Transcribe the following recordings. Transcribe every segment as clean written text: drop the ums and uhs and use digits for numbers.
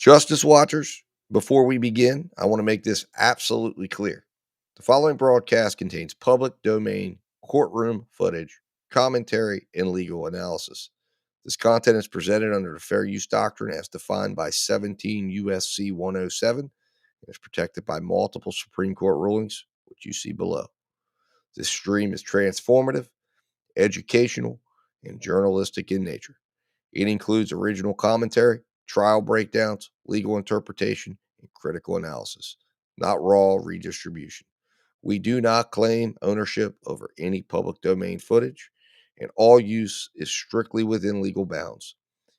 Justice Watchers, before we begin, I want to make this absolutely clear. The following broadcast contains public domain courtroom footage, commentary, and legal analysis. This content is presented under the Fair Use Doctrine as defined by 17 U.S.C. 107 and is protected by multiple Supreme Court rulings, which you see below. This stream is transformative, educational, and journalistic in nature. It includes original commentary, trial breakdowns, legal interpretation, and critical analysis, not raw redistribution. We do not claim ownership over any public domain footage, and all use is strictly within legal bounds.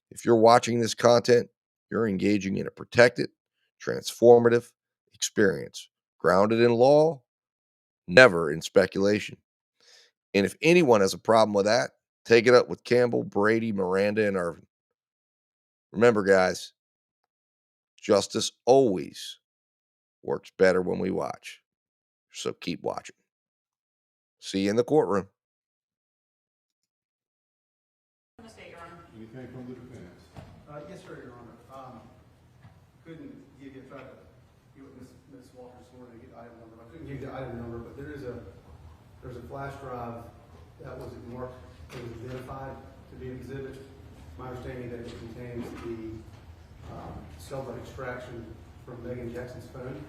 If you're watching this content, you're engaging in a protected, transformative experience, grounded in law, never in speculation. And if anyone has a problem with that, take it up with Campbell, Brady, Miranda, and Irvin. Remember, guys, justice always works better when we watch. So keep watching. See you in the courtroom. Anything from the defense? Yes, sir, Your Honor. Couldn't give you, try to get with Ms. Walker's story to get item number. I couldn't give you the item number, but there's a flash drive that was marked, that was identified to be an exhibit. My understanding that it contains the cell phone extraction from Meagan Jackson's phone.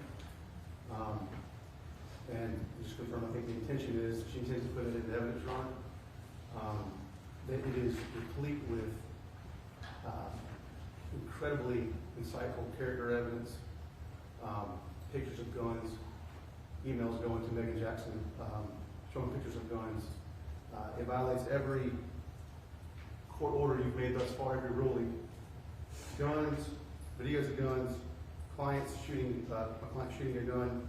And just confirm, I think the intention is she intends to put it into evidence, Your Honor. That it is complete with incredibly insightful character evidence, pictures of guns, emails going to Meagan Jackson showing pictures of guns. It violates every court order you've made thus far, every ruling. Guns, videos of guns, clients shooting, a client shooting a gun,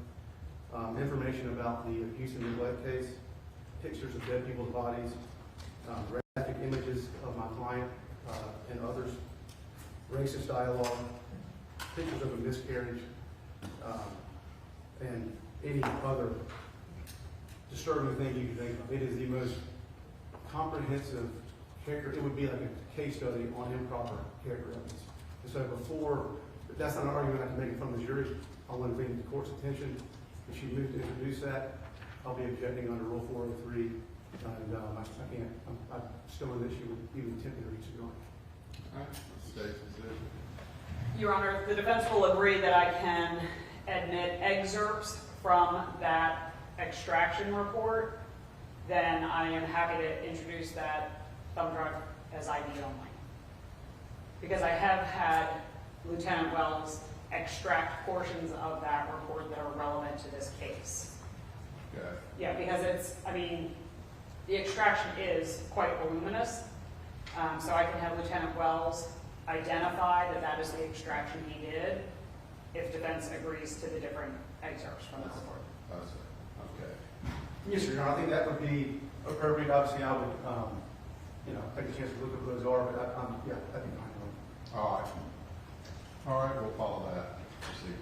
information about the abuse and neglect case, pictures of dead people's bodies, graphic images of my client and others, racist dialogue, pictures of a miscarriage, and any other disturbing thing you can think of. It is the most comprehensive character. It would be like a case study on improper character evidence. And so before, that's not an argument I can make in front of the jury. I want to bring the court's attention. If she moves to introduce that, I'll be objecting under Rule 403. And I can't, I'm still an issue with even attempting to reach the going. All right, State's position. Your Honor, the defense will agree that I can admit excerpts from that extraction report. Then I am happy to introduce that thumb drive as ID only. Because I have had Lieutenant Wells extract portions of that report that are relevant to this case. Okay. Yeah, because it's, I mean, the extraction is quite voluminous. So I can have Lieutenant Wells identify that that is the extraction he did if defense agrees to the different excerpts from the report. Okay. Yes, sir. Your Honor, I think that would be appropriate. Obviously, I would, take a chance to look at what those are, but yeah, that'd be fine. All right. All right, we'll follow that procedure.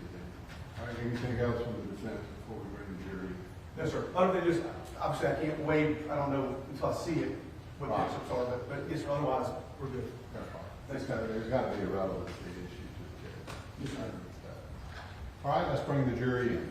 All right, anything else from the defense before we bring the jury? Yes, sir. Other than just, obviously, I can't wait. I don't know until I see it what the Right. excerpts are, but yes, sir, otherwise, we're good. That's fine. There's got to be a relevancy issue to the case. Yes, sir. All right, let's bring the jury in.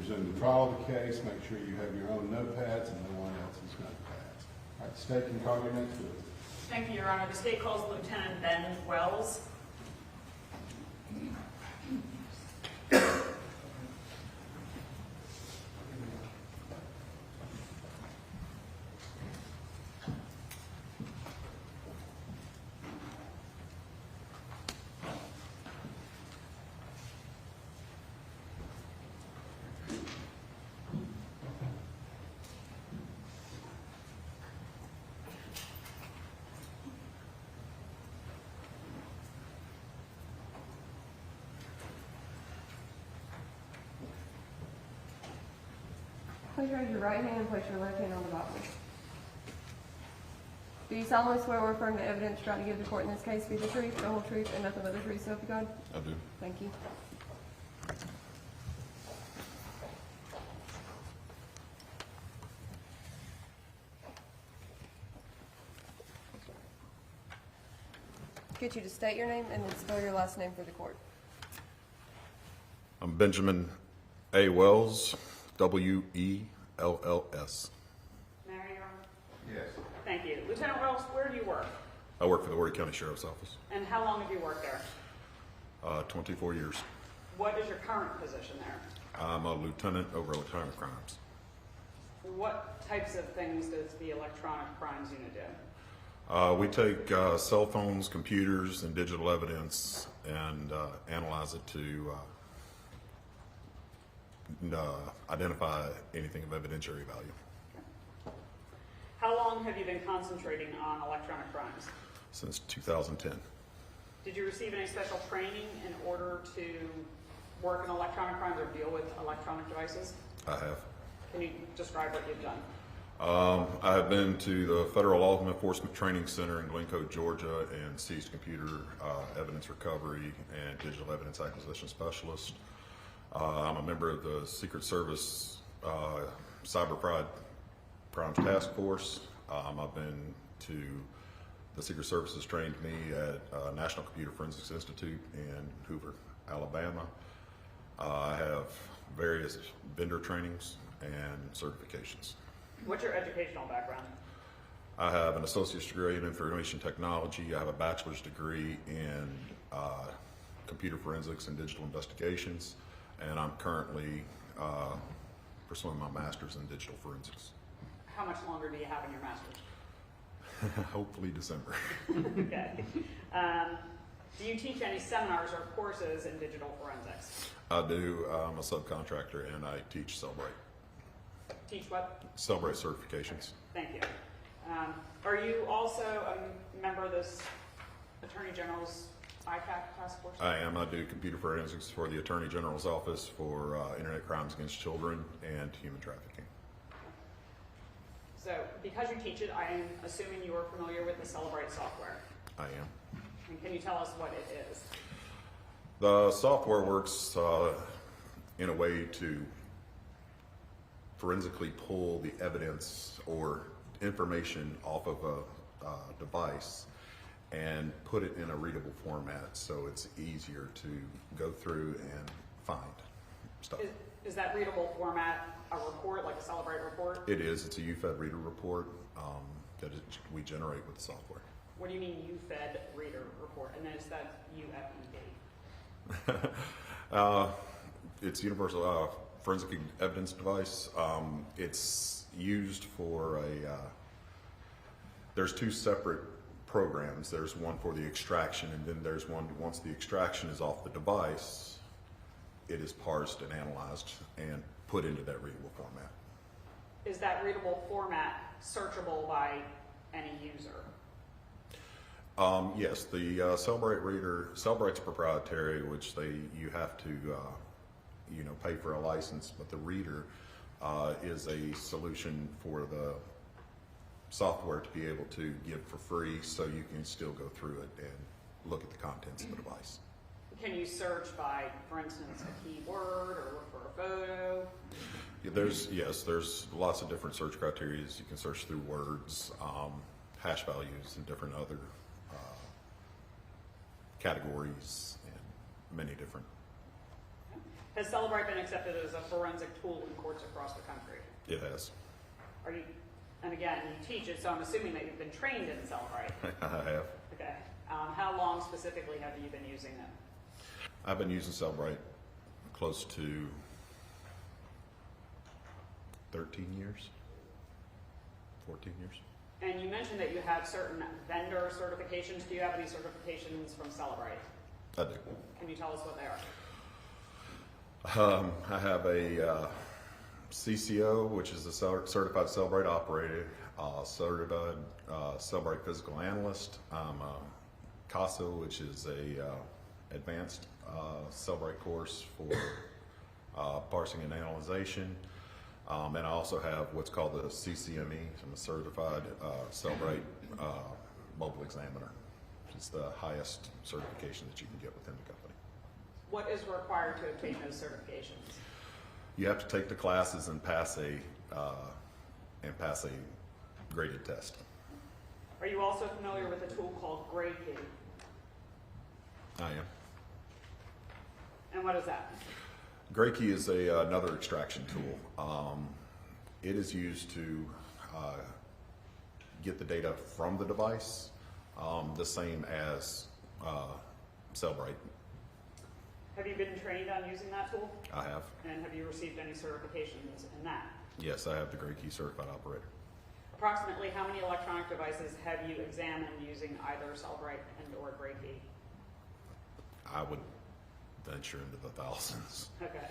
resume the trial of the case, make sure you have your own notepads and no one else's notepads. All right, the state can call your next witness. Thank you, Your Honor. The state calls Lieutenant Ben Wells. Please raise your right hand and place your left hand on the Bible. Do you solemnly swear or affirm the evidence you're about to give the court in this case be the truth, the whole truth, and nothing but the truth, so help you God? I do. Thank you. Get you to state your name and then spell your last name for the court. I'm Benjamin A. Wells, W-E-L-L-S. May I, Your Honor? Yes. Thank you. Lieutenant Wells, where do you work? I work for the Horry County Sheriff's Office. And how long have you worked there? 24 years. What is your current position there? I'm a lieutenant over electronic crimes. What types of things does the electronic crimes unit do? We take cell phones, computers, and digital evidence and analyze it to identify anything of evidentiary value. How long have you been concentrating on electronic crimes? Since 2010. Did you receive any special training in order to work in electronic crimes or deal with electronic devices? I have. Can you describe what you've done? I have been to the Federal Law Enforcement Training Center in Glencoe, Georgia, and seized computer evidence recovery and digital evidence acquisition specialist. I'm a member of the Secret Service Cyber Crimes Task Force. I've been to the Secret Service has trained me at National Computer Forensics Institute in Hoover, Alabama. I have various vendor trainings and certifications. What's your educational background? I have an associate's degree in information technology. I have a bachelor's degree in computer forensics and digital investigations, and I'm currently pursuing my master's in digital forensics. How much longer do you have in your master's? Hopefully December. Okay. Do you teach any seminars or courses in digital forensics? I do. I'm a subcontractor, and I teach Cellbrite. Teach what? Cellbrite certifications. Thank you. Are you also a member of this Attorney General's ICAC task force? I am. I do computer forensics for the Attorney General's Office for Internet Crimes Against Children and human trafficking. So, because you teach it, I am assuming you are familiar with the Cellbrite software. I am. And can you tell us what it is? The software works in a way to forensically pull the evidence or information off of a device and put it in a readable format so it's easier to go through and find stuff. Is that readable format a report, like a Cellbrite report? It is. It's a UFED reader report that we generate with the software. What do you mean UFED reader report? And then is that UFED? It's universal forensic evidence device. It's used for there's two separate programs. There's one for the extraction, and then there's one once the extraction is off the device, it is parsed and analyzed and put into that readable format. Is that readable format searchable by any user? Yes, the Cellbrite reader, Cellbrite's proprietary, which you have to pay for a license, but the reader is a solution for the software to be able to give for free, so you can still go through it and look at the contents of the device. Can you search by, for instance, a keyword or look for a photo? Yeah, there's lots of different search criteria. You can search through words, hash values, and different other categories, and many different Has Celebrite been accepted as a forensic tool in courts across the country? It has. Are you, and again, you teach it, so I'm assuming that you've been trained in Celebrite. I have. Okay. How long specifically have you been using it? I've been using Celebrite close to 13 years, 14 years. And you mentioned that you have certain vendor certifications. Do you have any certifications from Celebrite? I do. Can you tell us what they are? I have a CCO, which is a certified Celebrite operator, certified Celebrite physical analyst. I'm a CASA, which is a advanced Celebrite course for parsing and analyzation. And I also have what's called the CCME. I'm a certified Celebrite mobile examiner, which is the highest certification that you can get within the company. What is required to obtain those certifications? You have to take the classes and pass a graded test. Are you also familiar with a tool called Gregory? I am. And what is that? Gregory is another extraction tool. It is used to get the data from the device, the same as Celebrite. Have you been trained on using that tool? I have. And have you received any certifications in that? Yes, I have the Gregory certified operator. Approximately how many electronic devices have you examined using either Celebrite and or Gregory? I would venture into the thousands. Okay.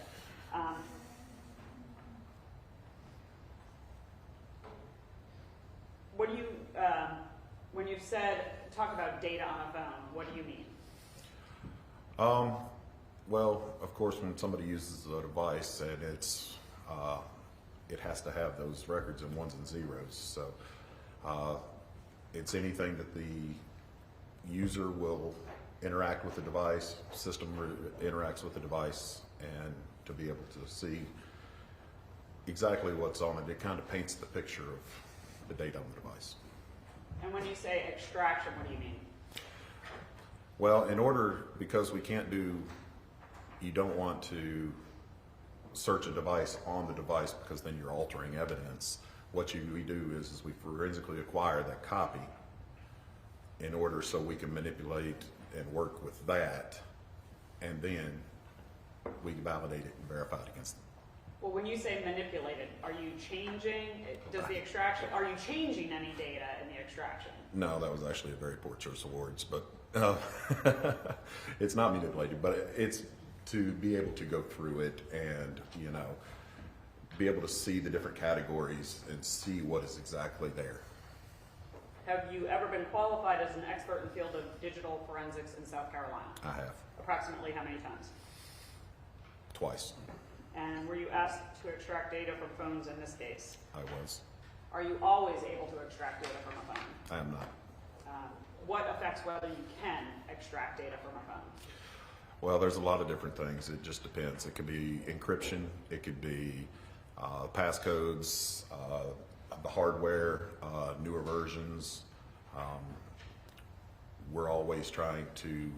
What do you, when you've said, talk about data on a phone, what do you mean? Well, of course, when somebody uses a device and it has to have those records in ones and zeros. So it's anything that the user will interact with the device, system interacts with the device, and to be able to see exactly what's on it. It kind of paints the picture of the data on the device. And when you say extraction, what do you mean? Well, because we can't do, you don't want to search a device on the device because then you're altering evidence. What we do is we forensically acquire that copy in order so we can manipulate and work with that, and then we validate it and verify it against them. Well, when you say manipulated, are you changing, does the extraction, are you changing any data in the extraction? No, that was actually a very poor choice of words, but it's not manipulated, but it's to be able to go through it and, be able to see the different categories and see what is exactly there. Have you ever been qualified as an expert in the field of digital forensics in South Carolina? I have. Approximately how many times? Twice. And were you asked to extract data from phones in this case? I was. Are you always able to extract data from a phone? I am not. What affects whether you can extract data from a phone? Well, there's a lot of different things. It just depends. It could be encryption. It could be passcodes, the hardware, newer versions. We're always trying to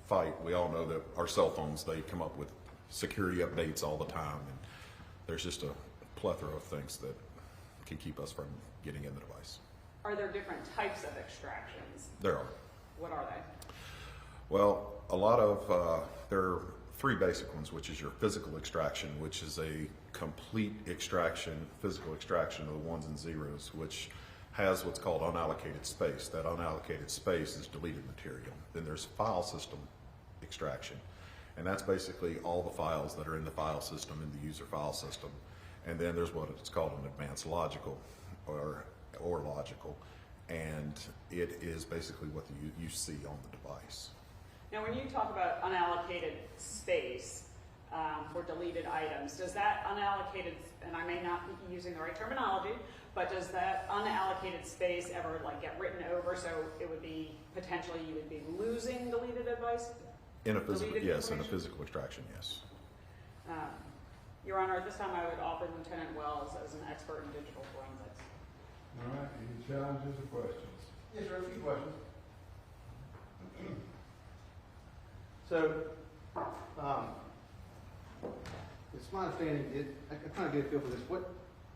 fight. We all know that our cell phones, they come up with security updates all the time, and there's just a plethora of things that can keep us from getting in the device. Are there different types of extractions? There are. What are they? Well, a lot of, there are three basic ones, which is your physical extraction, which is a complete extraction, physical extraction of the ones and zeros, which has what's called unallocated space. That unallocated space is deleted material. Then there's file system extraction, and that's basically all the files that are in the file system, in the user file system. And then there's what it's called an advanced logical or logical, and it is basically what you see on the device. Now, when you talk about unallocated space for deleted items, does that unallocated, and I may not be using the right terminology, but does that unallocated space ever get written over so it would be potentially you would be losing deleted advice? In a physical, Deleted yes, in a information? physical extraction, yes. Your Honor, at this time I would offer Lieutenant Wells as an expert in digital forensics. All right, any challenges or questions? Yes, sir, a few questions. So, It's my understanding, I kind of get a feel for this.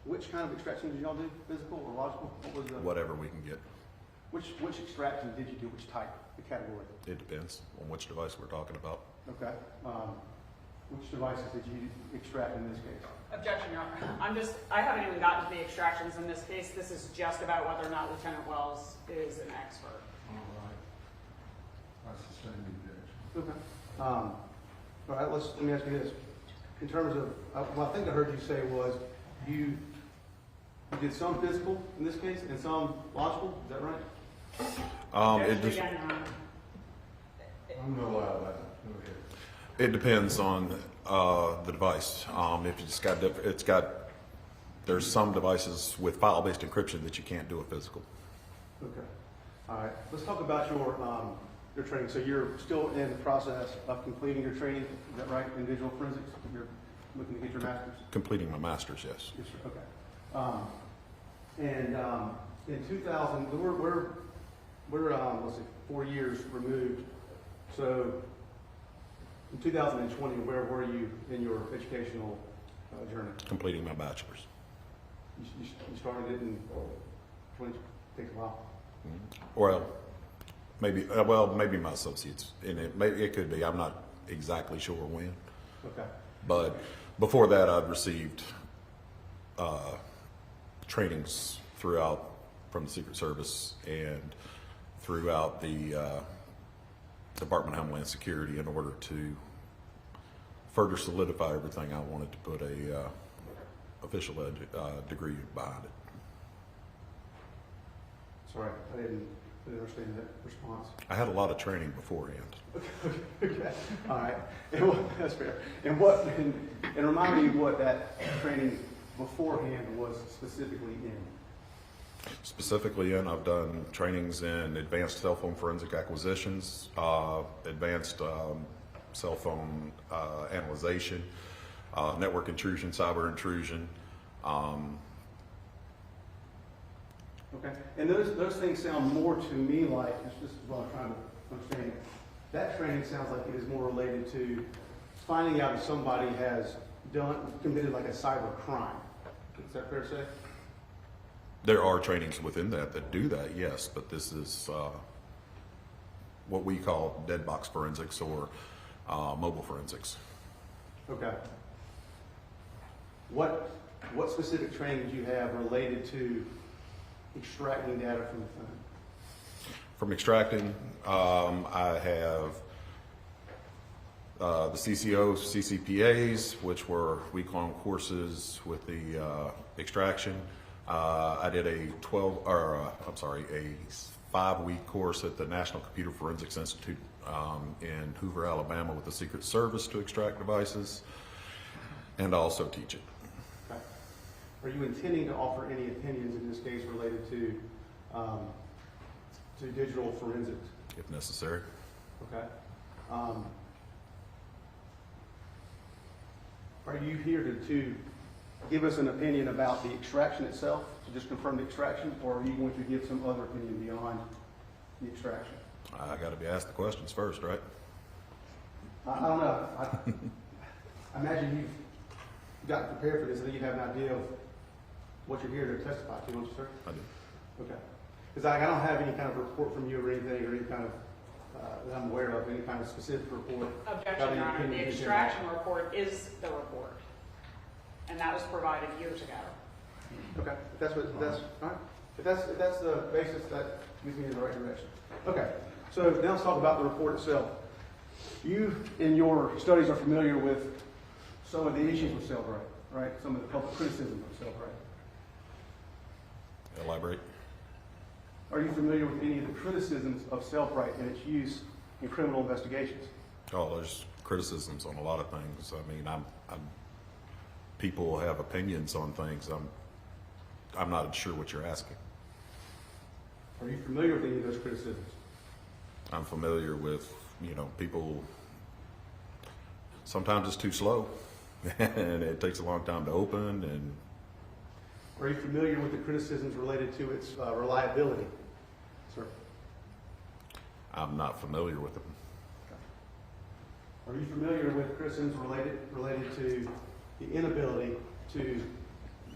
Which kind of extraction did y'all do? Physical or logical? What was the? Whatever we can get. Which extraction did you do? Which type? The category? It depends on which device we're talking about. Okay. Which devices did you extract in this case? Objection, Your Honor. I haven't even gotten to the extractions in this case. This is just about whether or not Lieutenant Wells is an expert. All right. I sustain the objection. Okay. All right, let me ask you this. In terms of, what I think I heard you say was you did some physical in this case and some logical, is that right? It just, Again, Your Honor. I'm gonna allow that. Go ahead. it depends on the device. If there's some devices with file-based encryption that you can't do a physical. Okay. All right. Let's talk about your training. So you're still in the process of completing your training, is that right, in digital forensics? You're looking to get your master's? Completing my master's, yes. Yes, sir. Okay. In 2000, we're let's see, 4 years removed. So in 2020, where were you in your educational journey? Completing my bachelor's. You started it in 20, takes a while. Well, maybe my associates in it. Maybe it could be. I'm not exactly sure when. Okay. But before that, I'd received trainings throughout from the Secret Service and throughout the Department of Homeland Security in order to further solidify everything. I wanted to put a official degree behind it. Sorry, I didn't understand that response. I had a lot of training beforehand. Okay. All right. That's fair. And remind me what that training beforehand was specifically in. Specifically I've done trainings in advanced cell phone forensic acquisitions, advanced cell phone analyzation, network intrusion, cyber intrusion. Okay. And those things sound more to me like, it's just what I'm trying to understand. That training sounds like it is more related to finding out if somebody has committed like a cyber crime. Is that fair to say? There are trainings within that do that, yes, but this is what we call dead box forensics or mobile forensics. Okay. What specific training do you have related to extracting data from the phone? From extracting, I have the CCOs, CCPAs, which were week-long courses with the extraction. I did a 5-week course at the National Computer Forensics Institute in Hoover, Alabama, with the Secret Service to extract devices, and also teach it. Okay. Are you intending to offer any opinions in this case related to digital forensics? If necessary. Okay. Are you here to give us an opinion about the extraction itself, to just confirm the extraction, or are you going to give some other opinion beyond the extraction? I got to be asked the questions first, right? I don't know. I imagine you've gotten prepared for this, and you have an idea of what you're here to testify to, don't you, sir? I do. Okay. Because I don't have any kind of report from you or anything, or any kind of, that I'm aware of, any kind of specific report. Objection, Your Honor. The extraction report is the report. And that was provided years ago. Okay, if that's all right. If that's the basis, that leads me in the right direction. Okay, so now let's talk about the report itself. You, in your studies, are familiar with some of the issues with Cellbrite, right? Some of the public criticism of Cellbrite. Elaborate. Are you familiar with any of the criticisms of Cellbrite and its use in criminal investigations? Oh, there's criticisms on a lot of things. I mean, people have opinions on things. I'm not sure what you're asking. Are you familiar with any of those criticisms? I'm familiar with, people, sometimes it's too slow and it takes a long time to open. And are you familiar with the criticisms related to its reliability, sir? I'm not familiar with them. Are you familiar with criticisms related to the inability to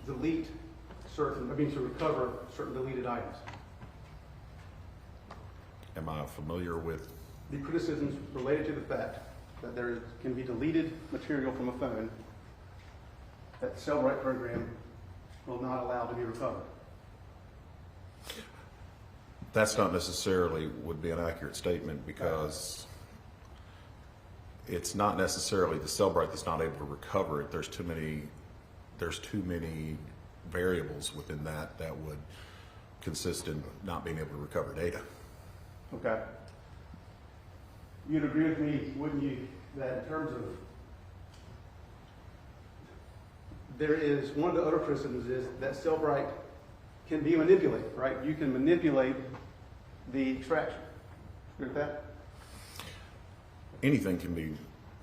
delete to recover certain deleted items? Am I familiar with? The criticisms related to the fact that there can be deleted material from a phone that the Cellbrite program will not allow to be recovered. That's not necessarily would be an accurate statement, because it's not necessarily the Cellbrite that's not able to recover it. There's too many variables within that would consist in not being able to recover data. Okay. You'd agree with me, wouldn't you, that in terms of, there is, one of the other criticisms is that Cellbrite can be manipulated, right? You can manipulate the extraction. Agree with that? Anything can be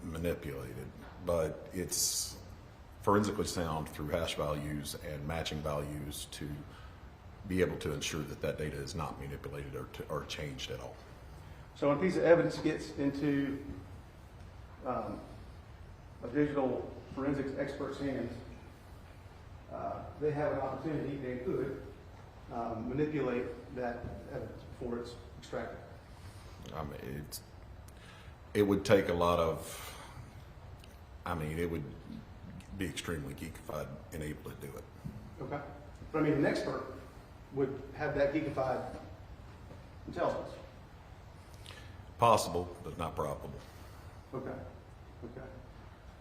manipulated, but it's forensically sound through hash values and matching values to be able to ensure that that data is not manipulated or changed at all. So when a piece of evidence gets into a digital forensics expert's hands, they have an opportunity, they could manipulate that evidence before it's extracted. I mean, it would take a lot of, it would be extremely geekified and able to do it. Okay. But I mean, an expert would have that geekified intelligence. Possible, but not probable. Okay. Okay.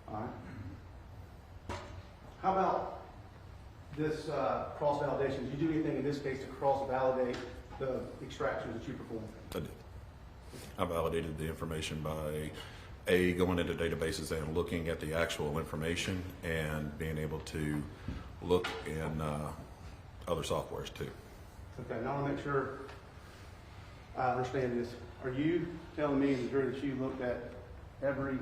All right. How about this cross-validation? Did you do anything in this case to cross-validate the extractions that you performed? I did. I validated the information by going into databases and looking at the actual information and being able to look in other softwares too. Okay, now I want to make sure I understand this. Are you telling me, the jury, that you looked at every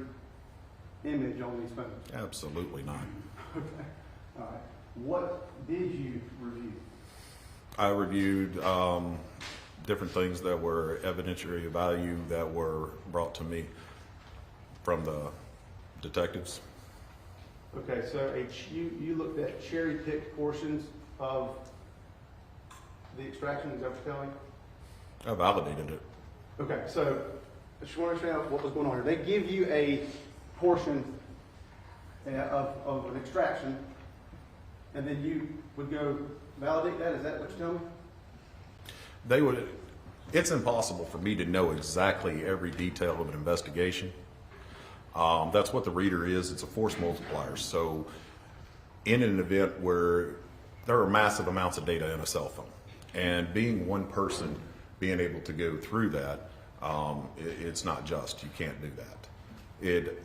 image on these phones? Absolutely not. Okay. All right. What did you review? I reviewed different things that were evidentiary value that were brought to me from the detectives. Okay, so you looked at cherry-picked portions of the extraction, is that what you're telling me? I validated it. Okay, so I just want to understand what was going on here. They give you a portion of an extraction, and then you would go validate that? Is that what you're telling me? It's impossible for me to know exactly every detail of an investigation. That's what the reader is. It's a force multiplier. So in an event where there are massive amounts of data in a cell phone, and being one person being able to go through that, it's not just. You can't do that.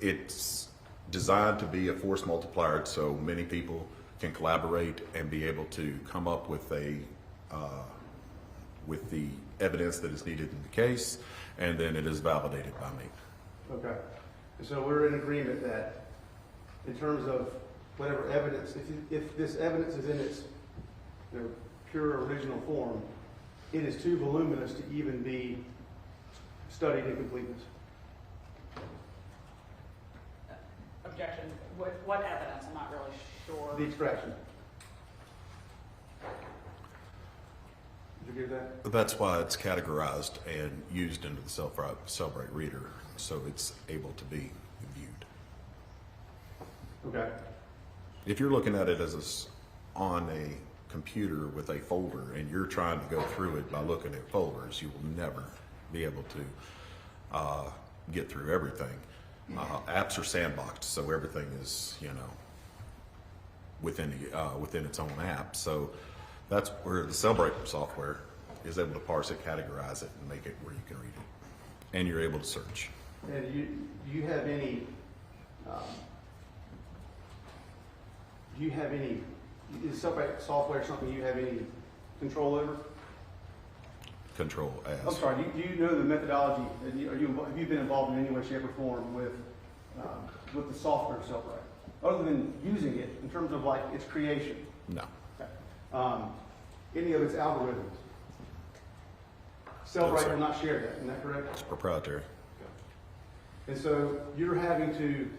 It's designed to be a force multiplier so many people can collaborate and be able to come up with with the evidence that is needed in the case, and then it is validated by me. Okay. So we're in agreement that in terms of whatever evidence, if this evidence is in its pure original form, it is too voluminous to even be studied in completeness. Objection. What evidence? I'm not really sure. The extraction. Did you agree with that? That's why it's categorized and used into the Cellbrite reader, so it's able to be viewed. Okay. If you're looking at it as on a computer with a folder and you're trying to go through it by looking at folders, you will never be able to get through everything. Apps are sandboxed, so everything is, within its own app. So that's where the Cellbrite software is able to parse it, categorize it, and make it where you can read it, and you're able to search. And do you have any? Is Cellbrite software something you have any control over? Control as. I'm sorry. Do you know the methodology? Have you been involved in any way, shape, or form with the software Cellbrite, other than using it in terms of like its creation? No. Okay. Any of its algorithms? Cellbrite will not share that. Isn't that correct? It's proprietary. And so you're having to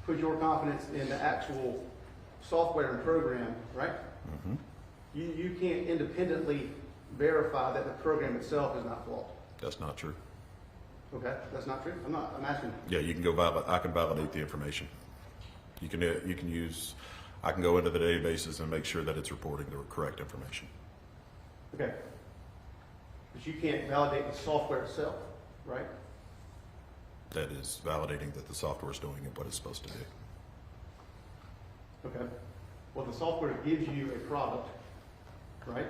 put your confidence in the actual software and program, right? Mm-hmm. You can't independently verify that the program itself is not flawed. That's not true. Okay, that's not true? I'm asking. Yeah, you can go I can validate the information. You can use, I can go into the databases and make sure that it's reporting the correct information. Okay. But you can't validate the software itself, right? That is validating that the software is doing what it's supposed to do. Okay. Well, the software gives you a product, right?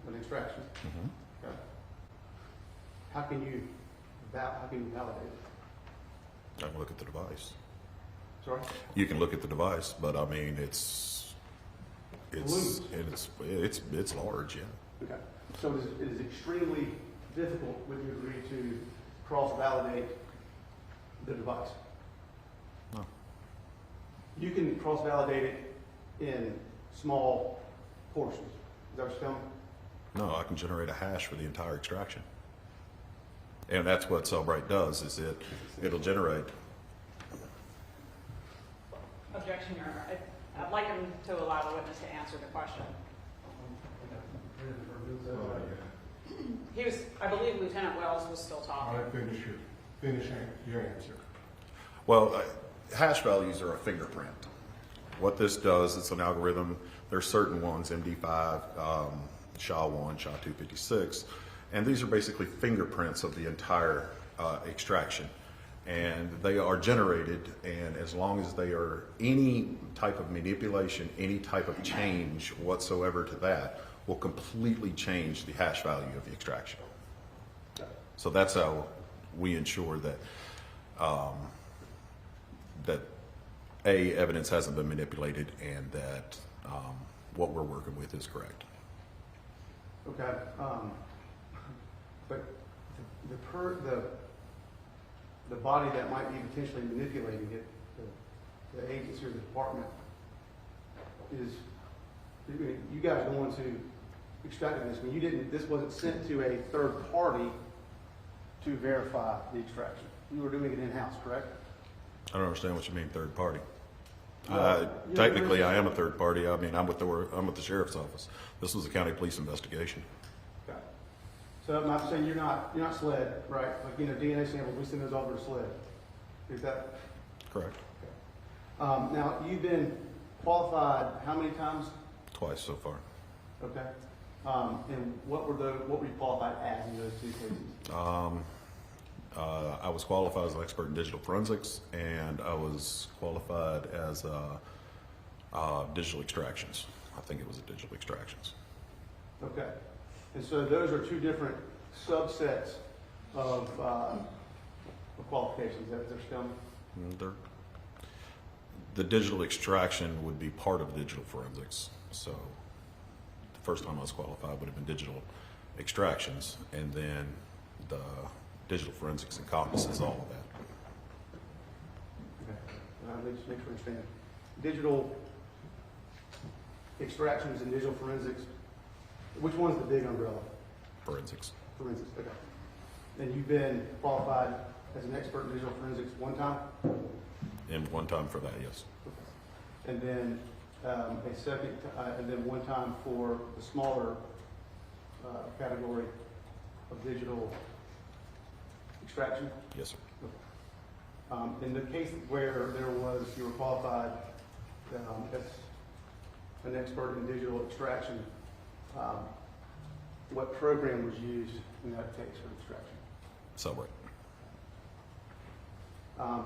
An extraction. Mm-hmm. Okay. How can you validate it? I can look at the device. Sorry? You can look at the device, but I mean, it's large, yeah. Okay. So it is extremely difficult, would you agree, to cross-validate the device? No. You can cross-validate it in small portions. Is that what you're telling me? No, I can generate a hash for the entire extraction. And that's what Cellbrite does, is it'll generate. Objection, Your Honor. I'd like him to allow the witness to answer the question. He was, I believe Lieutenant Wells was still All talking. right, finish your answer. Well, hash values are a fingerprint. What this does, it's an algorithm. There's certain ones, MD5, SHA-1, SHA-256, and these are basically fingerprints of the entire extraction. And they are generated, and as long as they are any type of manipulation, any type of change whatsoever to that, will completely change the hash value of the extraction. So that's how we ensure that evidence hasn't been manipulated, and that what we're working with is correct. Okay. But the body that might be potentially manipulating it, the agency or the department, is you guys are the ones who extracted this. I mean, this wasn't sent to a third party to verify the extraction. You were doing it in-house, correct? I don't understand what you mean, third party. Yeah, Technically, I am a third party. I mean, I'm with the sheriff's office. This was a county police investigation. Okay. So I'm not saying you're not SLED, right? Like, DNA samples, we send those over to SLED. Is that Correct. okay? Now, you've been qualified how many times? Twice so far. Okay. And what were you qualified as in those two cases? I was qualified as an expert in digital forensics, and I was qualified as digital extractions. I think it was a digital extractions. Okay. And so those are two different subsets of qualifications that they're still. The digital extraction would be part of digital forensics. So the first time I was qualified would have been digital extractions, and then the digital forensics encompasses all of that. Okay. Let me just make sure I understand. Digital extractions and digital forensics, which one's the big umbrella? Forensics. Forensics, okay. And you've been qualified as an expert in digital forensics one time? And one time for that, yes. And then a second, and then one time for the smaller category of digital extraction? Yes, sir. In the case where you were qualified as an expert in digital extraction, what program was used in that case for extraction? Cellbrite.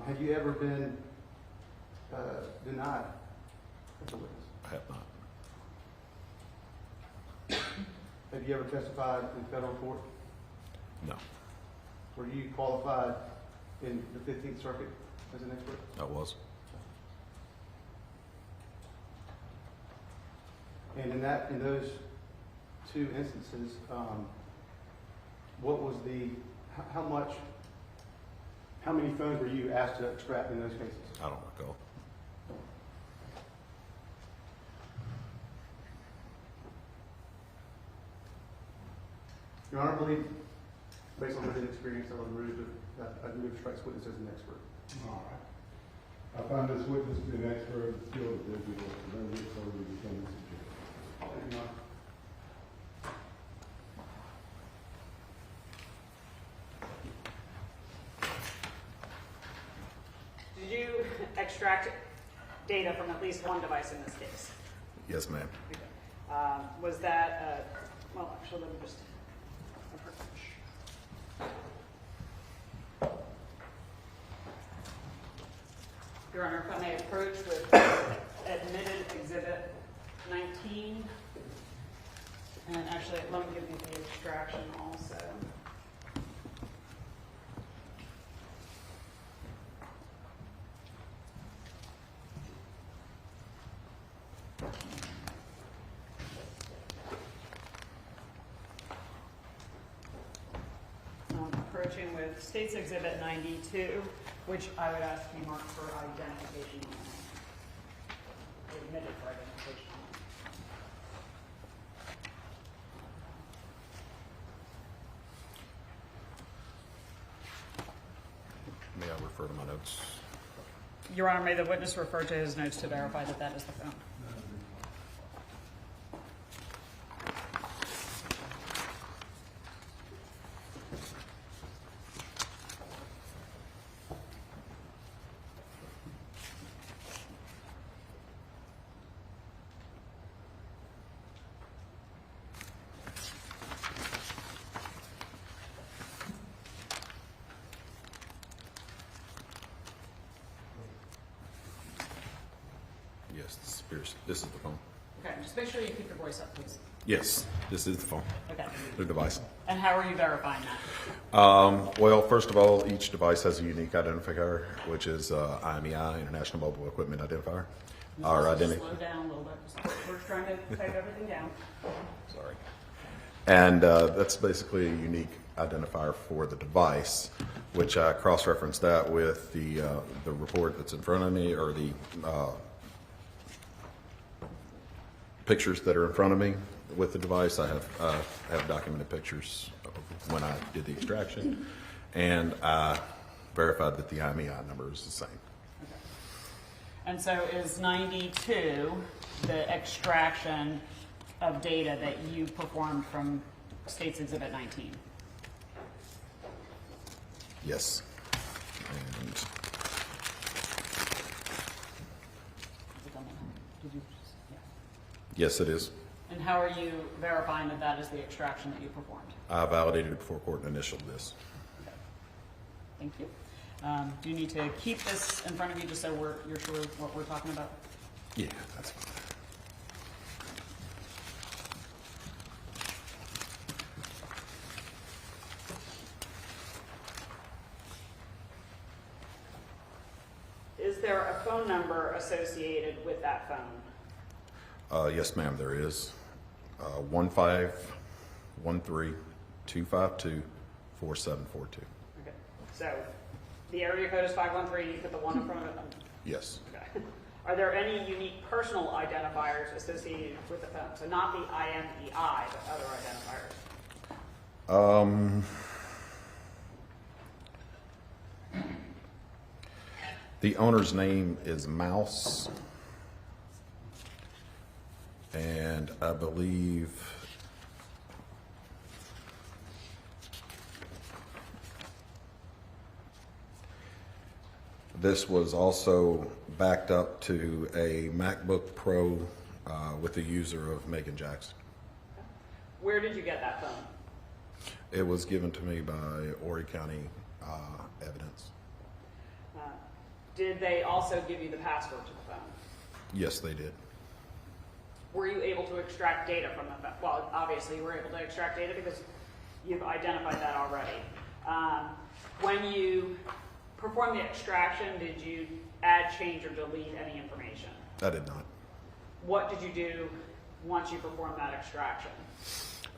Have you ever been denied as a witness? I have not. Have you ever testified in federal court? No, Were you qualified in the 15th Circuit as an expert? I was. And in those two instances, what was how many phones were you asked to extract in those cases? I don't recall. Your Honor, I believe, based on written experience, I would remove strikes witness as an expert. All right. I find this witness to be an expert in the field of digital forensics, so we become subject. Thank you, Your Honor. Did you extract data from at least one device in this case? Yes, ma'am. Okay. Was that, well, actually, let me just Your Honor, if I may approach with admitted exhibit 19. And actually, let me give you the extraction also. Approaching with State's Exhibit 92, which I would ask be marked for identification. Admitted for identification. May I refer to my notes? Your Honor, may the witness refer to his notes to verify that that is the phone. Yes, this is the phone. Okay, just make sure you keep your voice up, please. Yes, this is the phone, Okay. the device. And how are you verifying that? Well, first of all, each device has a unique identifier, which is IMEI, International Mobile Equipment Identifier. Our identity. Slow down a little bit. We're trying to type everything down. Sorry. And that's basically a unique identifier for the device, which I cross-reference that with the report that's in front of me, or the pictures that are in front of me with the device. I have documented pictures of when I did the extraction, and I verified that the IMEI number is the same. Okay. And so is 92 the extraction of data that you performed from State's Exhibit 19? Yes. And Did you? Yeah. yes, it is. And how are you verifying that that is the extraction that you performed? I validated it before court and initialed this. Okay. Thank you. Do you need to keep this in front of you just so you're sure what we're talking about? Yeah, that's fine. Is there a phone number associated with that phone? Yes, ma'am, there is. 1-513-252-4742. Okay. So the area code is 513. You put the one in front of it. Yes. Okay. Are there any unique personal identifiers associated with the phone? So not the IMEI, but other identifiers. The owner's name is Mouse, and I believe this was also backed up to a MacBook Pro with the user of Meagan Jackson. Where did you get that phone? It was given to me by Horry County Evidence. Did they also give you the password to the phone? Yes, they did. Were you able to extract data from the phone? Well, obviously you were able to extract data because you've identified that already. When you performed the extraction, did you add, change, or delete any information? I did not. What did you do once you performed that extraction?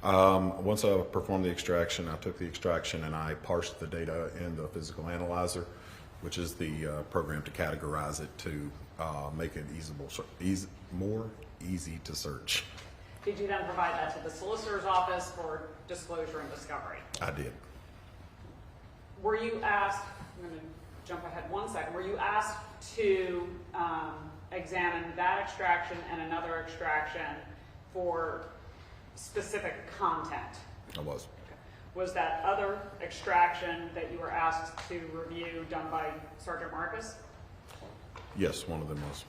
Once I performed the extraction, I took the extraction and I parsed the data in the physical analyzer, which is the program to categorize it to make it more easy to search. Did you then provide that to the solicitor's office for disclosure and discovery? I did. Were you asked, I'm going to jump ahead 1 second. Were you asked to examine that extraction and another extraction for specific content? I was. Was that other extraction that you were asked to review done by Sergeant Marcus? Yes, one of them was.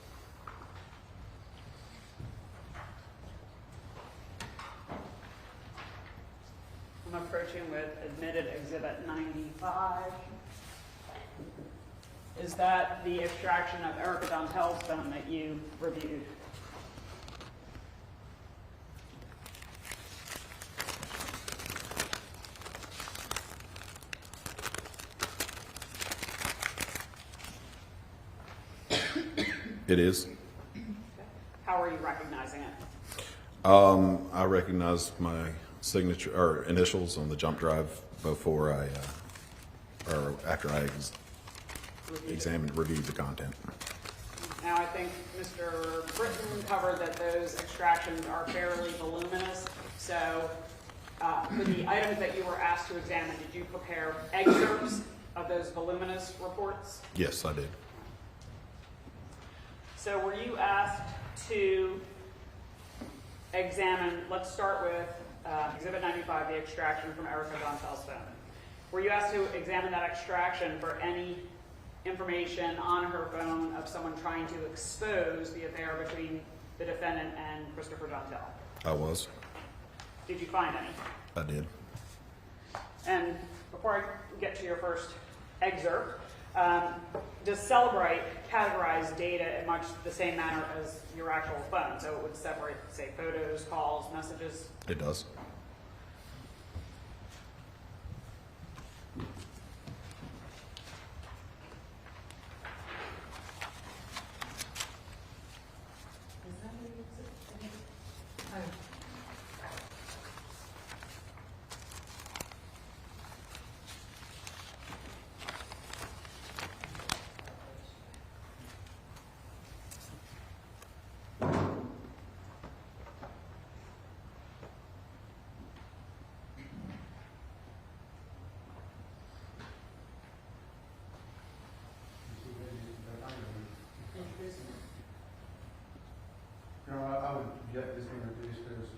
I'm approaching with admitted exhibit 95. Is that the extraction of Erica Dontel's phone that you reviewed? It is. How are you recognizing it? I recognized my signature or initials on the jump drive before or after I reviewed the content. Now, I think Mr. Britton covered that those extractions are fairly voluminous. So, for the items that you were asked to examine, did you prepare excerpts of those voluminous reports? Yes, I did. So, were you asked to examine, let's start with Exhibit 95, the extraction from Erica Dontel's phone. Were you asked to examine that extraction for any information on her phone of someone trying to expose the affair between the defendant and Christopher Dontel? I was. Did you find any? I did. And before I get to your first excerpt, does Celebrite categorize data in much the same manner as your actual phone? So it would separate, say, photos, calls, messages? It does. Your Honor, I would object this being reduced. There's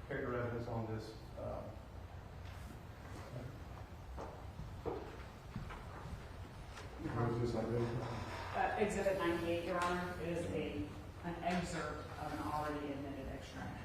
paper evidence on this. Where is this identified? Exhibit 98, Your Honor, is an excerpt of an already admitted extraction.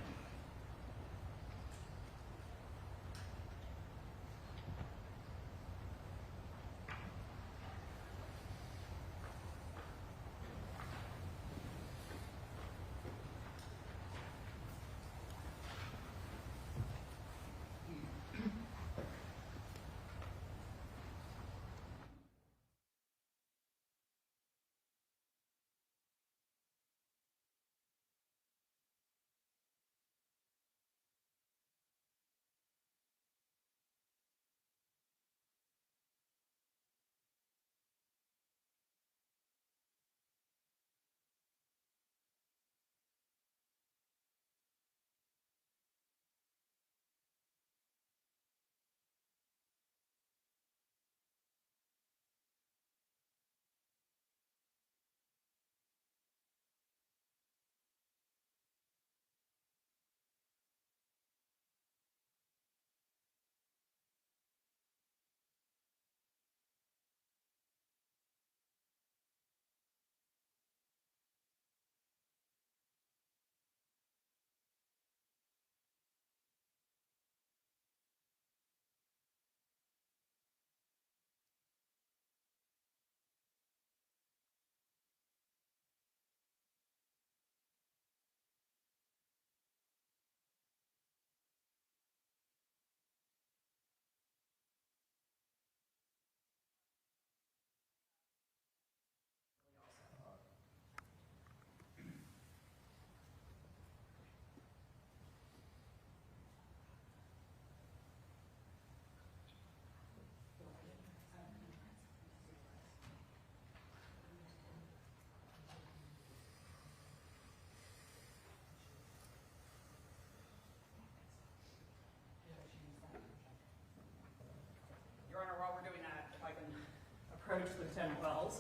approach Lieutenant Wells.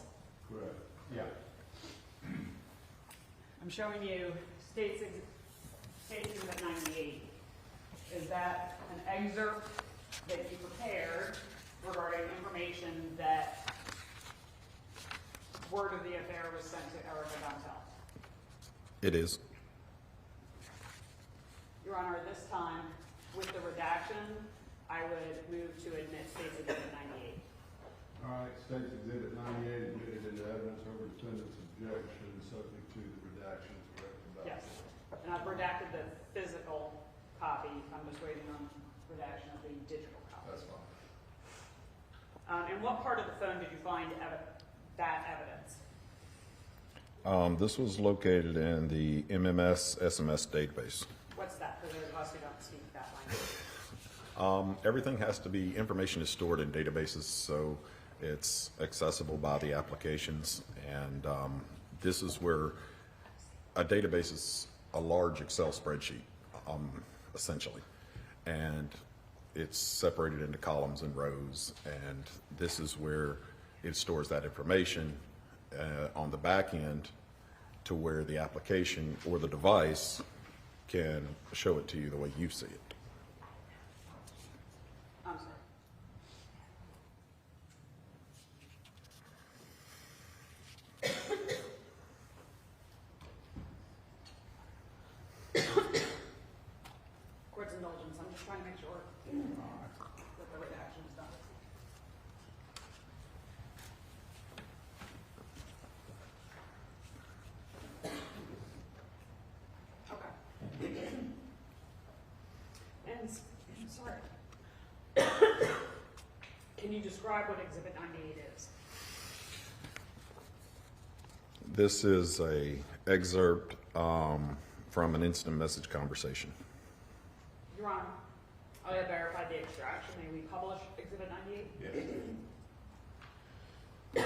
Correct. Yeah. I'm showing you State's Exhibit 98. Is that an excerpt that you prepared regarding information that word of the affair was sent to Erica Dontel? It is. Your Honor, at this time, with the redaction, I would move to admit State's Exhibit 98. All right, State's Exhibit 98 admitted into evidence over defendant's objection, subject to the redactions directed by. Yes, and I've redacted the physical copy. I'm just waiting on redaction of the digital copy. That's fine. And what part of the phone did you find that evidence? This was located in the MMS SMS database. What's that for those of us who don't speak that language? Everything has to be, information is stored in databases, so it's accessible by the applications. And this is where a database is a large Excel spreadsheet, essentially. And it's separated into columns and rows. And this is where it stores that information on the back end to where the application or the device can show it to you the way you see it. I'm sorry. Court's indulgence, I'm just trying to make sure that the redaction is done. Okay. And, sorry. Can you describe what Exhibit 98 is? This is a excerpt from an instant message conversation. Your Honor, I have verified the extraction. May we publish Exhibit 98? Yes.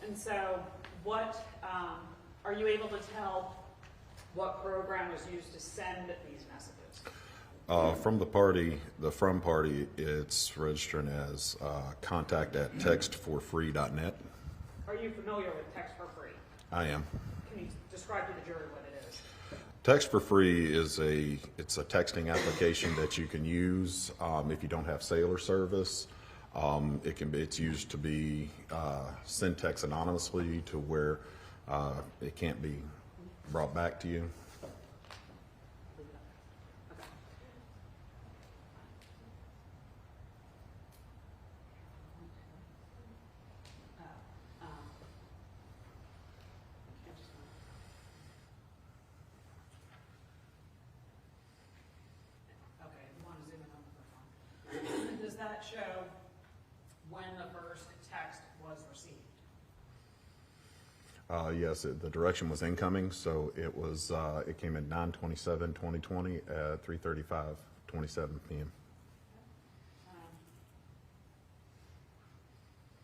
And so, what, are you able to tell what program was used to send these messages? From the party, the from party, it's registering as contact@textforfree.net. Are you familiar with Text for Free? I am. Can you describe to the jury what it is? Text for Free is it's a texting application that you can use if you don't have cellular service. It's used to be send text anonymously to where it can't be brought back to you. Okay, you want to zoom in on the first one. Does that show when the first text was received? Yes, the direction was incoming, so it came in 9/27/2020 at 3:35:27 p.m.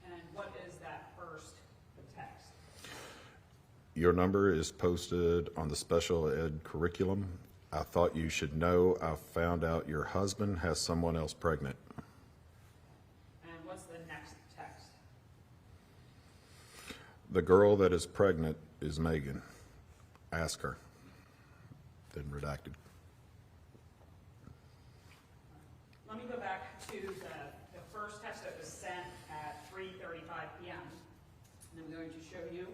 And what is that first text? Your number is posted on the special ed curriculum. I thought you should know I found out your husband has someone else pregnant. And what's the next text? The girl that is pregnant is Meagan. Ask her. Then redacted. Let me go back to the first text that was sent at 3:35 p.m. And I'm going to show you.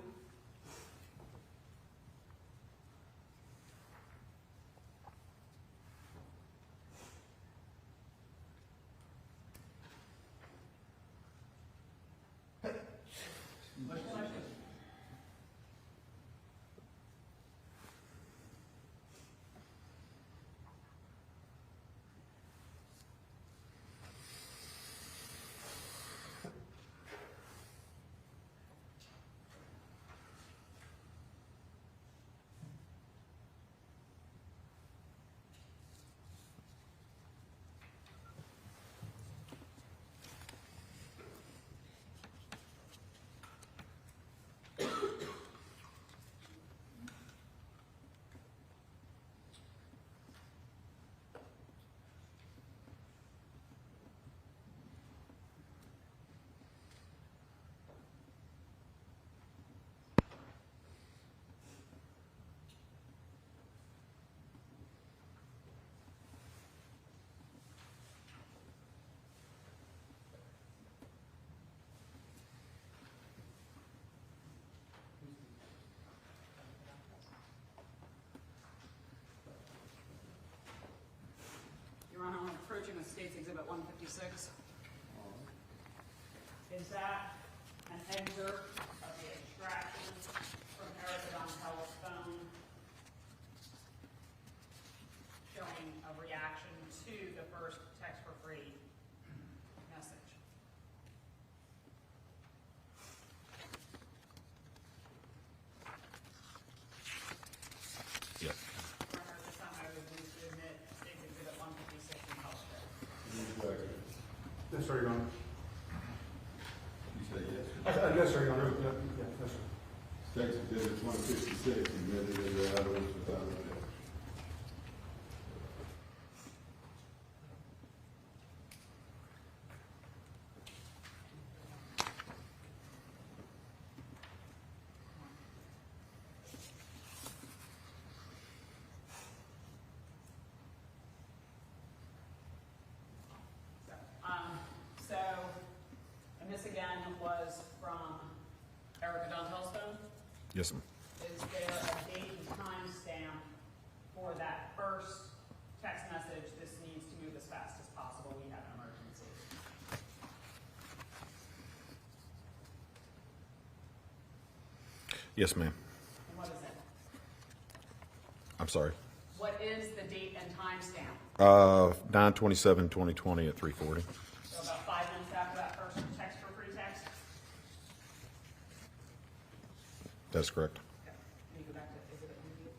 State's Exhibit 156. Is that an excerpt of the extraction from Erica Donatel's phone showing a reaction to the first text for free message? Yeah. Remember, this time I would move to admit State's Exhibit 156 in public. Yes, sir, Your Honor. You say yes? Yes, sir, Your Honor. Yeah, yes, sir. State's Exhibit 156, admitted into evidence without objection. So, and this again was from Erica Donatel's phone. Yes, ma'am. Is there a date and time stamp for that first text message? This needs to move as fast as possible. We have an emergency. Yes, ma'am. And what is it? I'm sorry. What is the date and time stamp? 9/27/2020 at 3:40. So about 5 minutes after that first text for free text? That's correct. Okay. Can you go back to exhibit review?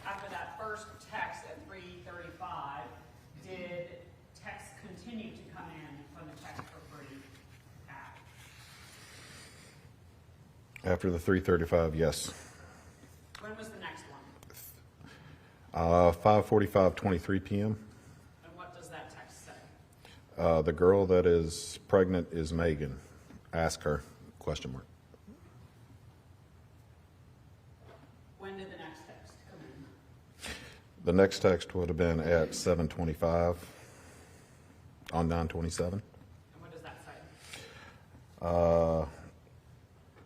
After that, first text at 3:35, did text continue to come in from the text for free app? After the 3:35, yes. When was the next one? 5:45, 23 p.m. And what does that text say? The girl that is pregnant is Meagan. Ask her, question mark. When did the next text come in? The next text would have been at 7:25 on 9/27. And what does that say?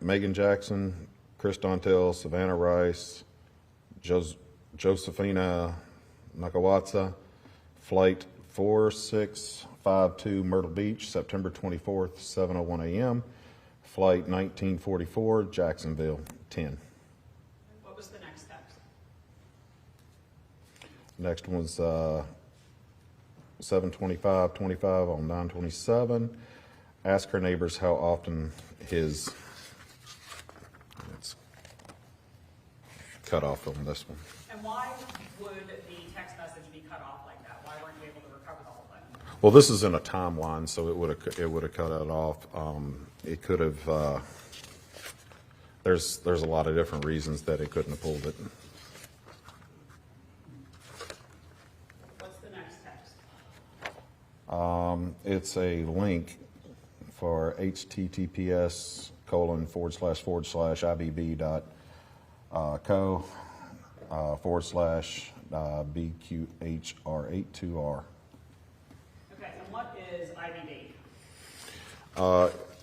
Meagan Jackson, Chris Dontel, Savannah Rice, Josephina Nakawatsa, flight 4652 Myrtle Beach, September 24th, 7:01 a.m. Flight 1944, Jacksonville, 10. What was the next text? Next one's 7:25 on 9/27. Ask her neighbors how often his. It's cut off on this one. And why would the text message be cut off like that? Why weren't you able to recover the whole thing? Well, this is in a timeline, so it would have cut it off. It could have. There's a lot of different reasons that it couldn't have pulled it. What's the next text? It's a link for https://ibb.co/BQHR82R. Okay, and what is IBD?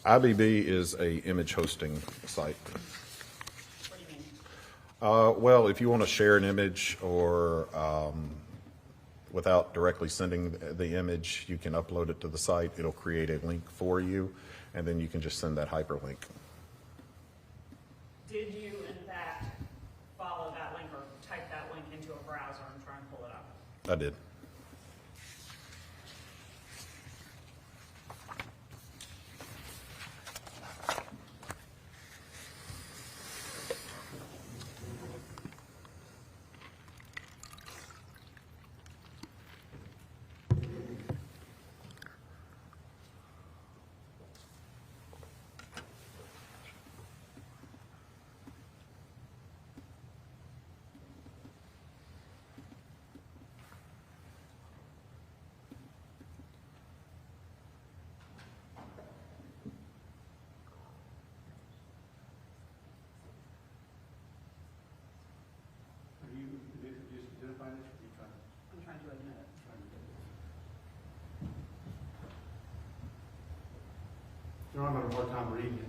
IBB is a image hosting site. What do you mean? Well, if you want to share an image or without directly sending the image, you can upload it to the site. It'll create a link for you, and then you can just send that hyperlink. Did you, in fact, follow that link or type that link into a browser and try and pull it up? I did. having a hard time reading it.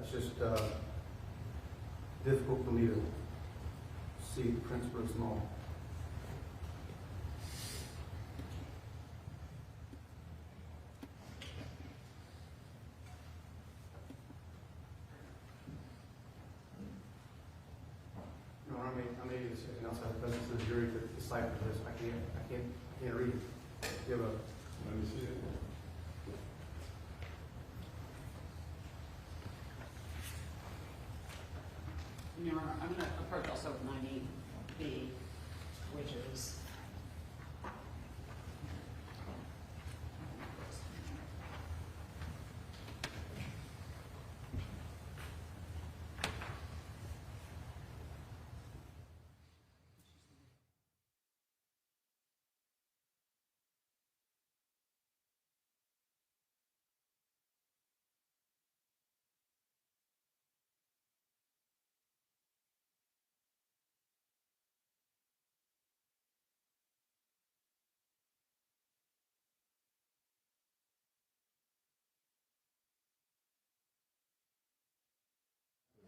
It's just difficult for me to see the print's very small. No, I may need a second outside the presence of the jury to decipher this. I can't read it. Give a. Let me see it. Your Honor, I'm going to approach also 90B, which is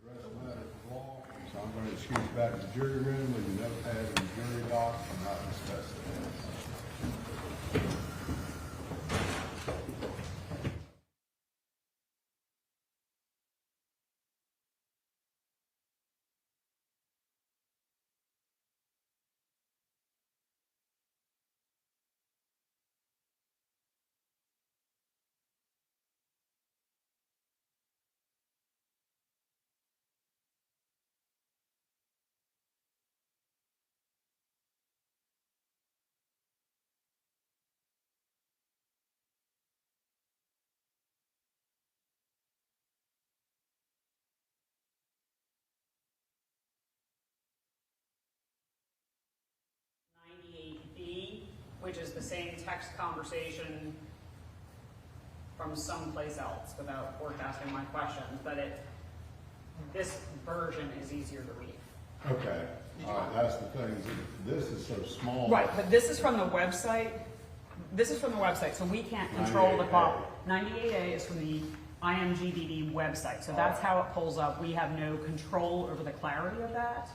Address the matter of law, so I'm going to excuse back to the jury room, leave the notepad in the jury box, and not discuss it. which is the same text conversation from someplace else without forecasting my questions, but this version is easier to read. Okay, all right, that's the thing, this is so small. Right, but this is from the website. This is from the website, so we can't control the quality. 98A is from the IMGDD website, so that's how it pulls up. We have no control over the clarity of that.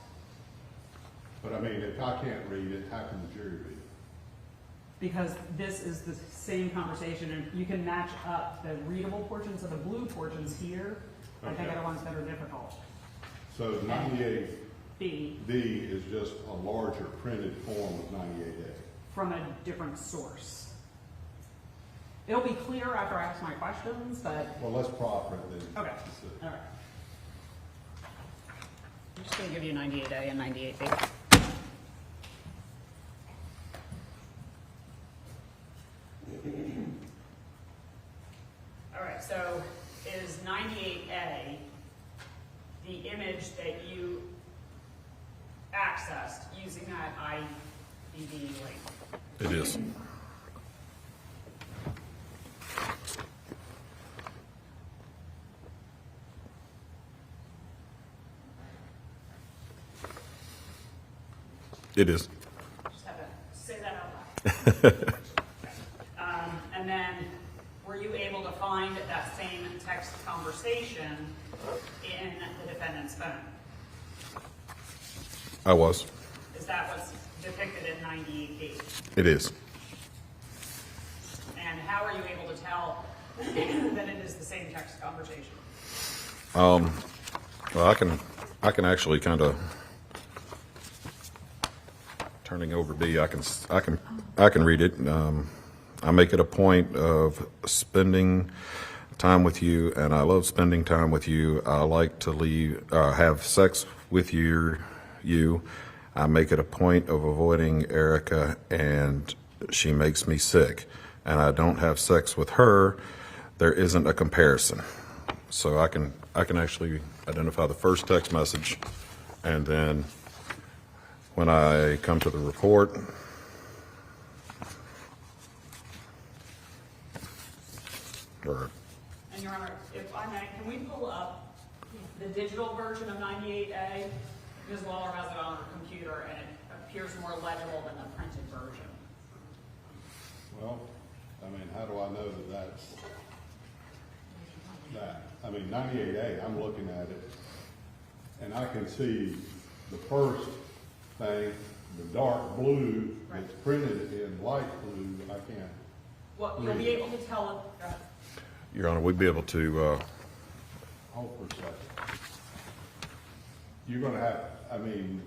But I mean, if I can't read it, how can the jury read it? Because this is the same conversation, and you can match up the readable portions of the blue portions here. I think are the ones that are difficult. So 98B B, is just a larger printed form of 98A. from a different source. It'll be clear after I ask my questions, but, Well, let's proffer it then. okay, all right. I'm just gonna give you 98A and 98B. All right, so is 98A the image that you accessed using that IDD link? It is. It is. Just have to say that out loud. And then, were you able to find that same text conversation in the defendant's phone? I was. Is that what's depicted in 98B? It is. And how are you able to tell that it is the same text conversation? Well, I can actually kind of turning over B. I can read it. I make it a point of spending time with you, and I love spending time with you. I like to have sex with you. I make it a point of avoiding Erica, and she makes me sick. And I don't have sex with her. There isn't a comparison. So I can actually identify the first text message, and then when I come to the report, And Your Honor, if I may, can we pull up the digital version of 98A? Ms. Waller has it on her computer, and it appears more legible than the printed version. Well, I mean, how do I know that that's? that. I mean, 98A, I'm looking at it, and I can see the first thing, the dark blue, Right. that's printed in light blue, I can't. Well, you'll be able to tell, Your Honor, we'd be able to, Hold for a second. You're gonna have, I mean,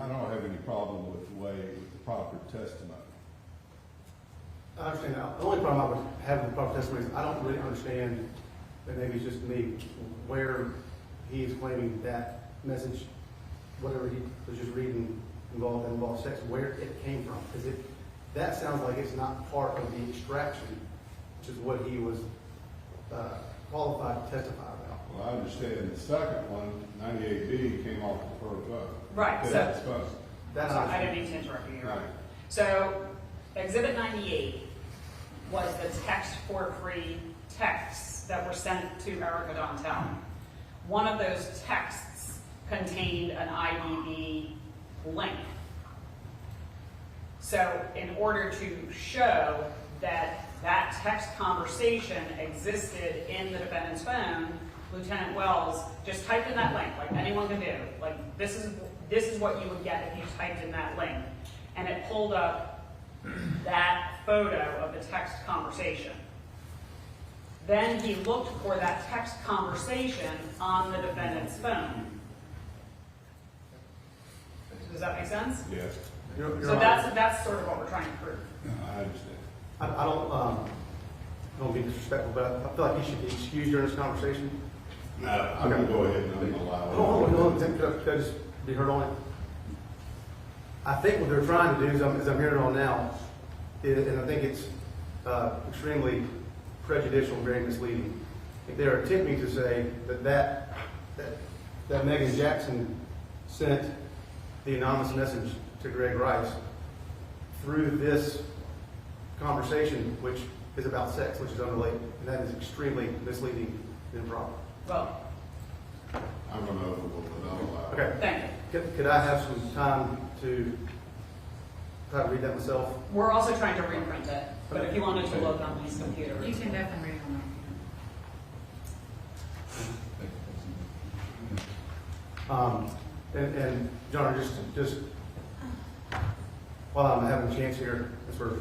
I don't have any problem with the way, with the proper testimony. I understand now. The only problem I would have with proper testimony is I don't really understand, and maybe it's just me, where he is claiming that message, whatever he was just reading involved sex, where it came from. Because that sounds like it's not part of the extraction, which is what he was qualified to testify about. Well, I understand the second one, 98B, came off the first vote. Right, Okay, so- that's fine. That's I didn't mean to interrupt you, Your Honor. Right. So, Exhibit 98 was the text for free texts that were sent to Erica Dontel. One of those texts contained an IDB link. So, in order to show that that text conversation existed in the defendant's phone, Lieutenant Wells just typed in that link, like anyone can do. Like, this is what you would get if you typed in that link. And it pulled up that photo of the text conversation. Then he looked for that text conversation on the defendant's phone. Does that make sense? Yes, Your So Honor, that's sort of what we're trying to prove. I understand. I don't be disrespectful, but I feel like he should be excused during this conversation. No, I'm gonna go ahead and I'm gonna allow it. Hold on, could I just be heard on it? I think what they're trying to do, as I'm hearing it on now, and I think it's extremely prejudicial and very misleading. If they're attempting to say that Meagan Jackson sent the anonymous message to Greg Rice through this conversation, which is about sex, which is unrelated, and that is extremely misleading and improper. Well, I'm gonna overrule it, I'll allow it. Okay. thank you. Could I have some time to try to read that myself? We're also trying to reprint it, but if you wanted to look on his computer. You can definitely read on And John, just while I'm having a chance here, as we're in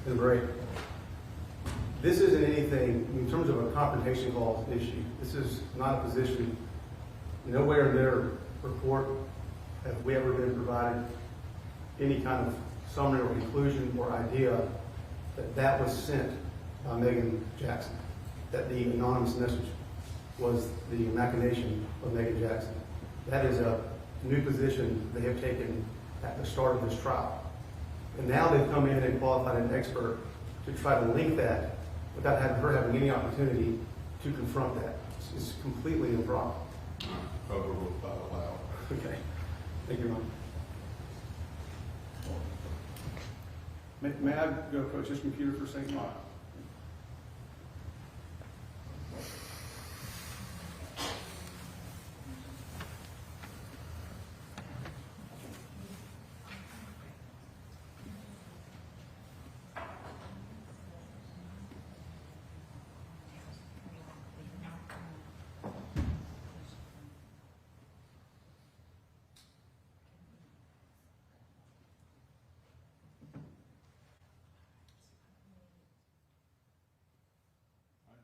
the break, this isn't anything, in terms of a confrontation clause issue, this is not a position, nowhere in their report have we ever been provided any kind of summary or conclusion or idea that that was sent by Meagan Jackson, that the anonymous message was the machination of Meagan Jackson. That is a new position they have taken at the start of this trial. And now they've come in and qualified an expert to try to link that without her having any opportunity to confront that. It's completely improper. Overruled, I'll allow it. Okay. Thank you, Ron. May I go approach this computer for a second?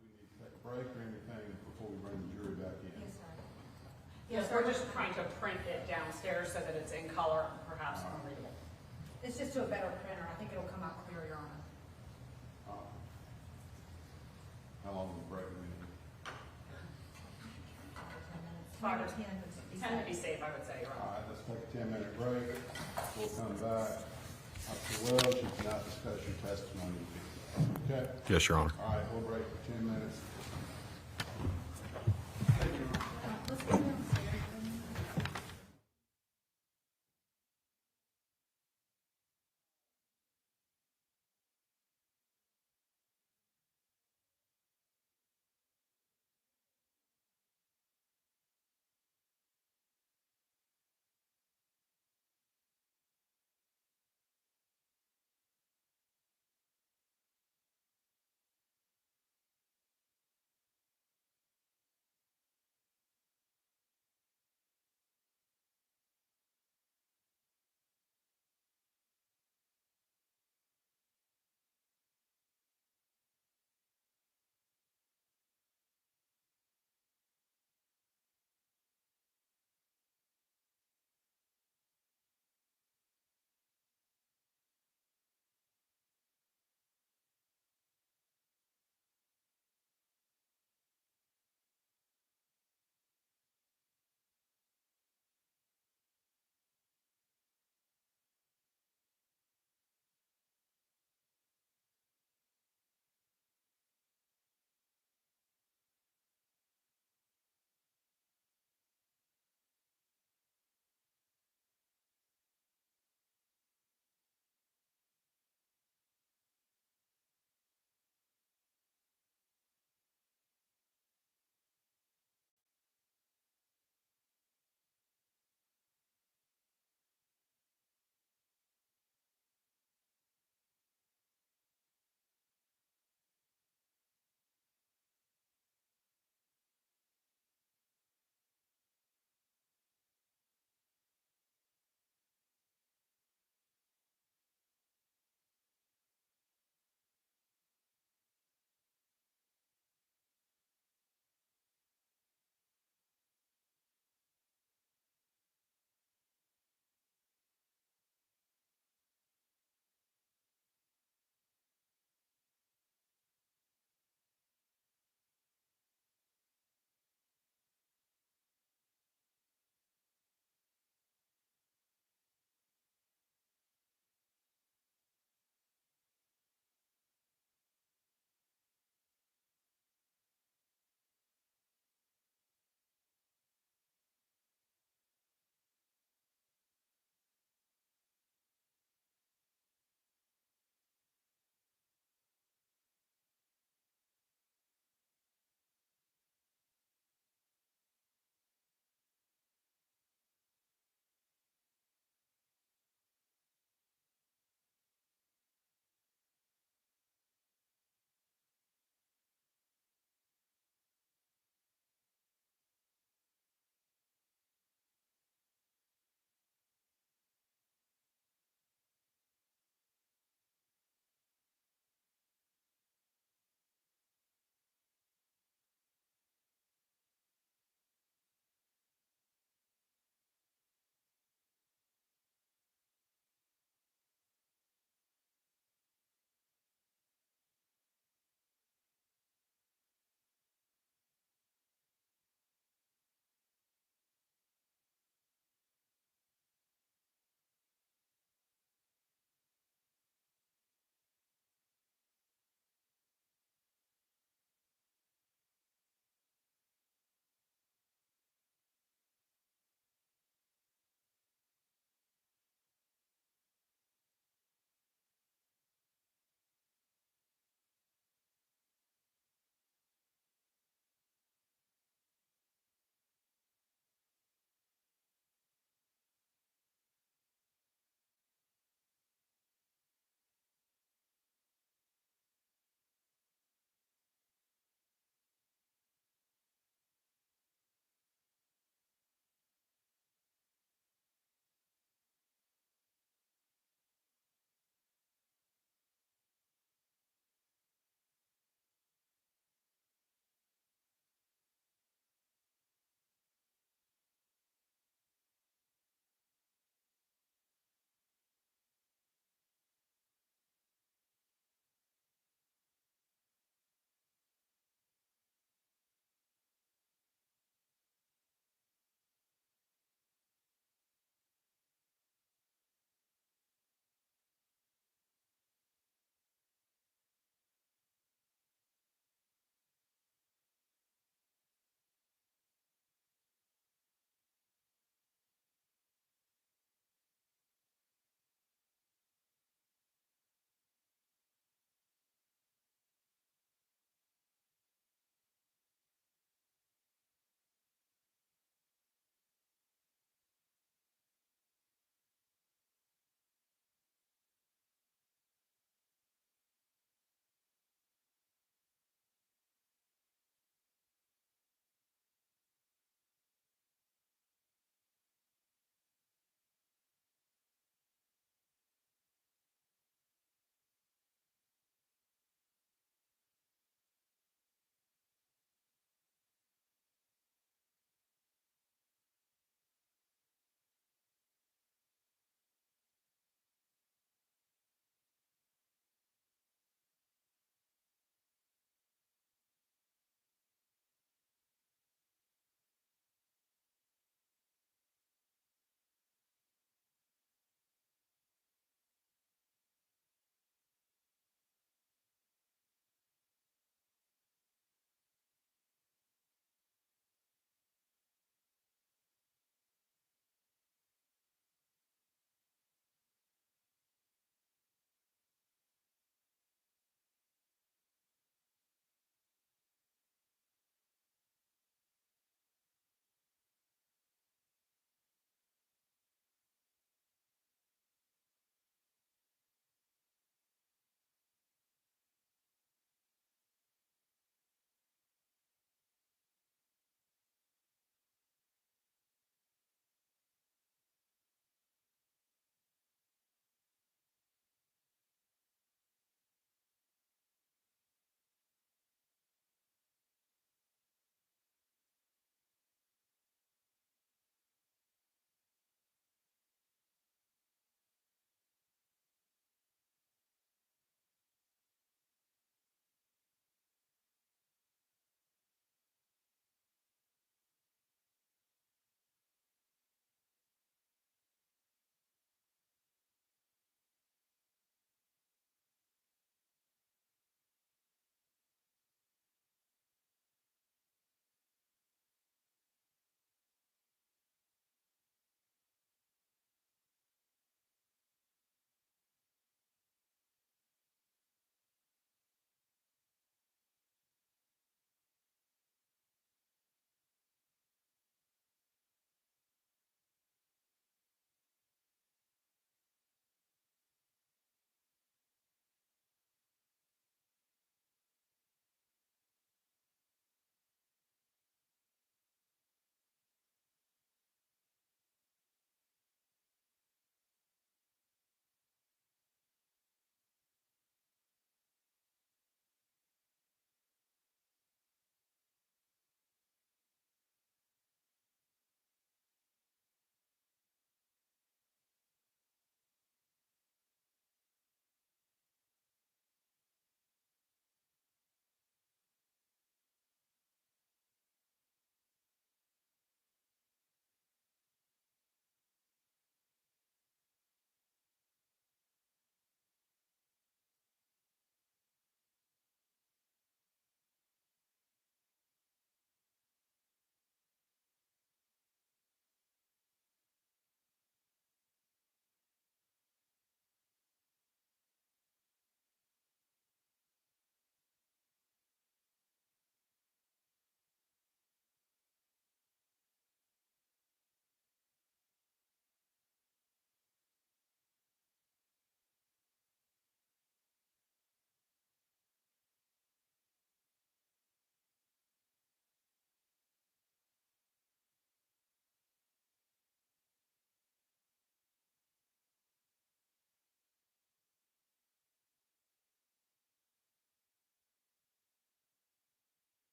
We need to take a break or anything before we bring the jury back in. Yes, sir. Yes, we're just trying to print it downstairs so that it's in color and perhaps unreadable. It's just to a better printer. I think it'll come out clear, Your Honor. How long will the break be? 5 or 10 minutes. 10 to be safe, I would say, Your All Honor. right, let's take a 10-minute break. We'll come back. Officer Wells, you cannot discuss your testimony. Okay? yes, Your Honor. All right, we'll break for 10 minutes. Let's go down.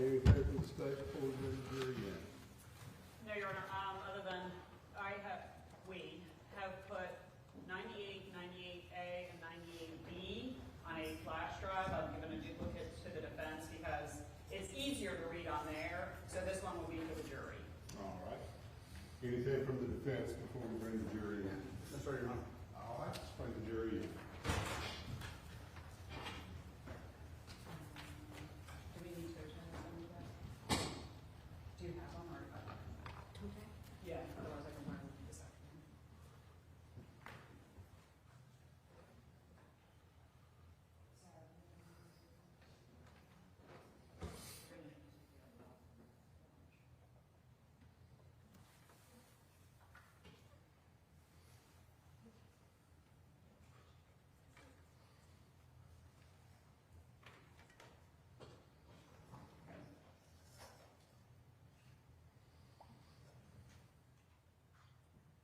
anything from the state before we bring the jury in? No, Your Honor, other than we have put 98, 98A, and 98B on a flash drive. I've given a duplicate to the defense because it's easier to read on there, so this one will be for the jury. All right. Anything from the defense before we bring the jury in? That's right, Your Honor. All right, let's bring the jury in. Do we need to attend some of that? Do you have one or? Okay. Yeah, otherwise I can learn this afternoon.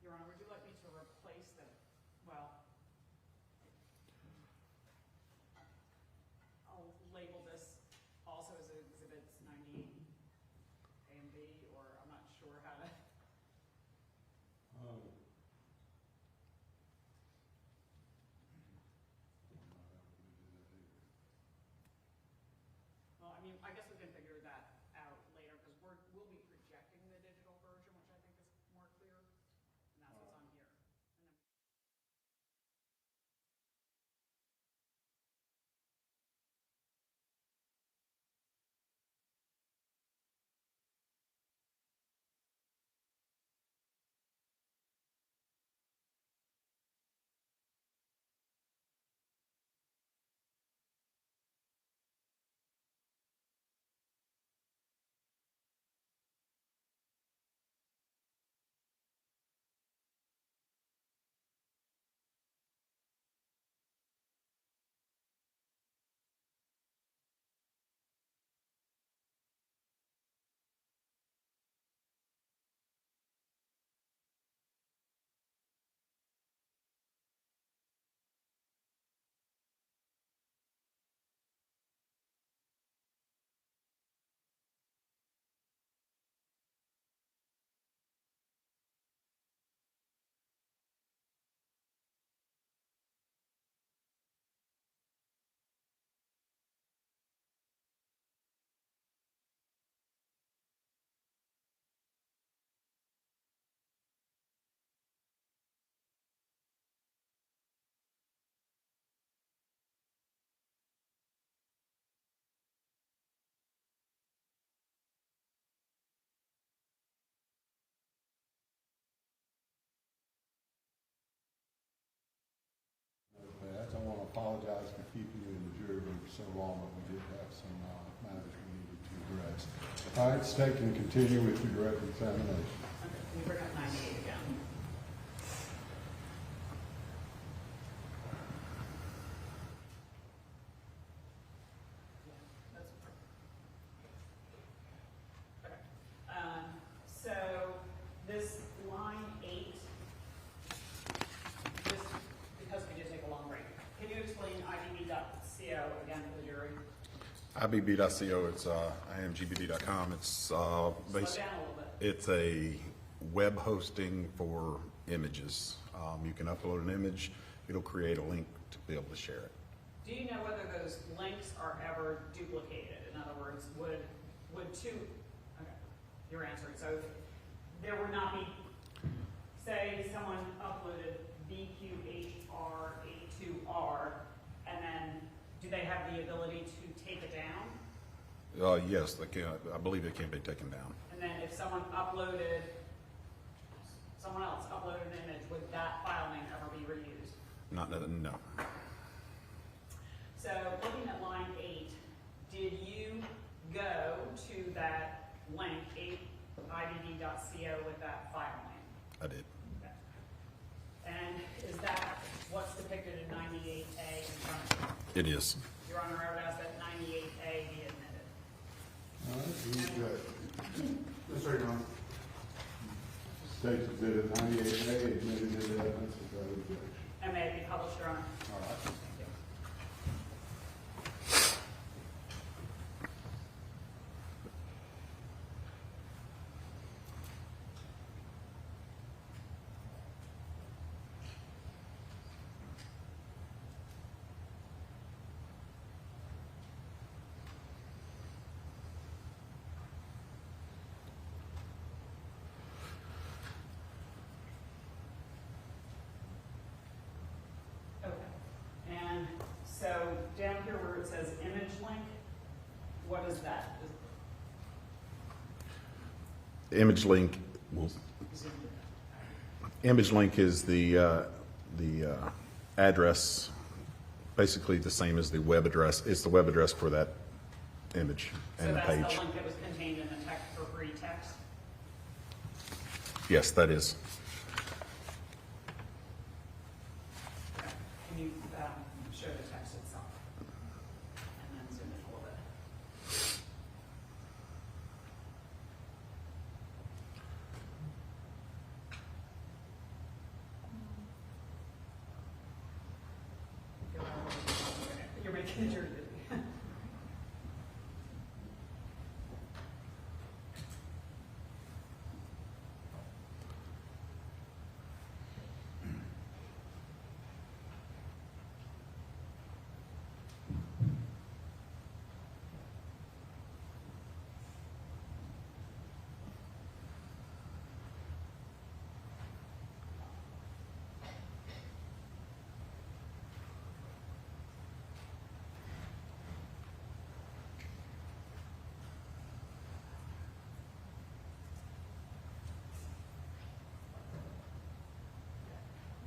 Your Honor, would you like me to replace the, well, I'll label this also as exhibits 98 A and B, or I'm not sure how to. Well, I mean, I guess we can figure that out later because we'll be projecting the digital version, which I think is more clear, and that's what's on here. And then I want to apologize for keeping you in the jury room for so long, but we did have some matters we needed to address. All right, State can continue with your direct examination. okay, can we bring up 98 again? Yeah, that's perfect. Okay. So this line 8, this, because we did take a long break, can you explain IBB.co again for the jury? IBB.co, it's imgbd.com. It's Slow down a little bit. it's a web hosting for images. You can upload an image. It'll create a link to be able to share it. Do you know whether those links are ever duplicated? In other words, would two, okay, you're answering. So there would not be, say someone uploaded BQHR82R, and then do they have the ability to take it down? Yes, they can. I believe it can be taken down. And then if someone else uploaded an image, would that file name ever be reused? No. So looking at line 8, did you go to that link, 8ibb.co, with that file name? I did. Okay. And is that what's depicted in 98A in front of you? It is. Your Honor, I would ask that 98A be admitted. All right, who's judge? Yes, sir, Your Honor. State exhibit 98A, admitted into evidence without objection. And may it be published, Your Honor. All right. Thank you. What is that? Image link. Image link is the address, basically the same as the web address. It's the web address for that image and the So page. that's the link that was contained in the text for free text? Yes, that is. Okay. Can you show the text itself? And then zoom in a little bit. You're making it your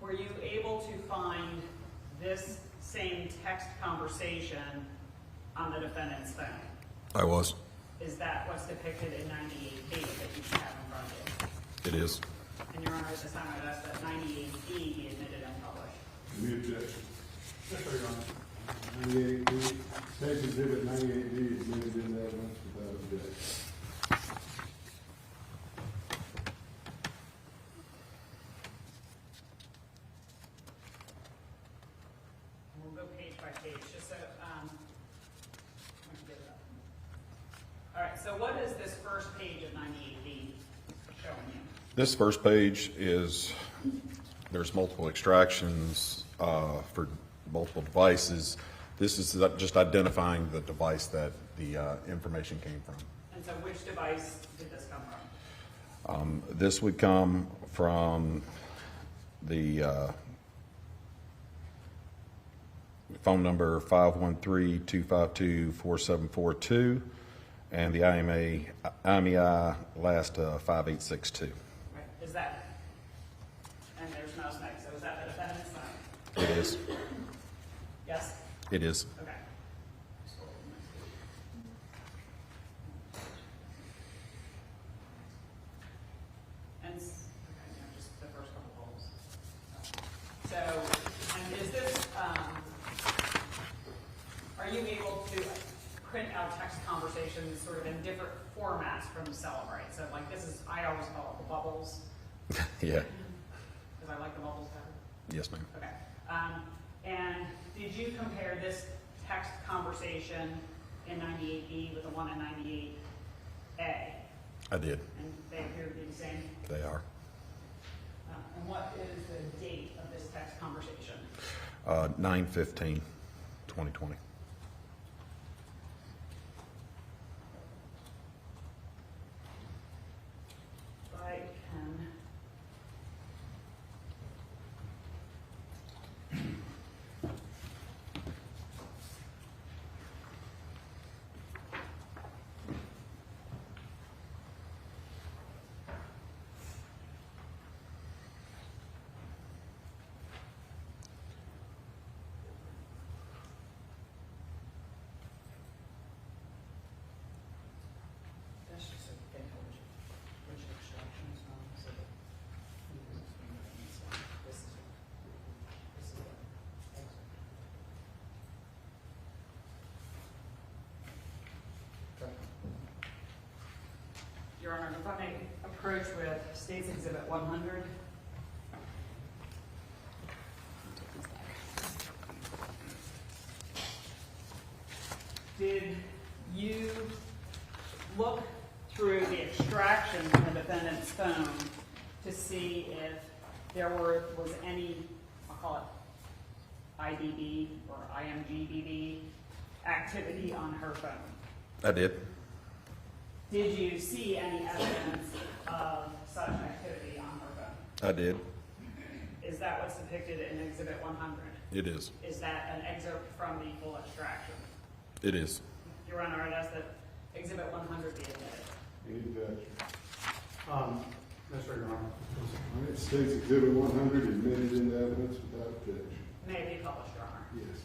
Were you able to find this same text conversation on the defendant's phone? I was. Is that what's depicted in 98B that you should have in front of you? It is. And Your Honor, at this time I'd ask that 98B be admitted and published. We object. Yes, sir, Your Honor. 98B, State Exhibit 98B is admitted in evidence without objection. We'll go page by page, just so, let me get it up. All right, so what is this first page of 98B showing you? This first page is, there's multiple extractions for multiple devices. This is just identifying the device that the information came from. And so which device did this come from? This would come from the phone number 513-252-4742 and the IMEI last 5862. Right, is that, and there's no snake, so is that the defendant's phone? It is. Yes? It is. Okay. And, okay, yeah, just the first couple holes. So, and is this, are you able to print out text conversations sort of in different formats from Celebrate? So like this is, I always call it the bubbles, Yeah. because I like the bubbles better. Yes, ma'am. Okay. And did you compare this text conversation in 98B with the one in 98A? I did. And they appear to be the same? They are. And what is the date of this text conversation? 9/15/2020. If I can. That's just a thing which extractions on, so that this is what Your Honor, if I may approach with State's Exhibit 100. Did you look through the extraction from the defendant's phone to see if there was any, I'll call it IBB or IMGBB activity on her phone? I did. Did you see any evidence of such activity on her phone? I did. Is that what's depicted in Exhibit 100? It is. Is that an excerpt from the full extraction? It is. Your Honor, I'd ask that Exhibit 100 be admitted. Any objection? No, sir, Your Honor. All right, states Exhibit 100 admitted into evidence without objection. May it be published, Your Honor. Yes.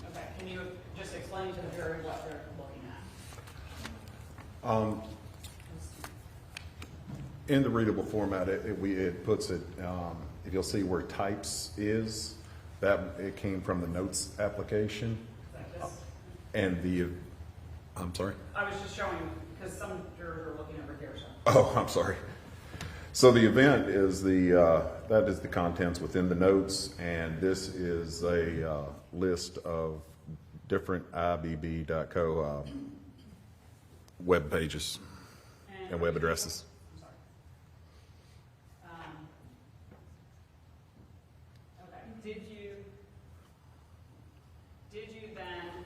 Okay, can you just explain to the jury what they're looking at? In the readable format, it puts it, if you'll see where types is, it came from the notes application. Like this? And I'm sorry? I was just showing, because some jurors are looking over here, so. Oh, I'm sorry. So the event is that is the contents within the notes, and this is a list of different IBB.co web pages and web addresses. I'm sorry. Okay, did you then,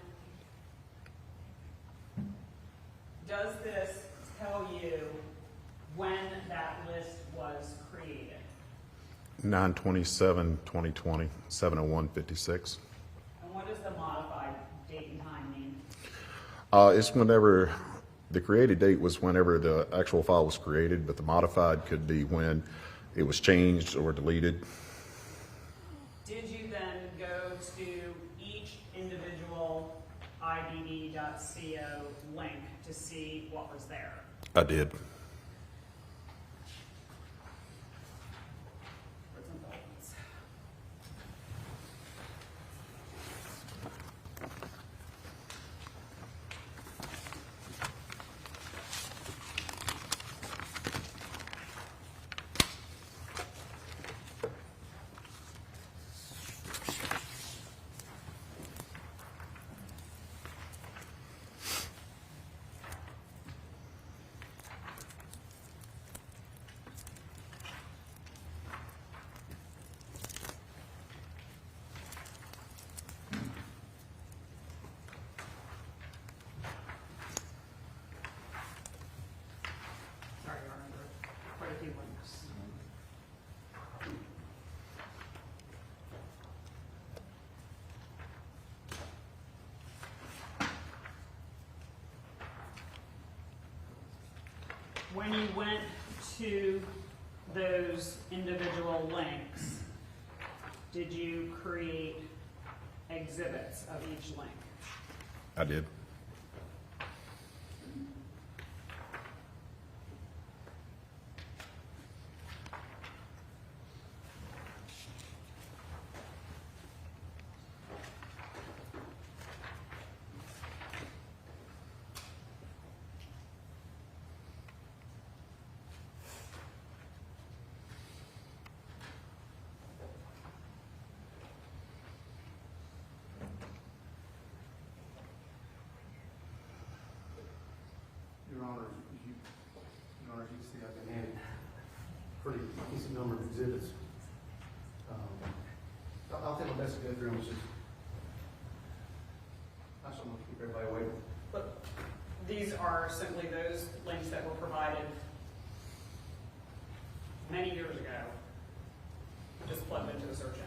does this tell you when that list was created? 9/27/2020, 7/01/56. And what does the modified date and time mean? It's whenever the created date was whenever the actual file was created, but the modified could be when it was changed or deleted. Did you then go to each individual IBD.co link to see what was there? I did. For some indulgence. Sorry, Your Honor, there are quite a few links. When you went to those individual links, did you create exhibits of each link? I did. Your Honor, as you can see, I've been handed a pretty decent number of exhibits. I'll take my best to go through them, it's just, I just don't want to keep everybody waiting. But these are simply those links that were provided many years ago, just plugged into the search engine.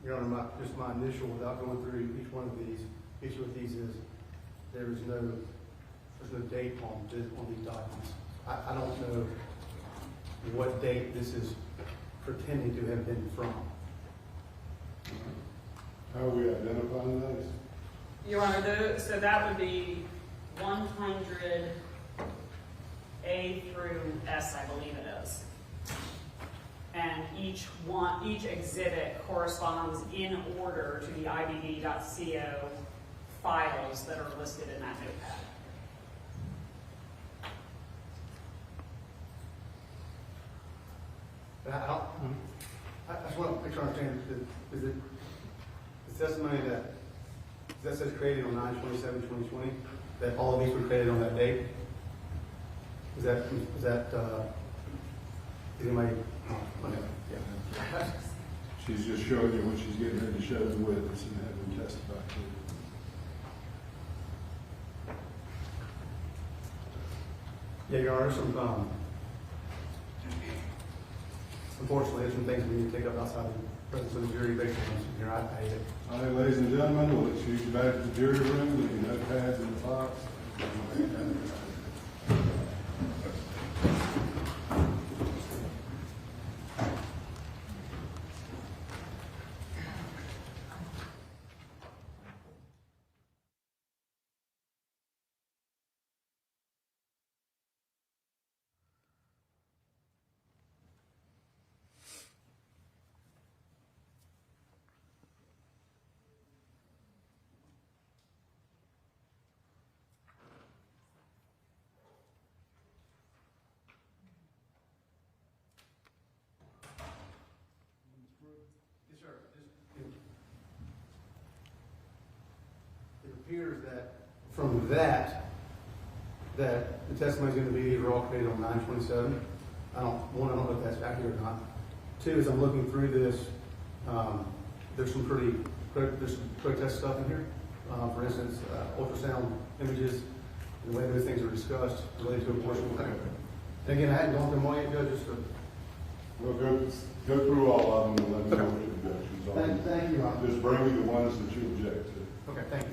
Your Honor, just my initial, without going through each one of these, issue with these is, there's no date on these documents. I don't know what date this is pretending to have been from. How are we identifying those? Your Honor, so that would be 100 A through S, I believe it is. And each exhibit corresponds in order to the IBD.co files that are listed in that notepad. I just want to make sure I understand, is it the testimony that says created on 9/27/2020, that all of these were created on that date? Is that, is anybody, oh, okay, yeah. She's just showing you what she's getting ready to show the witness and have them testify to. Yeah, Your Honor, unfortunately, there's some things we need to take up outside the presence of the jury based on this here. All right, ladies and gentlemen, we'll excuse you back to the jury room, leave your notepads in the box. Yes, sir. It appears that from that the testimony is going to be either all created on 9/27. I don't know if that's accurate or not. Two is I'm looking through this. There's some protest stuff in here. For instance, ultrasound images and the way those things are discussed related to abortion. And again, I hadn't gone through them all yet, Judge, just to. We'll go through all of them and let me know what your objections are. Thank you, Your Honor. Just bring me the ones that you object to. Okay, thank you.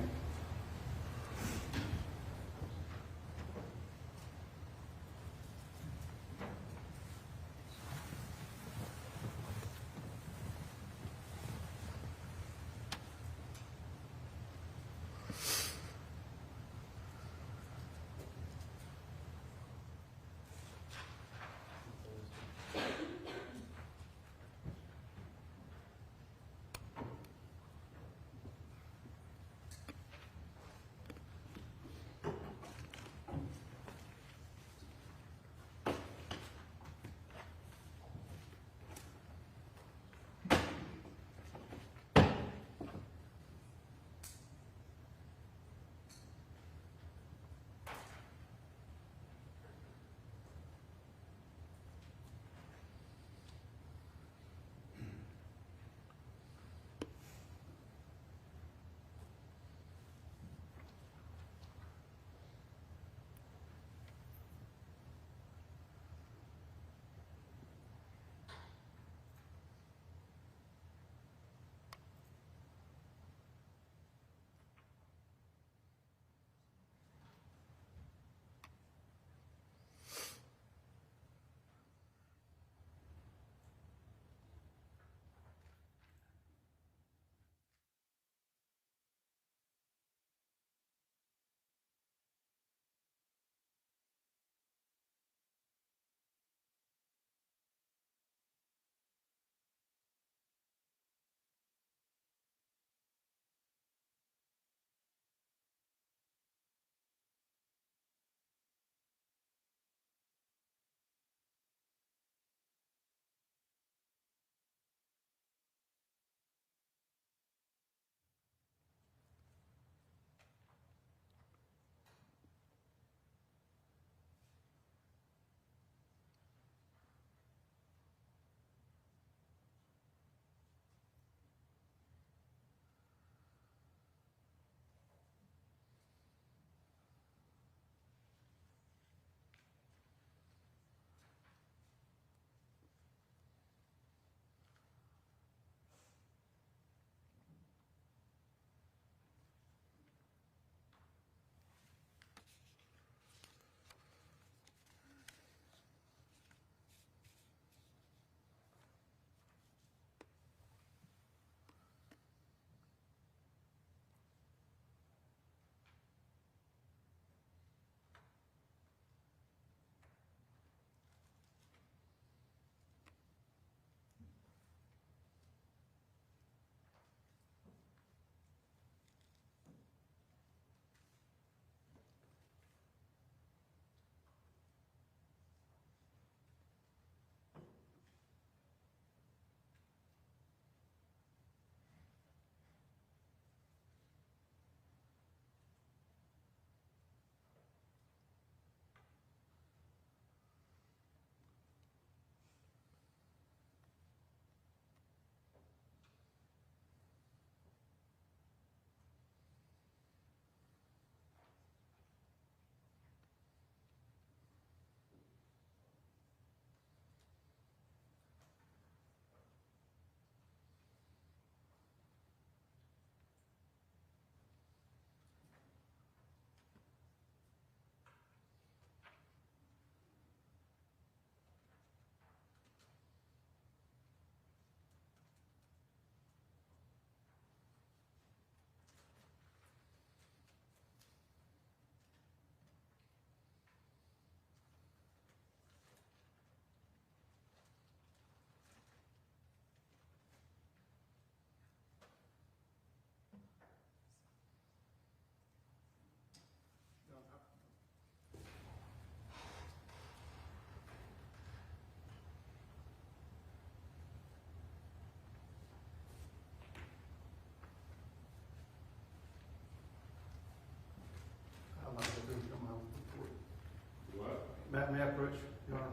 may I approach, Your Honor?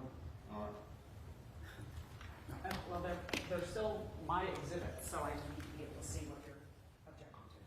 All right. Well, they're still my exhibits, so I need to be able to see what you're objecting to.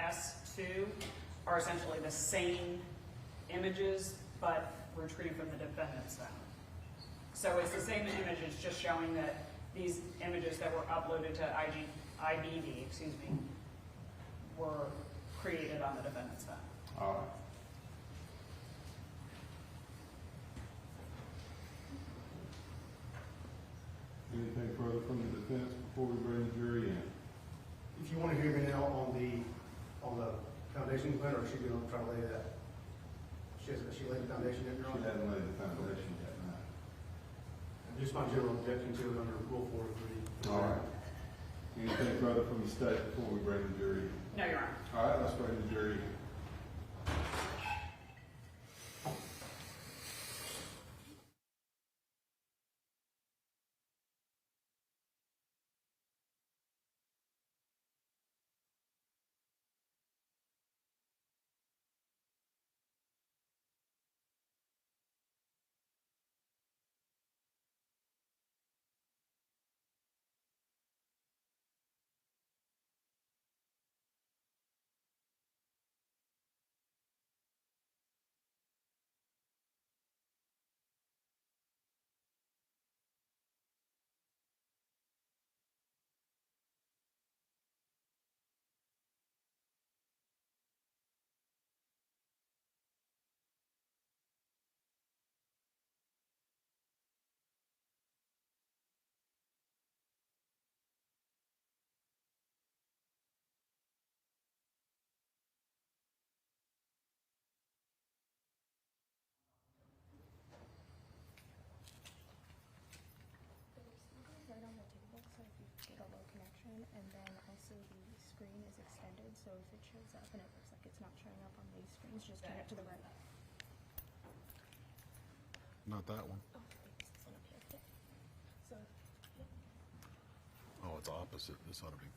S2 are essentially the same images, but retrieved from the defendant's phone. So it's the same images, just showing that these images that were uploaded to IBD, were created on the defendant's phone. All right. Anything further from the defense before we bring the jury in? If you want to hear me now on the foundation plan, or is she going to try to lay that? Has she laid the foundation yet, Your She Honor? hasn't laid the foundation yet, no. Just my general objection to it under Rule 403. All right. Anything further from the state before we bring the jury in? No, Your Honor. All right, let's bring the jury in. Right on the table, so if you get a low connection, and then also the screen is extended, so if it shows up and it looks like it's not showing up on these screens, just turn it to the right. Not that one. Oh, this one up here. Yeah. So, Oh, it's opposite. This ought to be.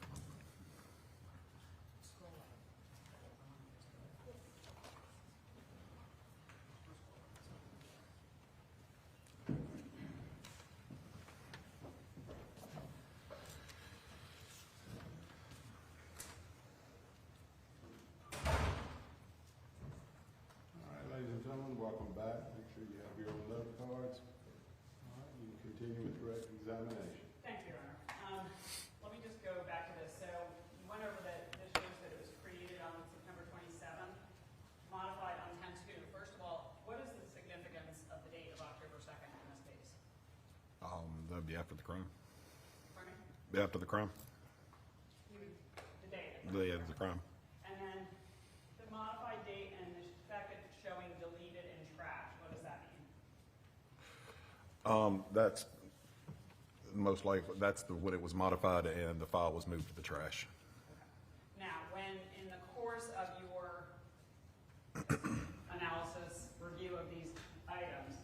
All right, ladies and gentlemen, welcome back. Make sure you have your own note cards. All right, you can continue with direct examination. Thank you, Your Honor. Let me just go back to this. So you went over that this shows that it was created on September 27th, modified on 10/2. First of all, what is the significance of the date of October 2nd in this case? That'd be after the crime. Pardon me? Be after the crime. The date. The day of the crime. And then the modified date and the fact that it's showing deleted and trash, what does that mean? That's most likely, that's when it was modified and the file was moved to the trash. Now, when in the course of your analysis, review of these items,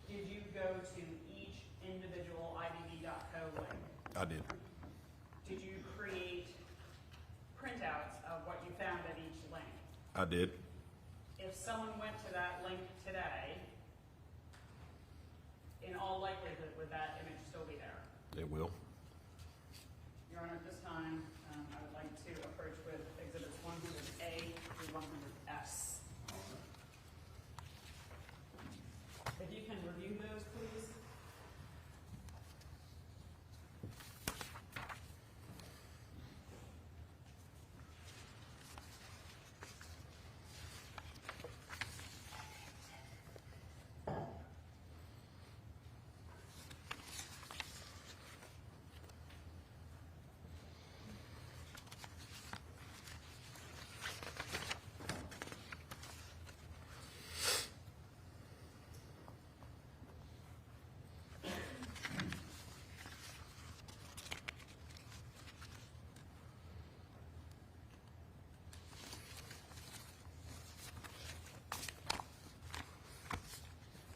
did you go to each individual IBB.co link? I did. Did you create printouts of what you found at each link? I did. If someone went to that link today, in all likelihood, would that image still be there? It will. Your Honor, at this time, I would like to approach with exhibits 100A through 100S. If you can review those, please.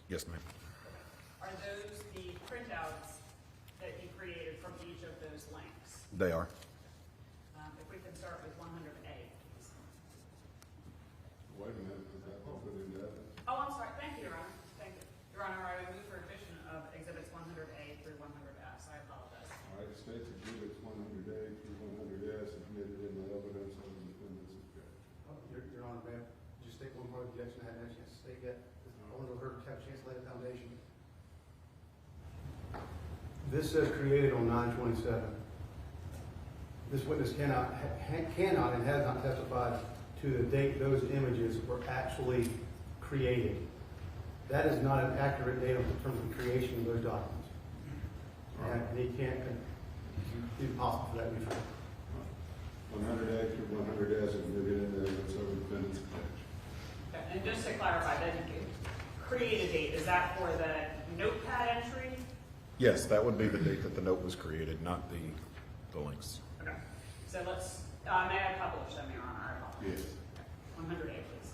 Yes, ma'am. Are those the printouts that you created from each of those links? They are. If we can start with 100A, please. Wait a minute, is that what we did that? Oh, I'm sorry. Thank you, Your Honor. Thank you. Your Honor, I would move for addition of exhibits 100A through 100S. I apologize. All right, states exhibits 100A through 100S admitted in the evidence of the defendant's objection. objection, I haven't had a chance to say yet. I wanted her to have a chance to lay the foundation. This says created on 9/27. This witness cannot and has not testified to the date those images were actually created. That is not an accurate date in terms of the creation of those documents. And he can't, it's impossible for that to be true. 100 after 100 as admitted in the evidence of defendant's objection. Okay, and just to clarify, that created date, is that for the notepad entry? Yes, that would be the date that the note was created, not the links. Okay, so let's, may I publish them, Your Honor? I apologize. Yes. 100A, please.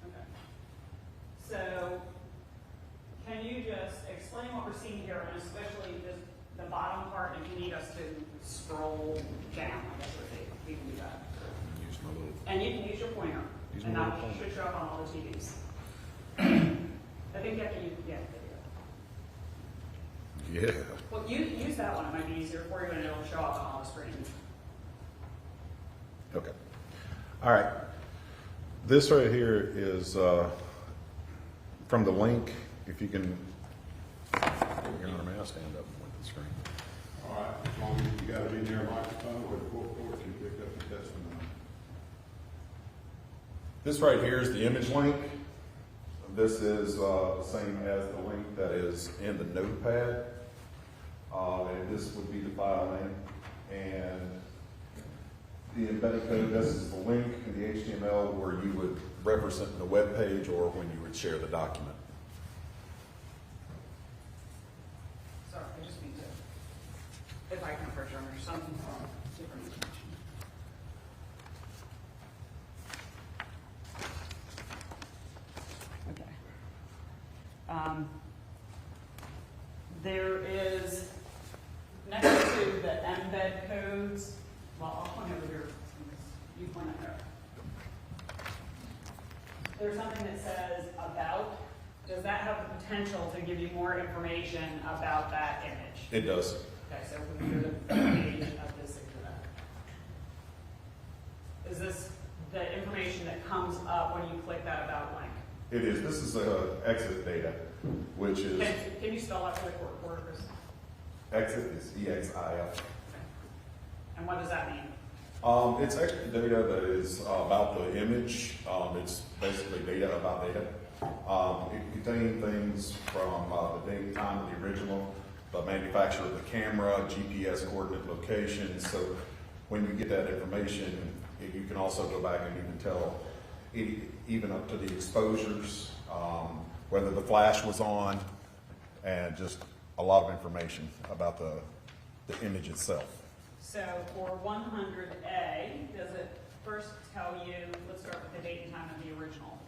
Okay. So, can you just explain what we're seeing here, and especially the bottom part, if you need us to scroll down, I guess we can do that. Use my little. And you can use your pointer, Use and my that little pointer. should show up on all the TVs. I think you have to use, yeah, video. Yeah. Well, you use that one, it might be easier for you, and it'll show up on all the screens. Okay. All right. This right here is from the link. If you can, Your Honor, may I stand up and point to the screen? All right, as long as you got it in your microphone or the court you pick up the testimony. This right here is the image link. This is the same as the link that is in the notepad. And this would be the file name. And the embedded code, this is the link in the HTML where you would represent the web page or when you would share the document. Sorry, I just need to, if I can approach under some different information. Okay. There is, next to the embed codes, well, I'll point over here, you point up there. There's something that says about. Does that have the potential to give you more information about that image? It does. Okay, so if we go to the page of this exhibit. Is this the information that comes up when you click that about link? It is. This is exit data, which is, Can you spell that for the court reporters? exit is EXIF. And what does that mean? It's extra data that is about the image. It's basically data about data. It contains things from the date and time of the original, the manufacturer of the camera, GPS coordinate locations. So when you get that information, you can also go back and even tell, even up to the exposures, whether the flash was on, and just a lot of information about the image itself. So for 100A, does it first tell you, let's start with the date and time of the original.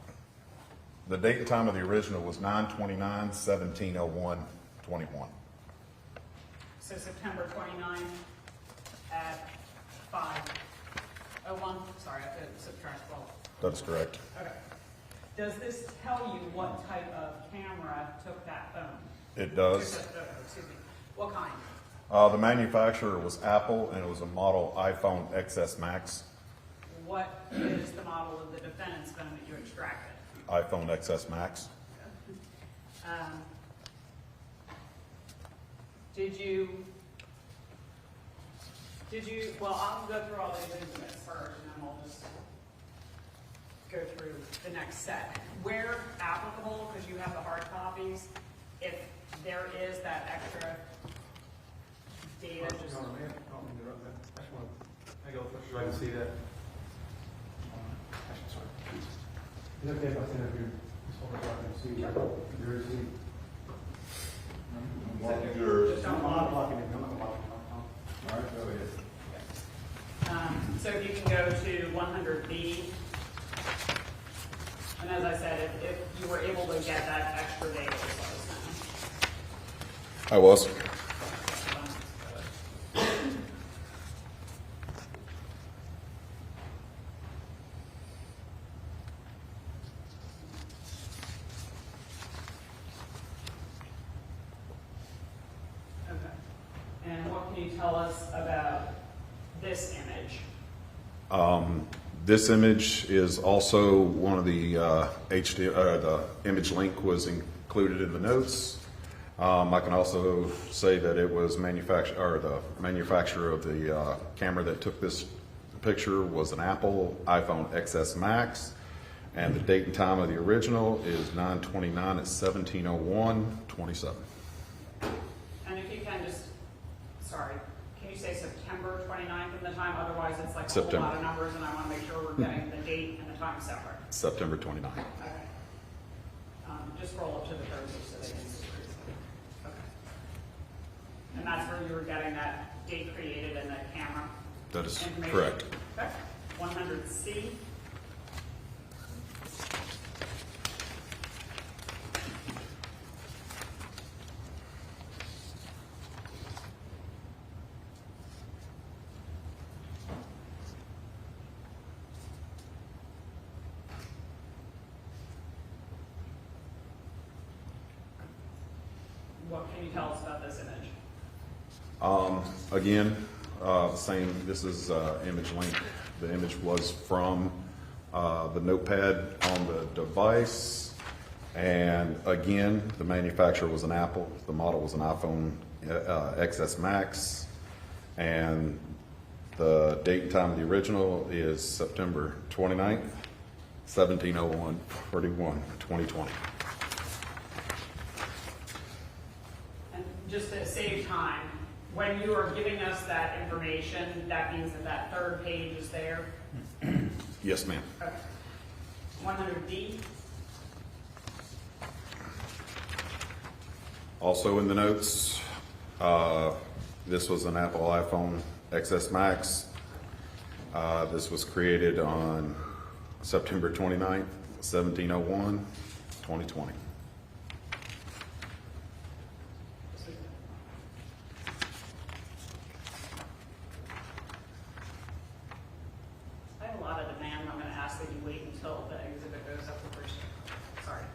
The date and time of the original was 9/29/17/01/21. So September 29th at 5:01, sorry, I have to subtract 12. That is correct. Okay. Does this tell you what type of camera took that phone? It does. Excuse me. What kind? The manufacturer was Apple, and it was a model iPhone XS Max. What is the model of the defendant's phone that you extracted? iPhone XS Max. Did you, well, I'll go through all these exhibits first, and then we'll just go through the next set. Where applicable, because you have the hard copies, if there is that extra data, just. I don't mean to interrupt that. I just want to, I go first, so I can see that. Actually, sorry. Is it okay if I stand up here? Just hold it so I can see your receipt. Jurors. I'm not blocking it, I'm not blocking it. All right, go ahead. So if you can go to 100B, and as I said, if you were able to get that extra data, just let us know. I was. tell us about this image? This image is also one of the the image link was included in the notes. I can also say that it was the manufacturer of the camera that took this picture was an Apple iPhone XS Max, and the date and time of the original is 9/29 at 17:01:27. And if you can just, sorry, can you say September 29th in the time? Otherwise, it's like a whole September. lot of numbers, and I want to make sure we're getting the date and the time separate. September 29th. Okay. Just scroll up to the 30th so they can see. Okay. And that's where you were getting that date created and the camera That is information? correct. Okay. 100C. What can you tell us about this image? Again, same, this is image link. The image was from the notepad on the device. And again, the manufacturer was an Apple. The model was an iPhone XS Max. And the date and time of the original is September 29th, 17:01:41:2020. And just to save time, when you are giving us that information, that means that that third page is there? Yes, ma'am. Okay. 100D. Also in the notes, this was an Apple iPhone XS Max. This was created on September 29th, 17:01:2020. I have a lot of demand. I'm going to ask that you wait until the exhibit goes up first. Sorry.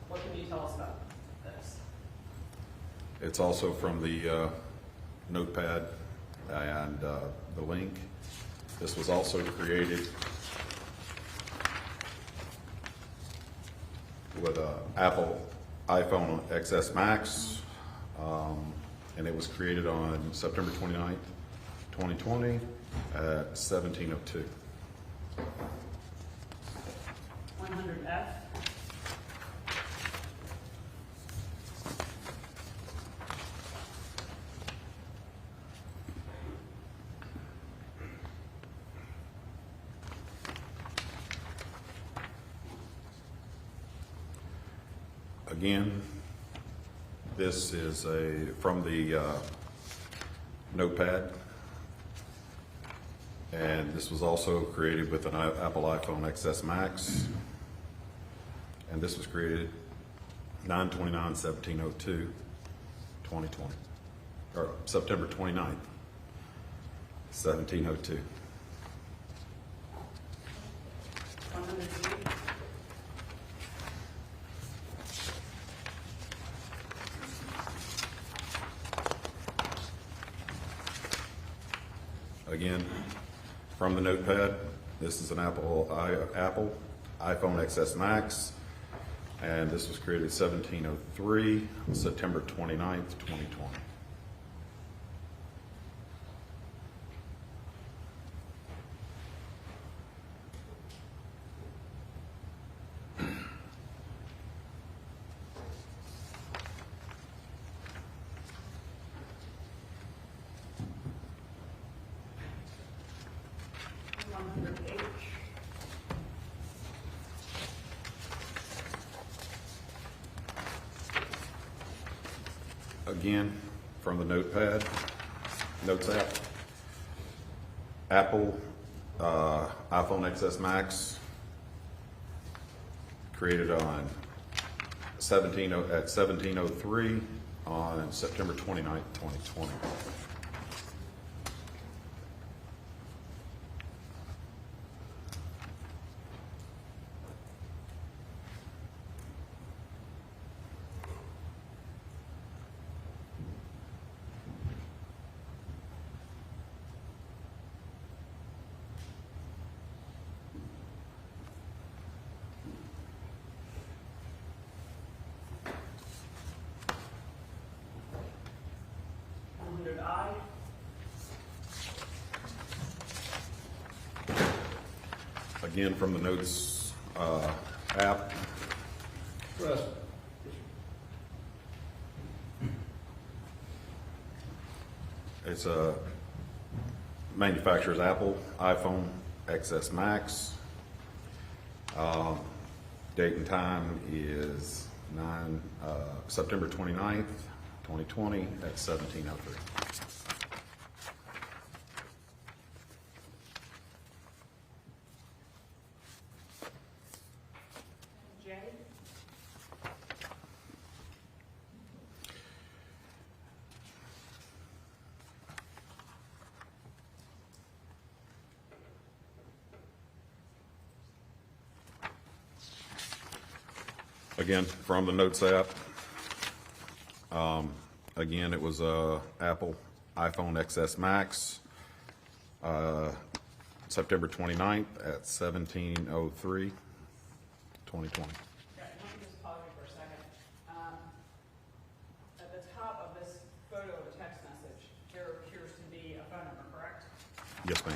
What can you tell us about this? It's also from the notepad and the link. This was also created with an Apple iPhone XS Max, and it was created on September 29th, 2020 at 17:02. 100F. Again, this is from the notepad, and this was also created with an Apple iPhone XS Max, and this was created 9/29/17:02/2020, or September 29th, 17:02. 100D. Again, from the notepad, this is an Apple iPhone XS Max. and this was created 1703, September 29th, 2020. Again, from the notepad, Notes app, Apple iPhone XS Max, created on 1703 on September 29th, 2020. I. Again, from the Notes app, Russ, it's a manufacturer's Apple iPhone XS Max. Date and time is September 29th, 2020 at 1703. J. Again, from the Notes app. Again, it was Apple iPhone XS Max, September 29th at 1703, 2020. Okay, let me just pause you for a second. At the top of this photo of a text message, there appears to be a phone number, correct? Yes, ma'am.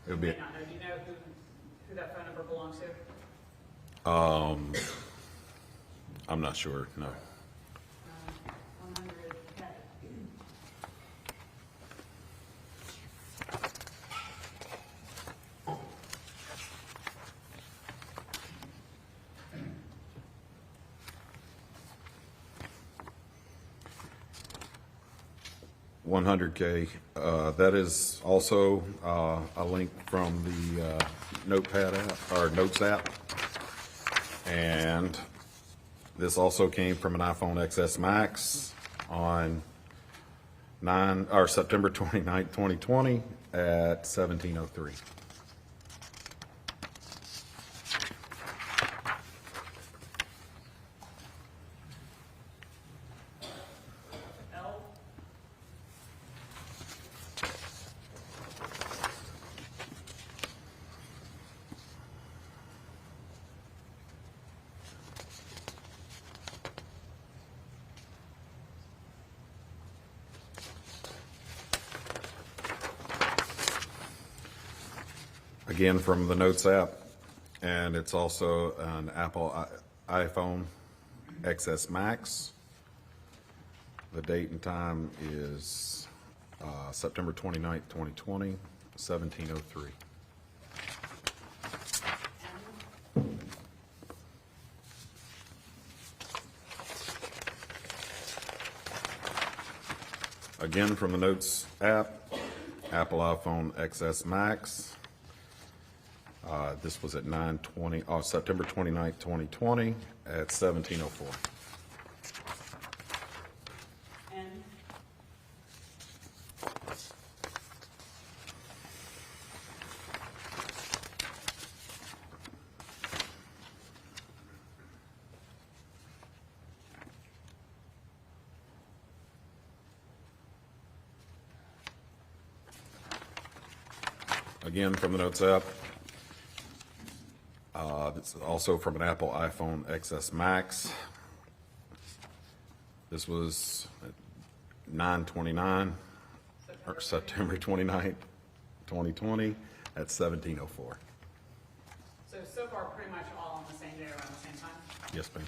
It would You be, may not know. Do you know who that phone number belongs to? I'm not sure, no. 100K. $100K. That is also a link from the Notepad app or Notes app, and this also came from an iPhone XS Max on September 29th, 2020 at 1703. L. Again, from the Notes app, and it's also an Apple iPhone XS Max. The date and time is September 29th, 2020, 1703. Again, from the Notes app, Apple iPhone XS Max. This was at September 29th, 2020 at 1704. N. again from the notes app. This is also from an Apple iPhone XS Max. This was at 9/29, or September 29th, 2020, at 17:04. So far, pretty much all on the same day around the same time? Yes, ma'am.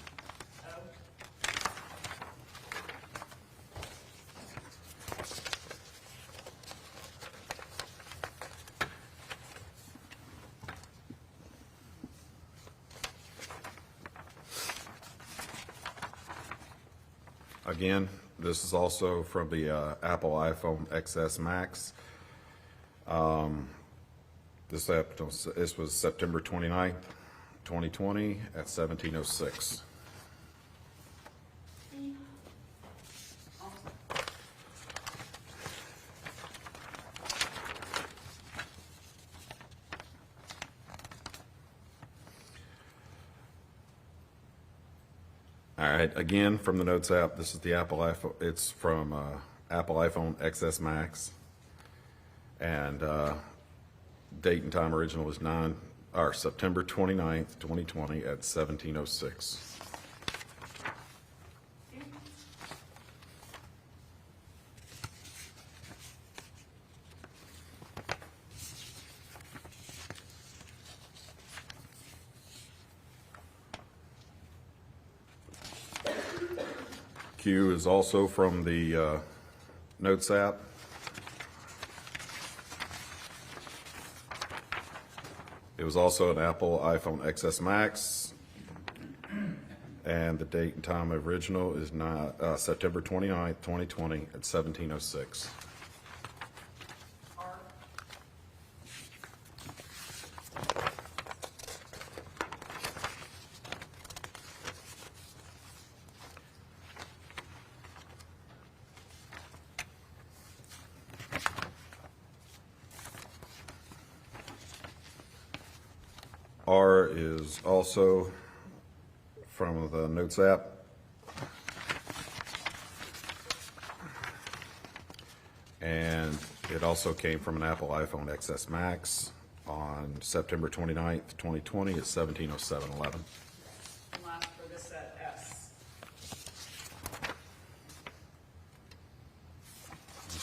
Again, this is also from the Apple iPhone XS Max. This was September 29th, 2020 at 17:06. All right, again, from the Notes app, this is the Apple iPhone, it's from Apple iPhone XS Max. And date and time original was September 29th, 2020 at 17:06. Q is also from the Notes app. It was also an Apple iPhone XS Max, and the date and time of original is September 29th, 2020 at 17:06. R is also from the Notes app. And it also came from an Apple iPhone XS Max on September 29th, 2020 at 17:07:11. And last for this set, S.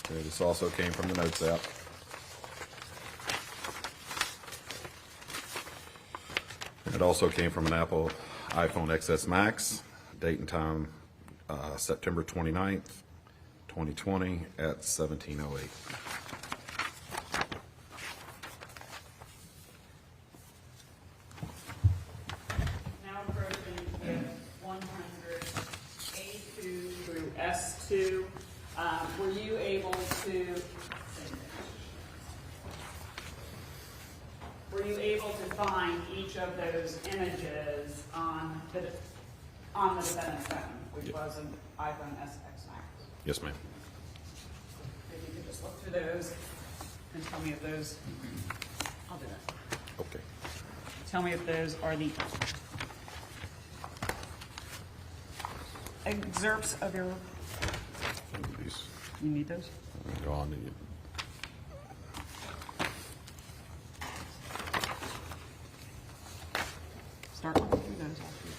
Okay, this also came from the Notes app. It also came from an Apple iPhone XS Max, date and time September 29th, 2020 at 17:08. Now approaching with 100A2 through S2. Were you able to find each of those images on the defendant's phone, which was an iPhone SX Max? Yes, ma'am. If you could just look through those and tell me if those, I'll do that. Okay. Tell me if those are the excerpts of your, These you need those? go on to you. Start looking through those after this.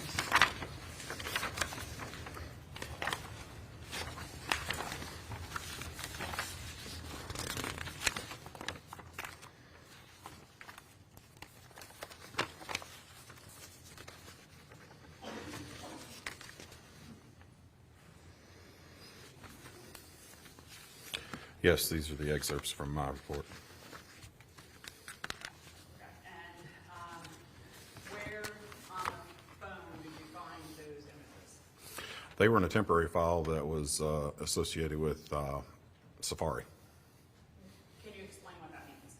Yes, these are the excerpts from my report. And where on the phone did you find those images? They were in a temporary file that was associated with Safari. Can you explain what that means?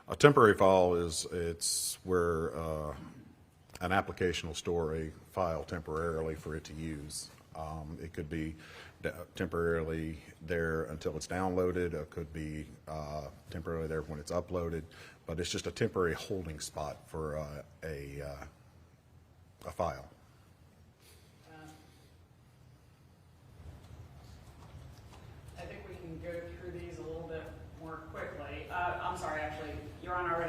A temporary file it's where an application will store a file temporarily for it to use. It could be temporarily there until it's downloaded. It could be temporarily there when it's uploaded. But it's just a temporary holding spot for a file. I think we can go through these a little bit more quickly. I'm sorry, actually, Your Honor,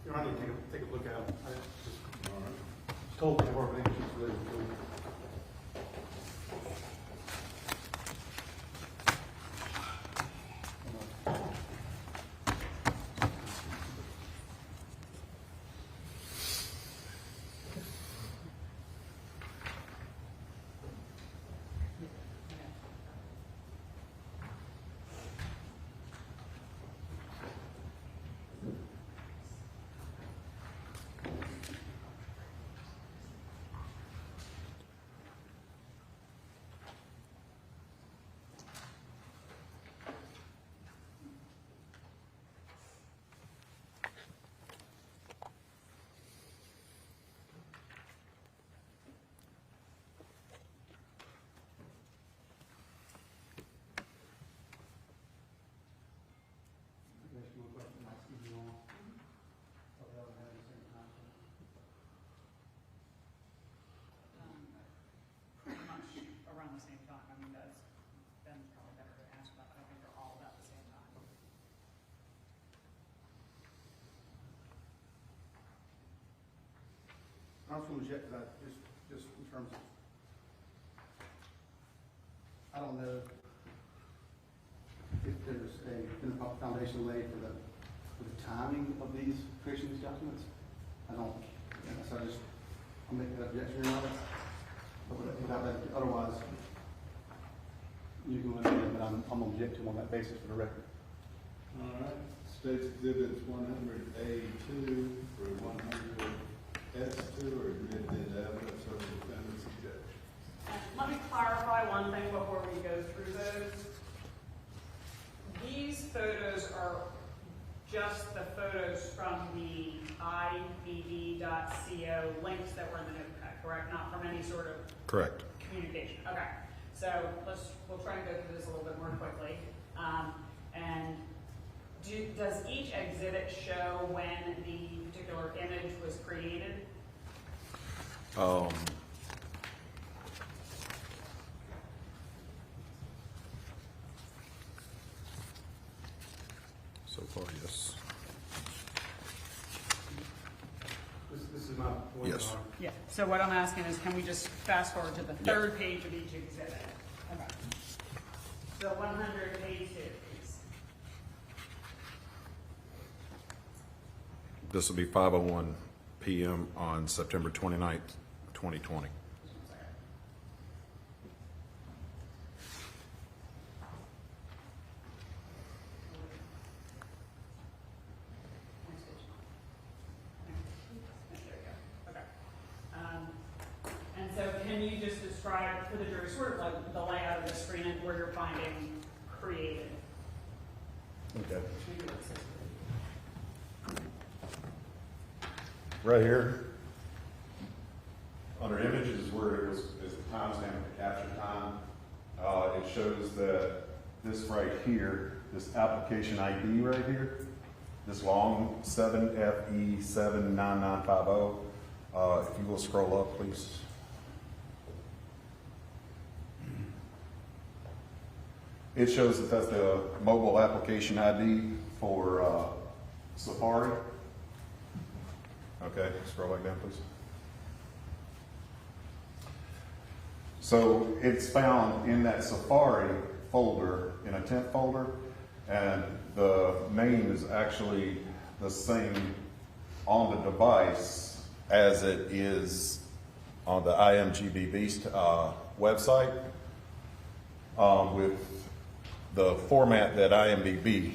Your Honor, take a look at them. I All right. just told them where everything is really cool. Pretty much around the same time. I mean, that's been probably better to ask about, but I think they're all about the same time. I was going to object to that, just in terms of, I don't know if there's been a proper foundation laid for the timing of these, creation of these documents. So I'll make that objection, Your Honor. But without that, otherwise, you can let me know, but I'm going to object to them on that basis for the record. All right. States exhibits 100A2 through 100S2 are admitted into evidence of the defendant's objection. And let me clarify one thing before we go through those. These photos are just the photos from the IBD.co links that were in the notepad, correct? Not from any sort of Correct. communication. Okay, so we'll try and go through this a little bit more quickly. And does each exhibit show when the particular image was created? So far, yes. This is my point. Yes. Your Honor. Yeah. So what I'm asking is, can we just fast forward to the third page of each exhibit? Okay. So 100 page series. This will be 5:01 p.m. on September 29th, 2020. And so can you just describe for the jury sort of like the layout of the screen and where you're finding created? Okay. Right here, under images is where it was, is the timestamp of the capture time. It shows that this right here, this application ID right here, this long 7FE79950. If you will scroll up, please. It shows that that's the mobile application ID for Safari. Okay, scroll back down, please. So it's found in that Safari folder, in a temp folder, and the name is actually the same on the device as it is on the IMGBB website, with the format that IMDb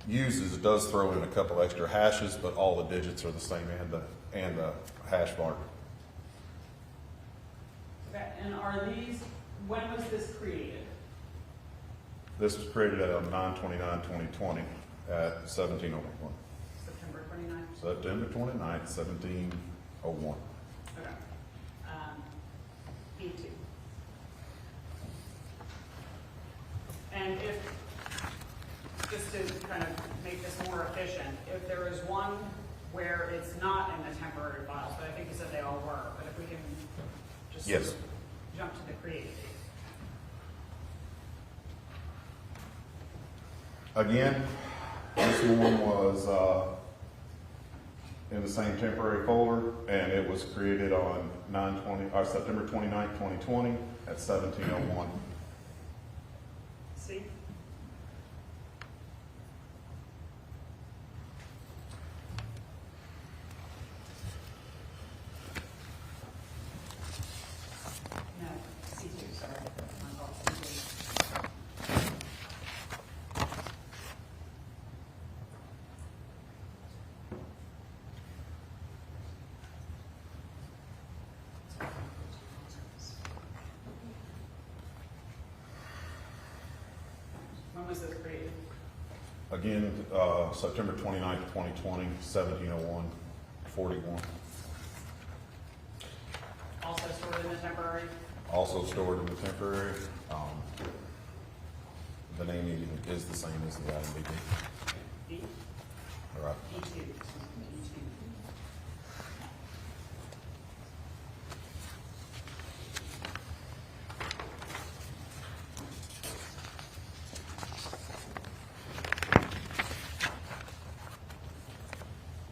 uses does throw in a couple extra hashes, but all the digits are the same and the hash mark. Okay, and are these, when was this created? This was created at 9/29/2020 at 17:01. September 29th? September 29th, 17:01. Okay. B2. And if, just to kind of make this more efficient, if there is one where it's not in the temporary files, but I think you said they all were, but if we can just Yes. sort of jump to the created date. Again, This one was in the same temporary folder, and it was created on September 29th, 2020 at 17:01. See? No, C2, sorry. My fault, C2. When was this created? Again, September 29th, 2020, 17:01, 41. Also stored in the temporary? Also stored in the temporary. The name even is the same as the item BD. B? All right. E2. E2.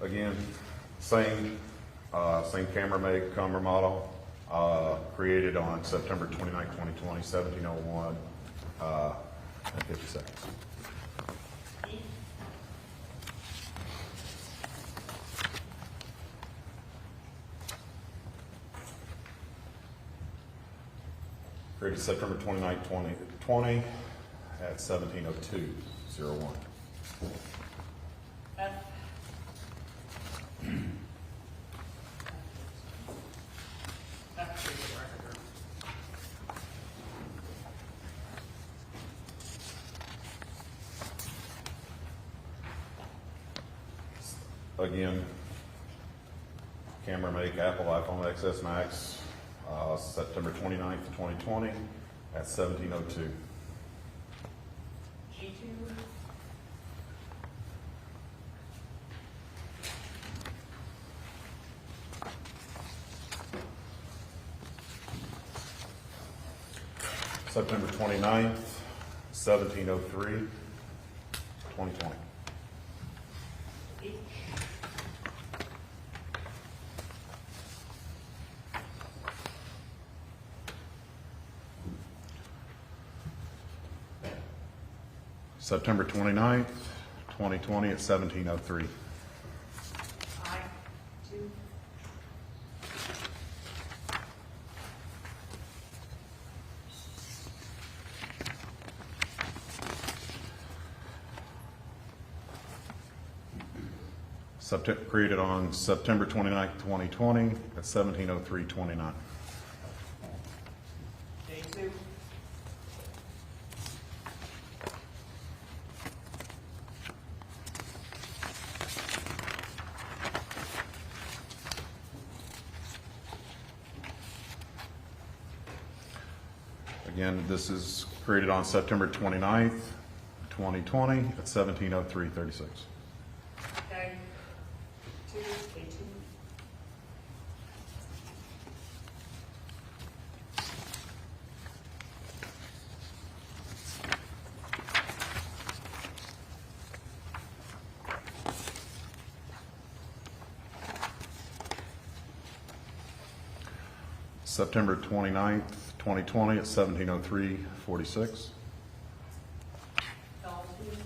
Again, same camera make, camera model, created on September 29th, 2020, 17:01, and 50 seconds. E? Created September 29th, 2020 at 17:02:01. F? F is the record. Again, camera make, Apple iPhone XS Max, September 29th, 2020 at 17:02. G2? September 29th, 17:03, 2020. H? September 29th, 2020 at 17:03. I? 2? Created on September 29th, 2020 at 17:03:29. J2? Again, this is created on September 29th, 2020 at 17:03:36. K? 2? K2? September 29th, 2020 at 17:03:46. L2?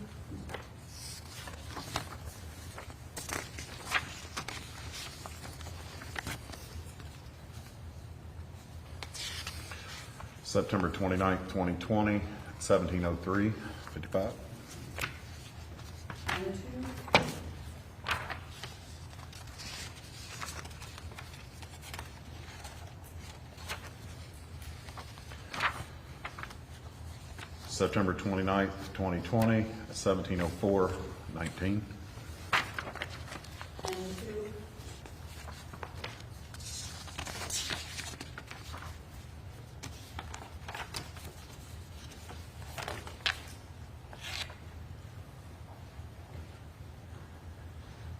September 29th, 2020 at 17:03:55. N2? September 29th, 2020 at 17:04:19. N2?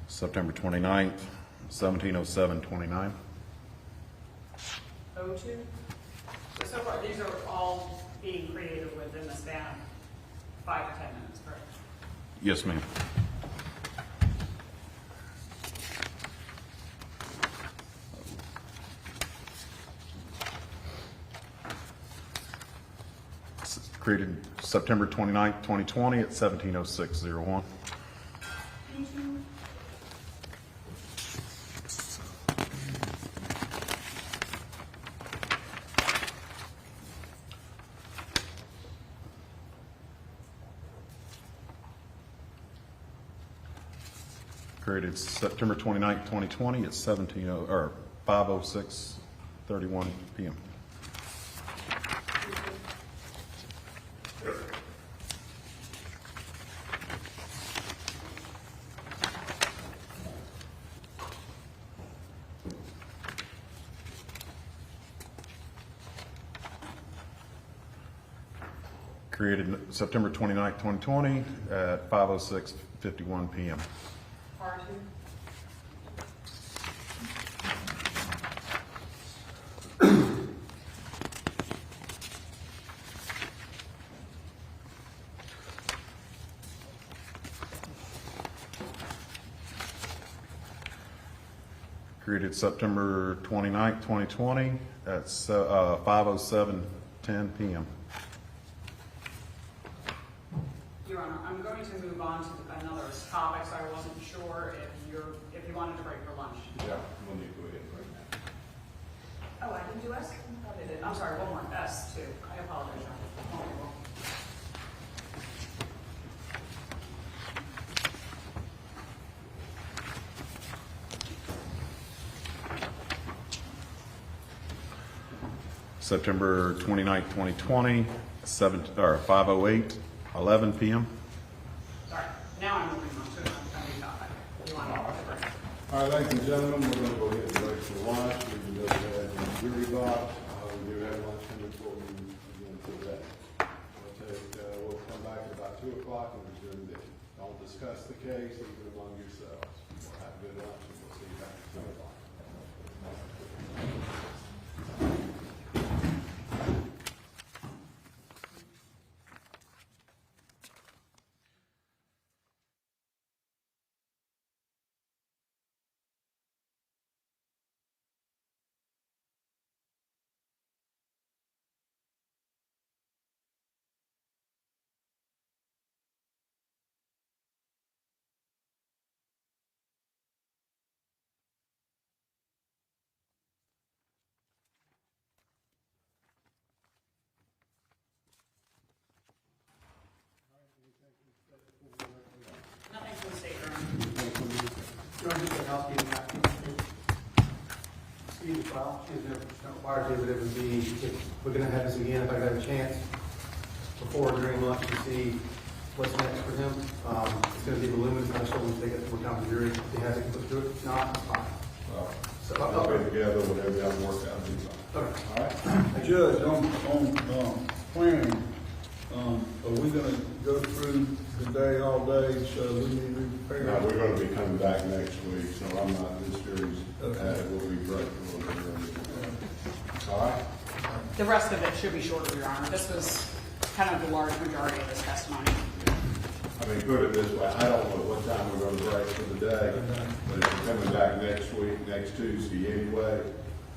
September 29th, 17:07:29. O2? So far, these are all being created within the span of 5 to 10 minutes, correct? Yes, ma'am. created September 29th, 2020 at 17:06:01. Created September 29th, 2020 at 5:06:31 p.m. Created September 29th, 2020 at 5:06:51 p.m. R2. Created September 29th, 2020 at 5:07:10 p.m. Your Honor, I'm going to move on to another topic, so I wasn't sure if you wanted to break for lunch. Yeah, we'll need to go ahead and break now. Oh, I didn't do S? I thought I did. I'm sorry, one more, S too. I apologize, Your Honor. One more. September 29th, 2020, 5:08:11 p.m. Sorry, now I'm moving on to a new topic. You want to break? All right, ladies and gentlemen, we're going to go ahead and break for lunch. We can go ahead and jury box. We do have lunch coming for you again today. We'll come back at about 2 o'clock and resume this. Don't discuss the case even among yourselves. Have a good lunch and we'll see you back at 2 o'clock. Nothing from the state, Your Honor. Your Honor, just a housekeeping action. Speedy trial, she's never required to, but it would be, if we're gonna have this again, if I got a chance before or during lunch to see what's next for him. It's gonna be voluminous, I just want to take it to a jury, if he has it, let's do it, if not, it's fine. So, I'll put together whatever y'all work out. okay. All right? Judge, on planning, are we gonna go through the day, all day, so we need to prepare? No, we're going to be coming back next week, so I'm not, this jury's, we'll be breaking a little bit early. All right? The rest of it should be shorter, Your Honor. This was kind of the large majority of this testimony. I mean, put it this way, I don't know what time we're going to break for the day, but if you're coming back next week, next Tuesday anyway,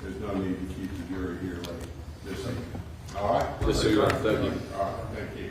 there's no need to keep the jury here late this evening. All right? Yes, sir, Your Honor. Thank you. All right, thank you.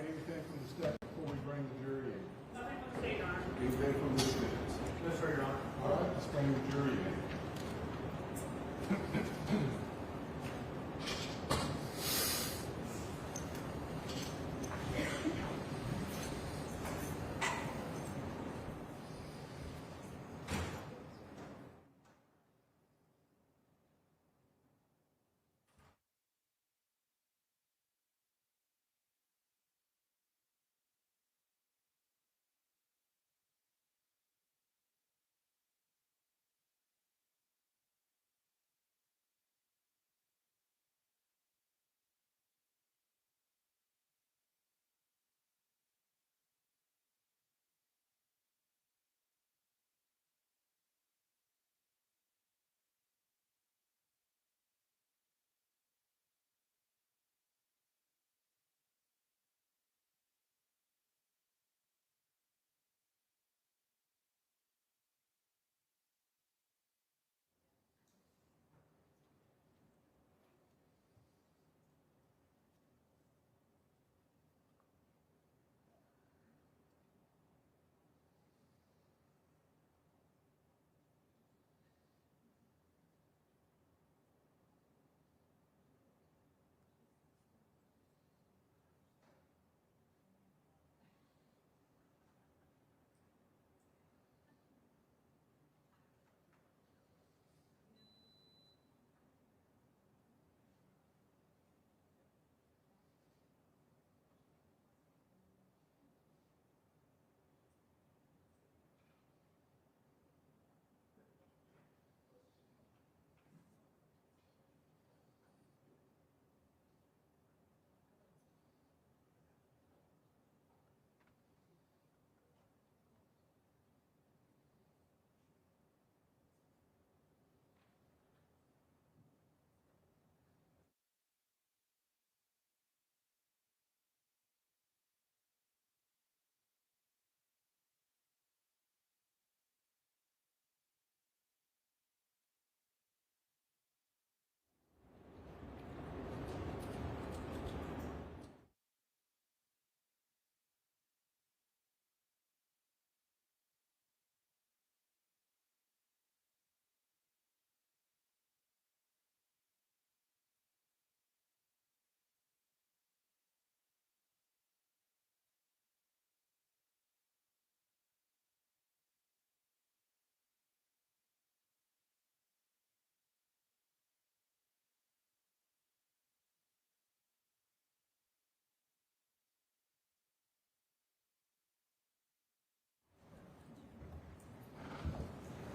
anything from the state before we bring the jury in? Nothing from the state, Your Honor. Anything from the defense? No, sir, Your Honor. All right, let's bring the jury in.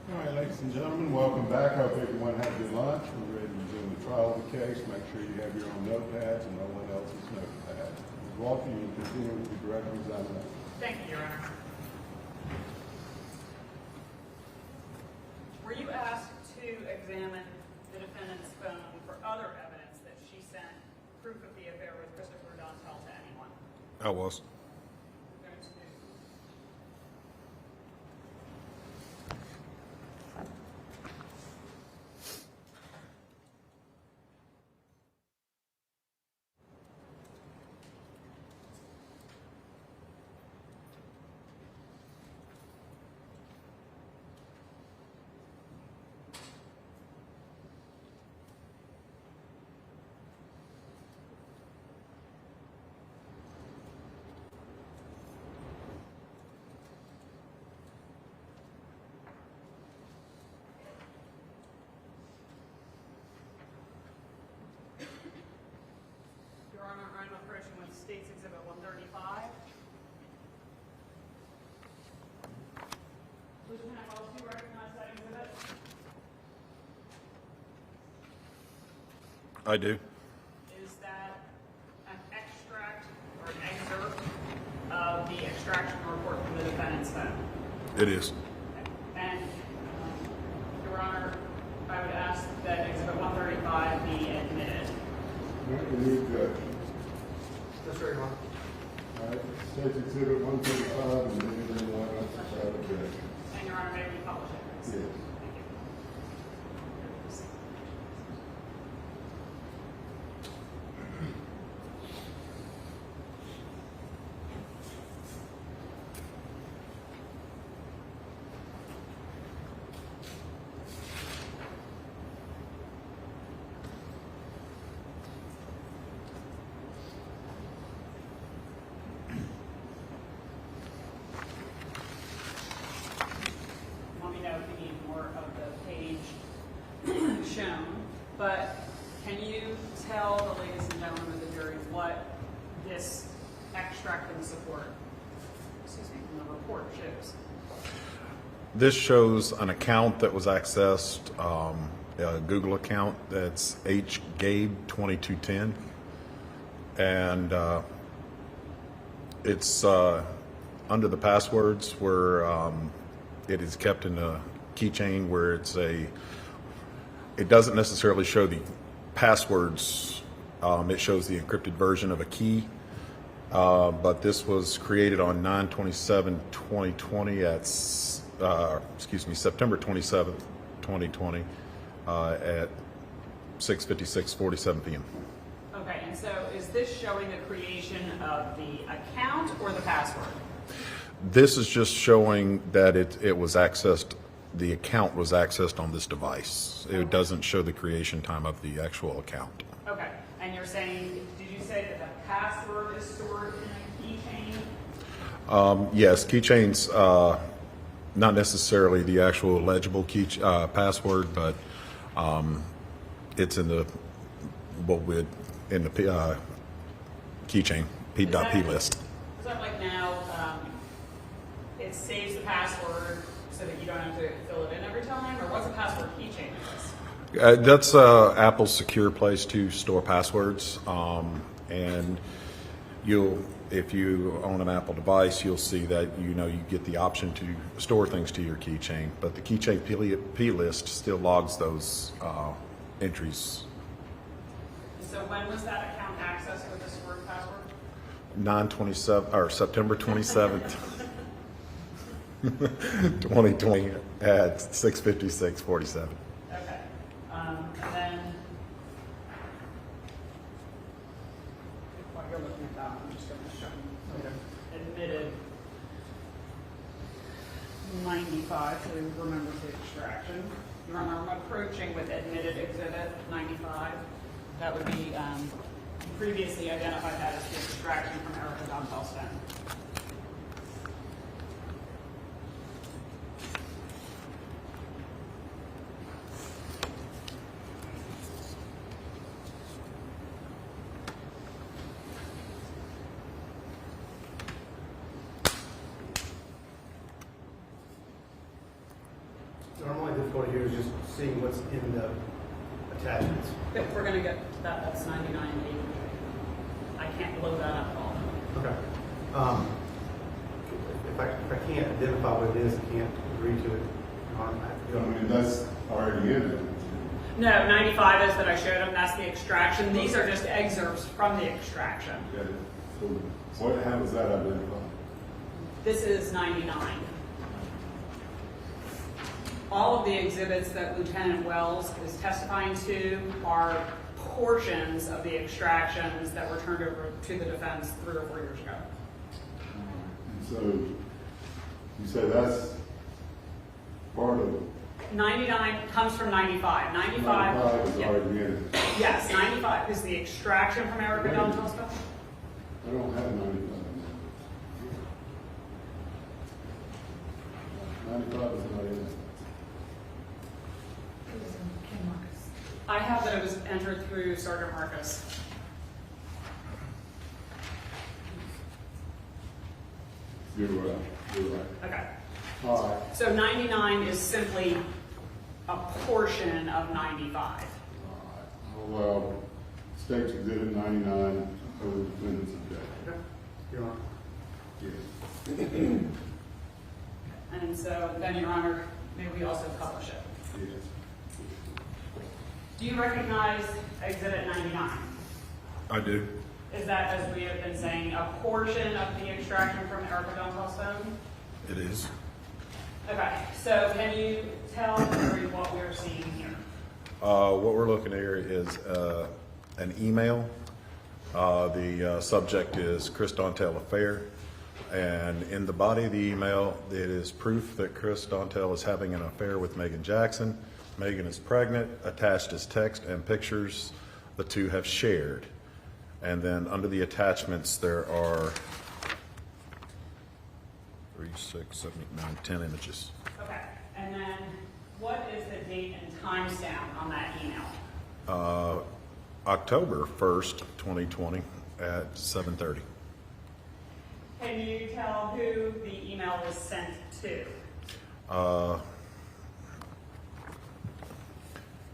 All right, ladies and gentlemen, welcome back. I hope everyone had your lunch. We're ready to resume the trial of the case. Make sure you have your own notepads and no one else's notepad. Ms. Walker, you can continue with the direct examination. Thank you, Your Honor. Were you asked to examine the defendant's phone for other evidence that she sent proof of the affair with Christopher Dontel to anyone? I was. We're going to Your Honor, I'm approaching with State's Exhibit 135. Lieutenant Wells, do you recognize that exhibit? I do. Is that an extract or an excerpt of the extraction report from the defendant's phone? It is. And, Your Honor, I would ask that Exhibit 135 be admitted. Any objections? No, sir, Your Honor. All right, State's Exhibit 135, and then everyone else without objection. And Your Honor, may we publish it, please? Yes. Thank you. can you tell the ladies and gentlemen of the jury what this extracting support, from the report shows? This shows an account that was accessed, a Google account that's hgabe2210, and it's under the passwords where it is kept in a keychain where it doesn't necessarily show the passwords. It shows the encrypted version of a key. But this was created on 9/27/2020 at, September 27th, 2020 at 6:47 p.m. Okay, and so is this showing the creation of the account or the password? This is just showing that it was accessed, the account was accessed on this device. It doesn't show the creation time of the actual account. Okay, and you're saying, did you say that the password is stored in a keychain? Yes, keychains, not necessarily the actual legible password, but it's in the keychain, P list. Is that like now, it saves the password so that you don't have to fill it in every time, or what's a password keychain is this? That's Apple's secure place to store passwords, and if you own an Apple device, you'll see that you get the option to store things to your keychain, but the keychain P list still logs those entries. So when was that account accessed with the stored password? September 27th, 2020 at 6:56:47. Okay, and then, while you're looking at that, I'm just going to show you admitted 95 to remember the extraction. I'm approaching with admitted exhibit 95. That would be previously identified that as the extraction from Erica Dontel Stone. Normally, the difficulty here is just seeing what's in the attachments. If we're going to get that, that's 99.8. I can't blow that up at all. Okay. If I can't identify what it is, I can't agree to it. I mean, that's already in it. No, 95 is that I showed them. That's the extraction. These are just excerpts from the extraction. Okay. So how was that identified? This is 99. All of the exhibits that Lieutenant Wells is testifying to are portions of the extractions that were turned over to the defense 3 or 4 years ago. And so you say that's part of 99 comes from 95. 95 is yeah. already in it. Yes, 95 is the extraction from Erica Dontel Stone. I don't have 95. 95 is not in it. I have that it was entered through Sergeant Marcus. You're right. You're right. Okay. All right. So 99 is simply a portion of 95. All right. Well, State's Exhibit 99 of the defendant's objection. Okay. Your Honor. Yes. And so then, Your Honor, may we also publish it? Yes. Do you recognize Exhibit 99? I do. Is that, as we have been saying, a portion of the extraction from Erica Dontel Stone? It is. Okay, so can you tell the jury what we're seeing here? What we're looking at here is an email. The subject is Chris Dontel Affair. And in the body of the email, it is proof that Chris Dontel is having an affair with Meagan Jackson. Meagan is pregnant. Attached is text and pictures the two have shared. And then under the attachments, there are 3, 6, 7, 8, 9, 10 images. Okay, and then what is the date and timestamp on that email? October 1st, 2020 at 7:30. Can you tell who the email was sent to?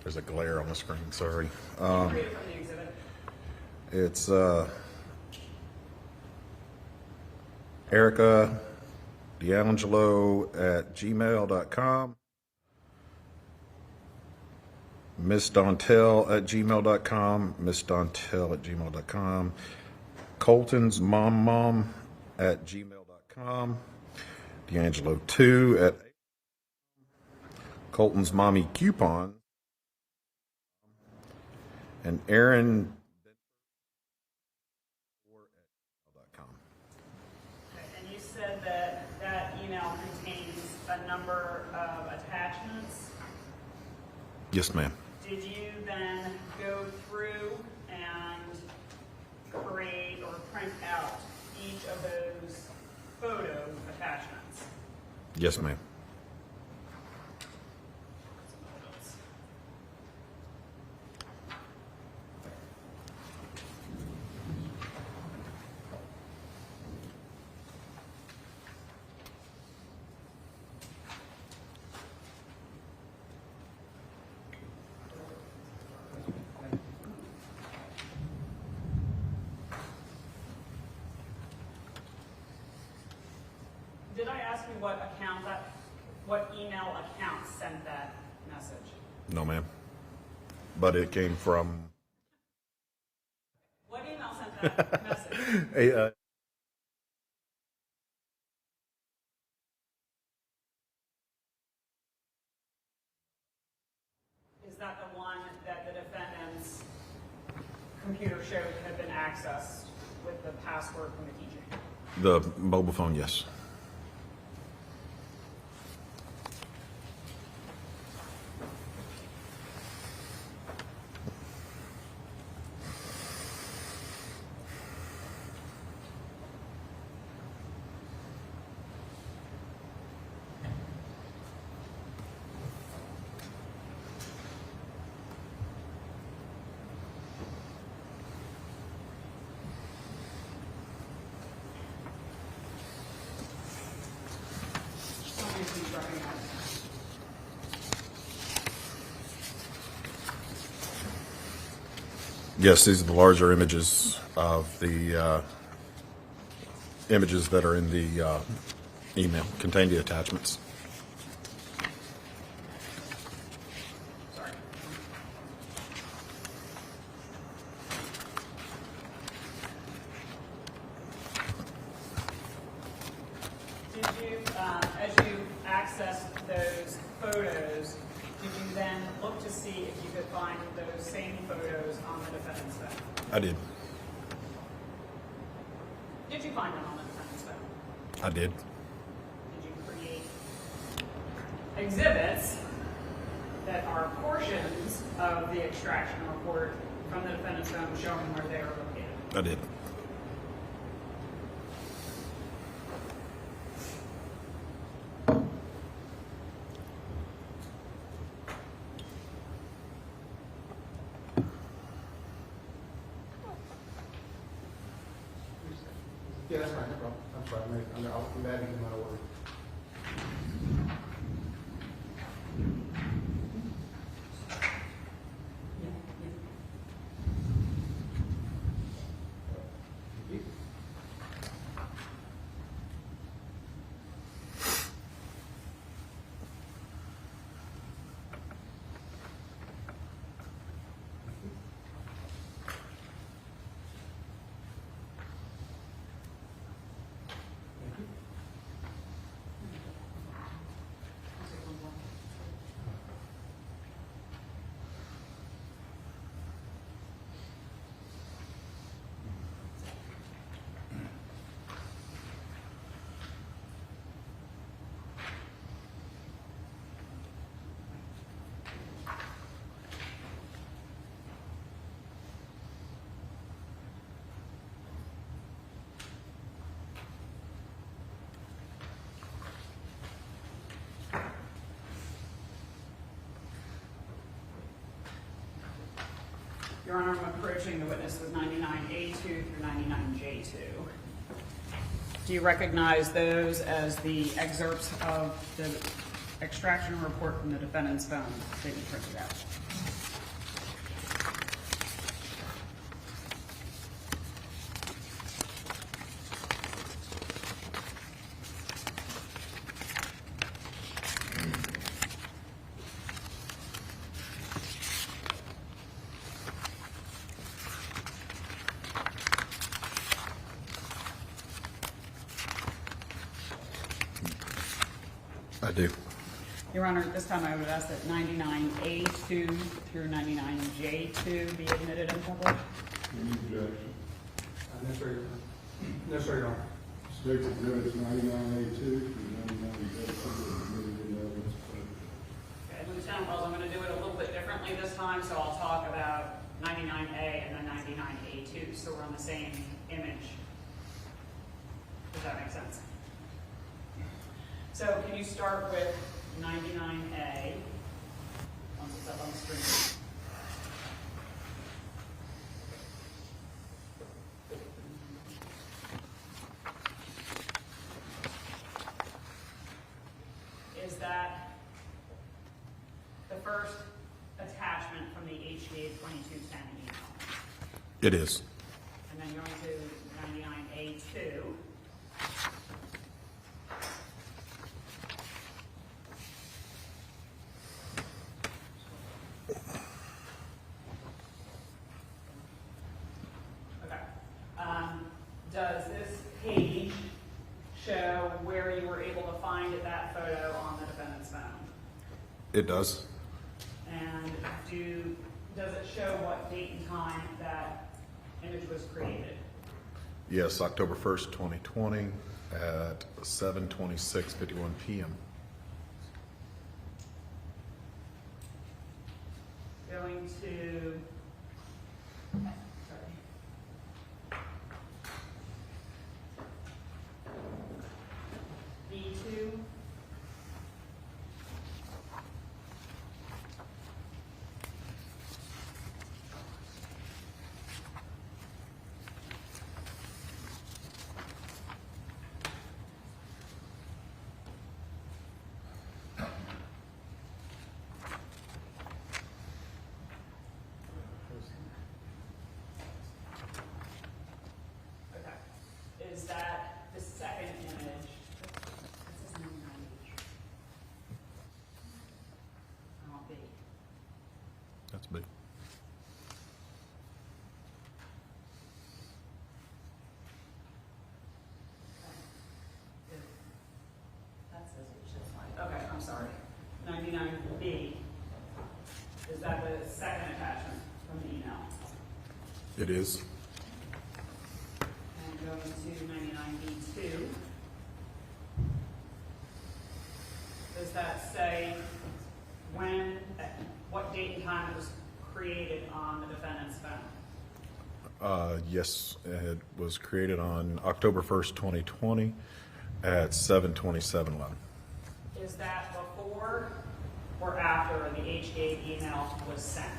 There's a glare on the screen, sorry. Can you read it from the exhibit? It's Erica D'Angelo at gmail.com, Miss Dontel at gmail.com, Miss Dontel at gmail.com, Colton's mom at gmail.com, D'Angelo2 at Colton's mommy coupon, and Aaron And you said that that email contains a number of attachments. Yes, ma'am. Did you then go through and create or print out each of those photo attachments? Yes, ma'am. Did I ask you what email account sent that message? No, ma'am. But it came from What email sent that message? a Is that the one that the defendant's computer showed had been accessed with the password from the teacher? the mobile phone, yes. Tell me if you recognize it. Yes, these are the larger images of the images that are in the email, contain the attachments. Sorry. Did you, as you accessed those photos, did you then look to see if you could find those same photos on the defendant's phone? I did. Did you find them on the defendant's phone? I did. Did you create exhibits that are portions of the extraction report from the defendant's phone showing where they are located? I did. Yeah, that's fine, no problem. I'm sorry, I'm adding to my order. Your Honor, I'm approaching the witness with 99A2 through 99J2. Do you recognize those as the excerpts of the extraction report from the defendant's phone that you printed out? I do. Your Honor, at this time I would ask that 99A2 through 99J2 be admitted in public. Any objection? No, sir, Your Honor. No, sir, Your Honor. State's exhibits 99A2 through 99J2 admitted into evidence. Okay, Lieutenant Wells, I'm going to do it a little bit differently this time, so I'll talk about 99A and then 99A2, so we're on the same image. Does that make sense? So can you start with 99A, once it's up on the screen? Is that the first attachment from the HCA 2210 email? It is. And then going to 99A2. Okay. Does this page show where you were able to find that photo on the defendant's phone? It does. And does it show what date and time that image was created? Yes, October 1st, 2020 at 7:26:51 p.m. Going to, sorry. B2. Okay. Is that the second image? This is 99H. I want B. That's big. That says it should slide. Okay, I'm sorry. 99B. Is that the second attachment from the email? It is. And going to 99B2. Does that say what date and time it was created on the defendant's phone? Yes, it was created on October 1st, 2020 at 7:27:11. Is that before or after the HA email was sent?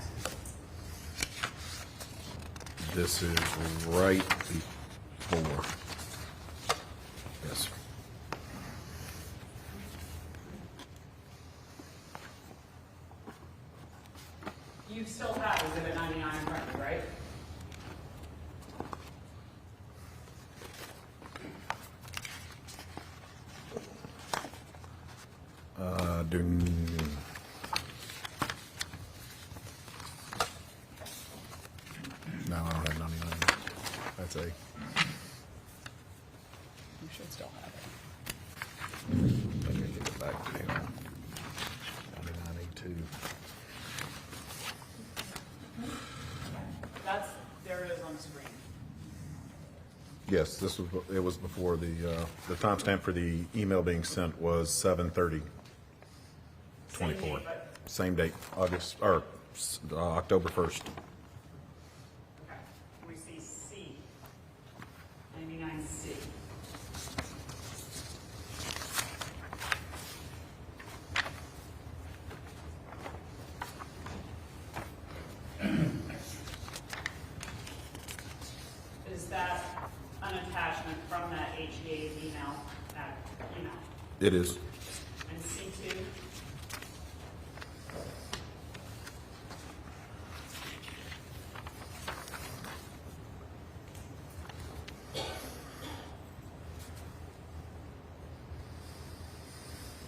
This is right before. Yes, sir. You still have Exhibit 99 in front of you, right? No, I don't have 99. That's A. You should still have it. Let me get it back to you. 99A2. There it is on the screen. Yes, it was before the timestamp for the email being sent was 7:30. 24. Same date, October 1st. Okay. We see C. 99C. that an attachment from that HDA's email, that email? It is. And C2?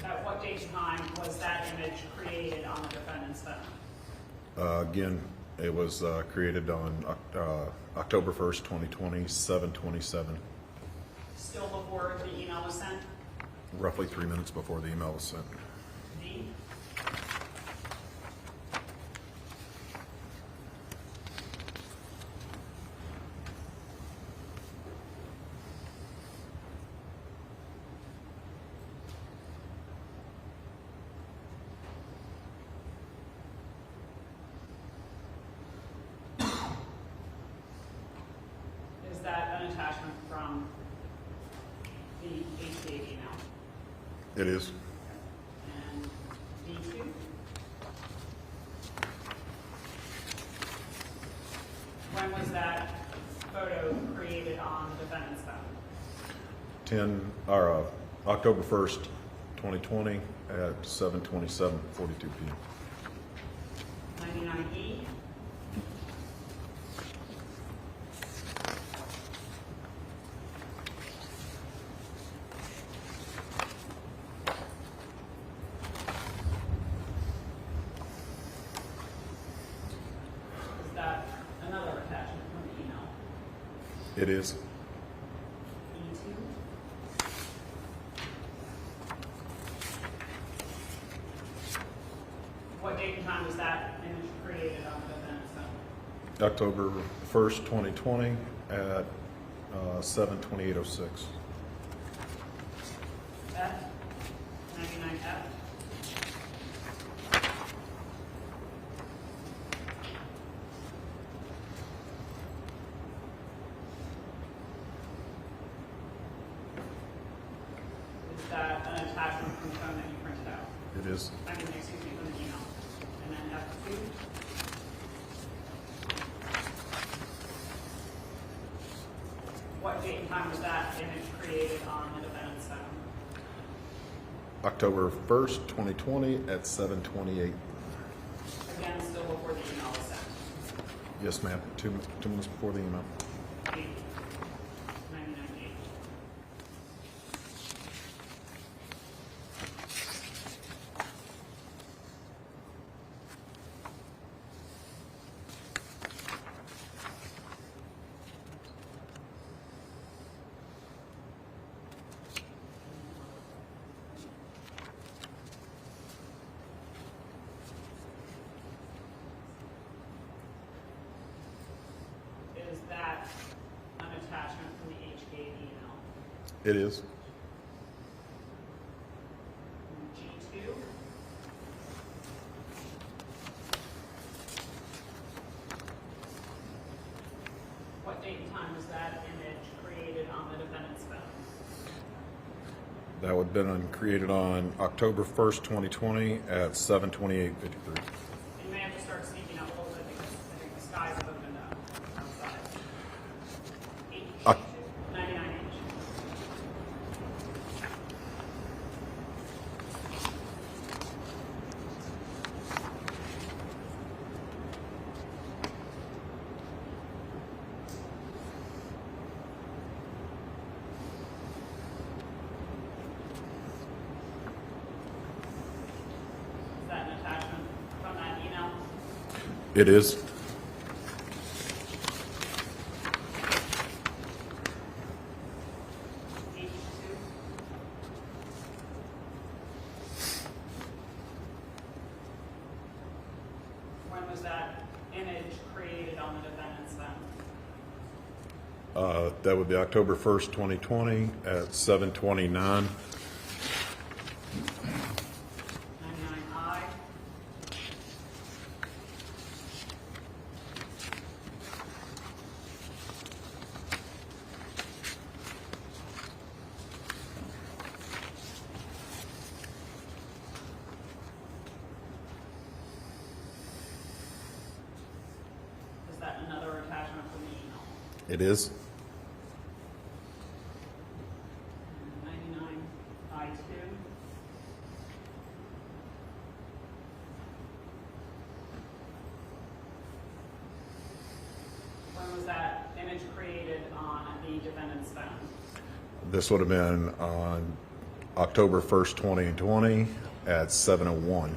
At what date and time was that image created on the defendant's phone? Again, it was created on October 1st, 2020, 7/27, Still before the email was sent? roughly 3 minutes before the email was sent. D? Is that an attachment from the HDA email? It is. And D2? When was that photo created on the defendant's phone? October 1st, 2020 at 7:27:42 p.m. 99E? Is that another attachment from the email? It is. E2? What date and time was that image created on the defendant's phone? October 1st, 2020 at 7:28:06. F? 99F? Is that an attachment from the phone that you printed out? It is. Excuse me, from the email. And then F2? What date and time was that image created on the defendant's phone? October 1st, 2020 at 7:28. Again, still before the email was sent. Yes, ma'am. 2 minutes before the email. 99E. Is that an attachment from the HK email? It is. G2? What date and time was that image created on the defendant's phone? That would have been created on October 1st, 2020 at 7:28:53. You may have to start speaking up a little bit because I think the skies have opened up outside. Uh, 99H. Is that an attachment from that email? It is. H2? When was that image created on the defendant's phone? That would be October 1st, 2020 at 7:29. 99I? Is that another attachment from the email? It is. that image created on the defendant's phone? This would have been on October 1st, 2020 at 7:01.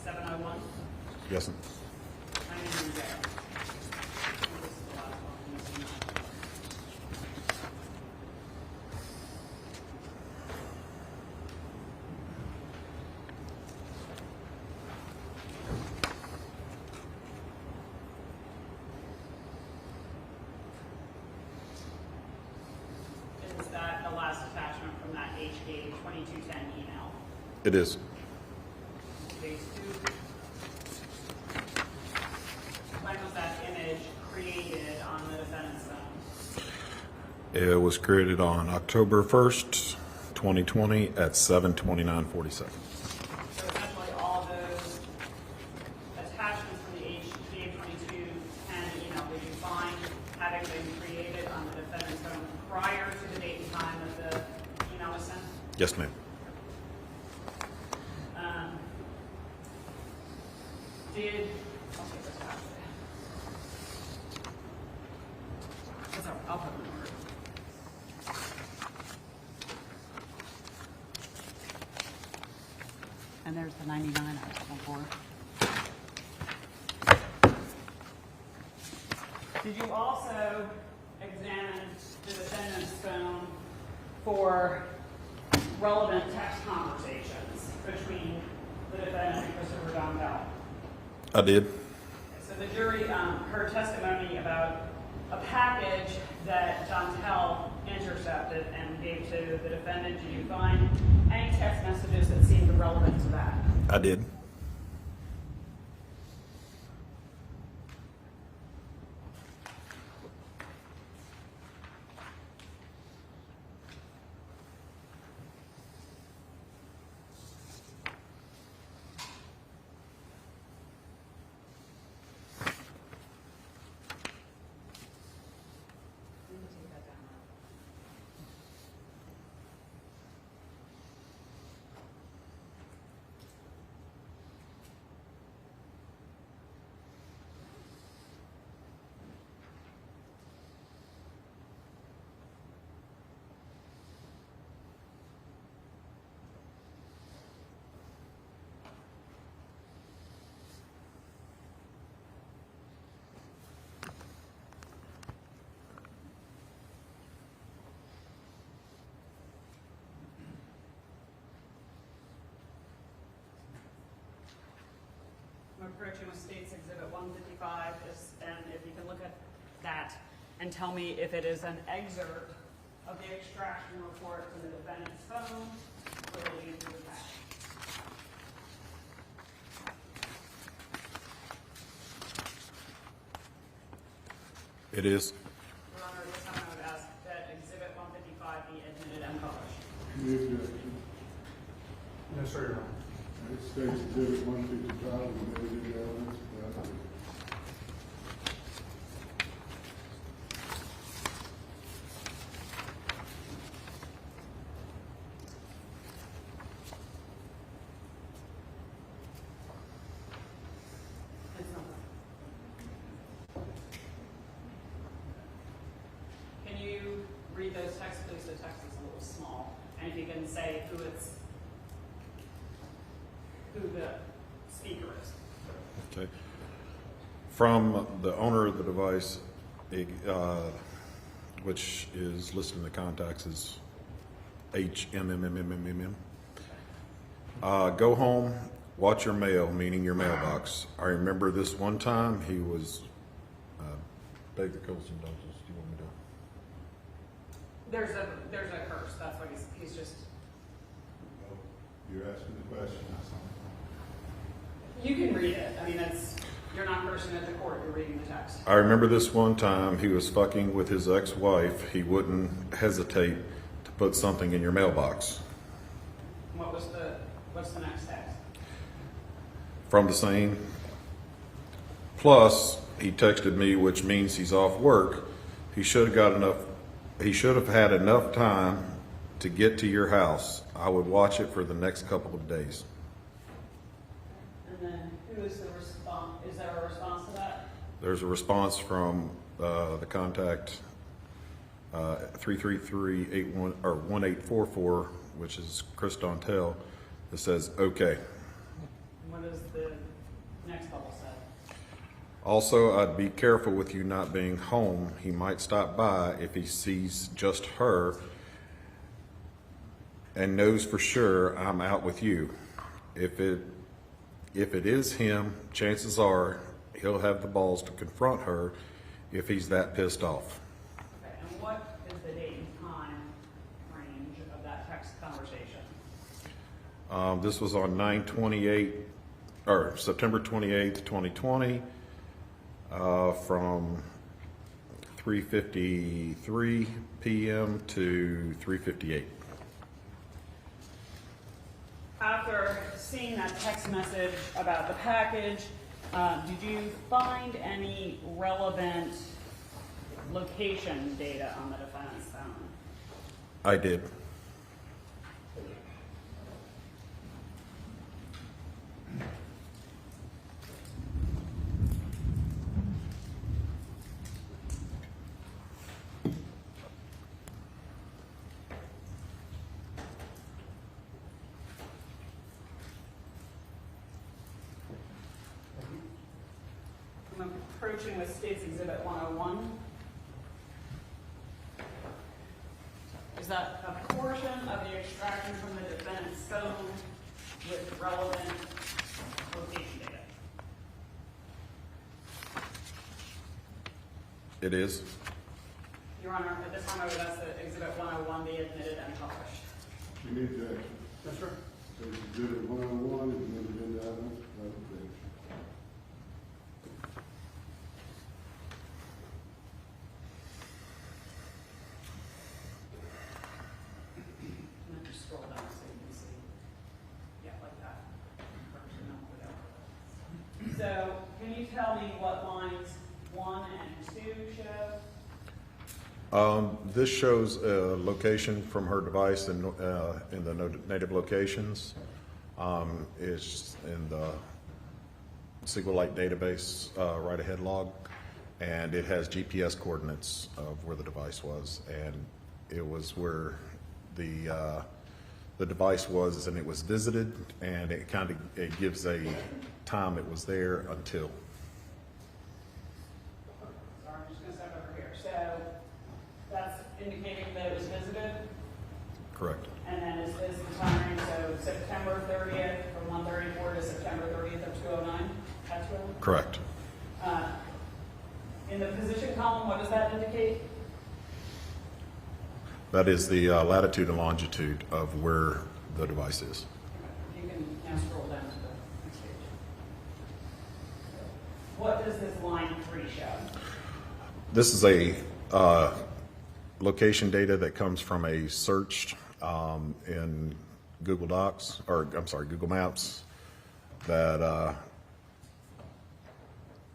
7:01? Yes, sir. I mean, there. This is the last one. Is that the last attachment from that HK 2210 email? It is. Phase 2. When was that image created on the defendant's phone? It was created on October 1st, 2020 at 7:29:47. So essentially all of those attachments from the HK 2210 email, did you find having been created on the defendant's phone prior to the date and time that the email was sent? Yes, ma'am. I'll take this back. That's all right, I'll put them in order. And there's the 99 I was looking for. Did you also examine the defendant's phone for relevant text conversations between the defendant and Christopher Donbell? I did. So the jury heard testimony about a package that Dontel intercepted and gave to the defendant. Did you find any text messages that seemed relevant to that? I did. I'm approaching with State's Exhibit 155, and if you can look at that and tell me if it is an excerpt of the extraction report from the defendant's phone relating to the fact. It is. Your Honor, at this time I would ask that Exhibit 155 be admitted and published. Any objection? No, sir, Your Honor. It states exhibit 155, we never did the evidence, but It's not. Can you read those texts, please? The text is a little small. And if you can say who the speaker is. Okay. From the owner of the device, which is listed in the contacts as HMMMMMM. Go home, watch your mail, meaning your mailbox. I remember this one time he was, beg the coast indulgence. Do you want me to? There's a curse. That's why he's just. you're asking the question. You can read it. I mean, you're not cursing at the court. You're reading the text. I remember this one time he was fucking with his ex-wife. He wouldn't hesitate to put something in your mailbox. What's the next text? From the same. Plus, he texted me, which means he's off work. He should have had enough time to get to your house. I would watch it for the next couple of days. And then who is the response? Is there a response to that? There's a response from the contact 333-81 or 1844, which is Chris Dontel, that says, okay. What does the next bubble say? Also, I'd be careful with you not being home. He might stop by if he sees just her and knows for sure I'm out with you. If it is him, chances are he'll have the balls to confront her if he's that pissed off. Okay, and what is the date and time range of that text conversation? This was on 9/28 or September 28th, 2020, from 3:53 p.m. to 3:58. After seeing that text message about the package, did you find any relevant location data on the defendant's phone? I did. I'm approaching with State's Exhibit 101. Is that a portion of the extraction from the defendant's phone with relevant location data? It is. Your Honor, at this time I would ask that Exhibit 101 be admitted and published. Meagan Jackson. Yes, sir. So Exhibit 101 is admitted into evidence. And then just scroll down so you can see. Yeah, like that. So, can you tell me what lines 1 and 2 show? This shows a location from her device in the native locations. It's in the SQLite database write-ahead log, and it has GPS coordinates of where the device was, and it was where the device was, and it was visited, and it gives a time it was there until. Sorry, I'm just going to step over here. So, that's indicating that it was visited? Correct. And then is the time range, so September 30th from 1:34 to September 30th of 209? That's what? Correct. In the position column, what does that indicate? That is the latitude and longitude of where the device is. You can now scroll down to the next page. What does this line 3 show? This is a location data that comes from a search in Google Docs, or I'm sorry, Google Maps, that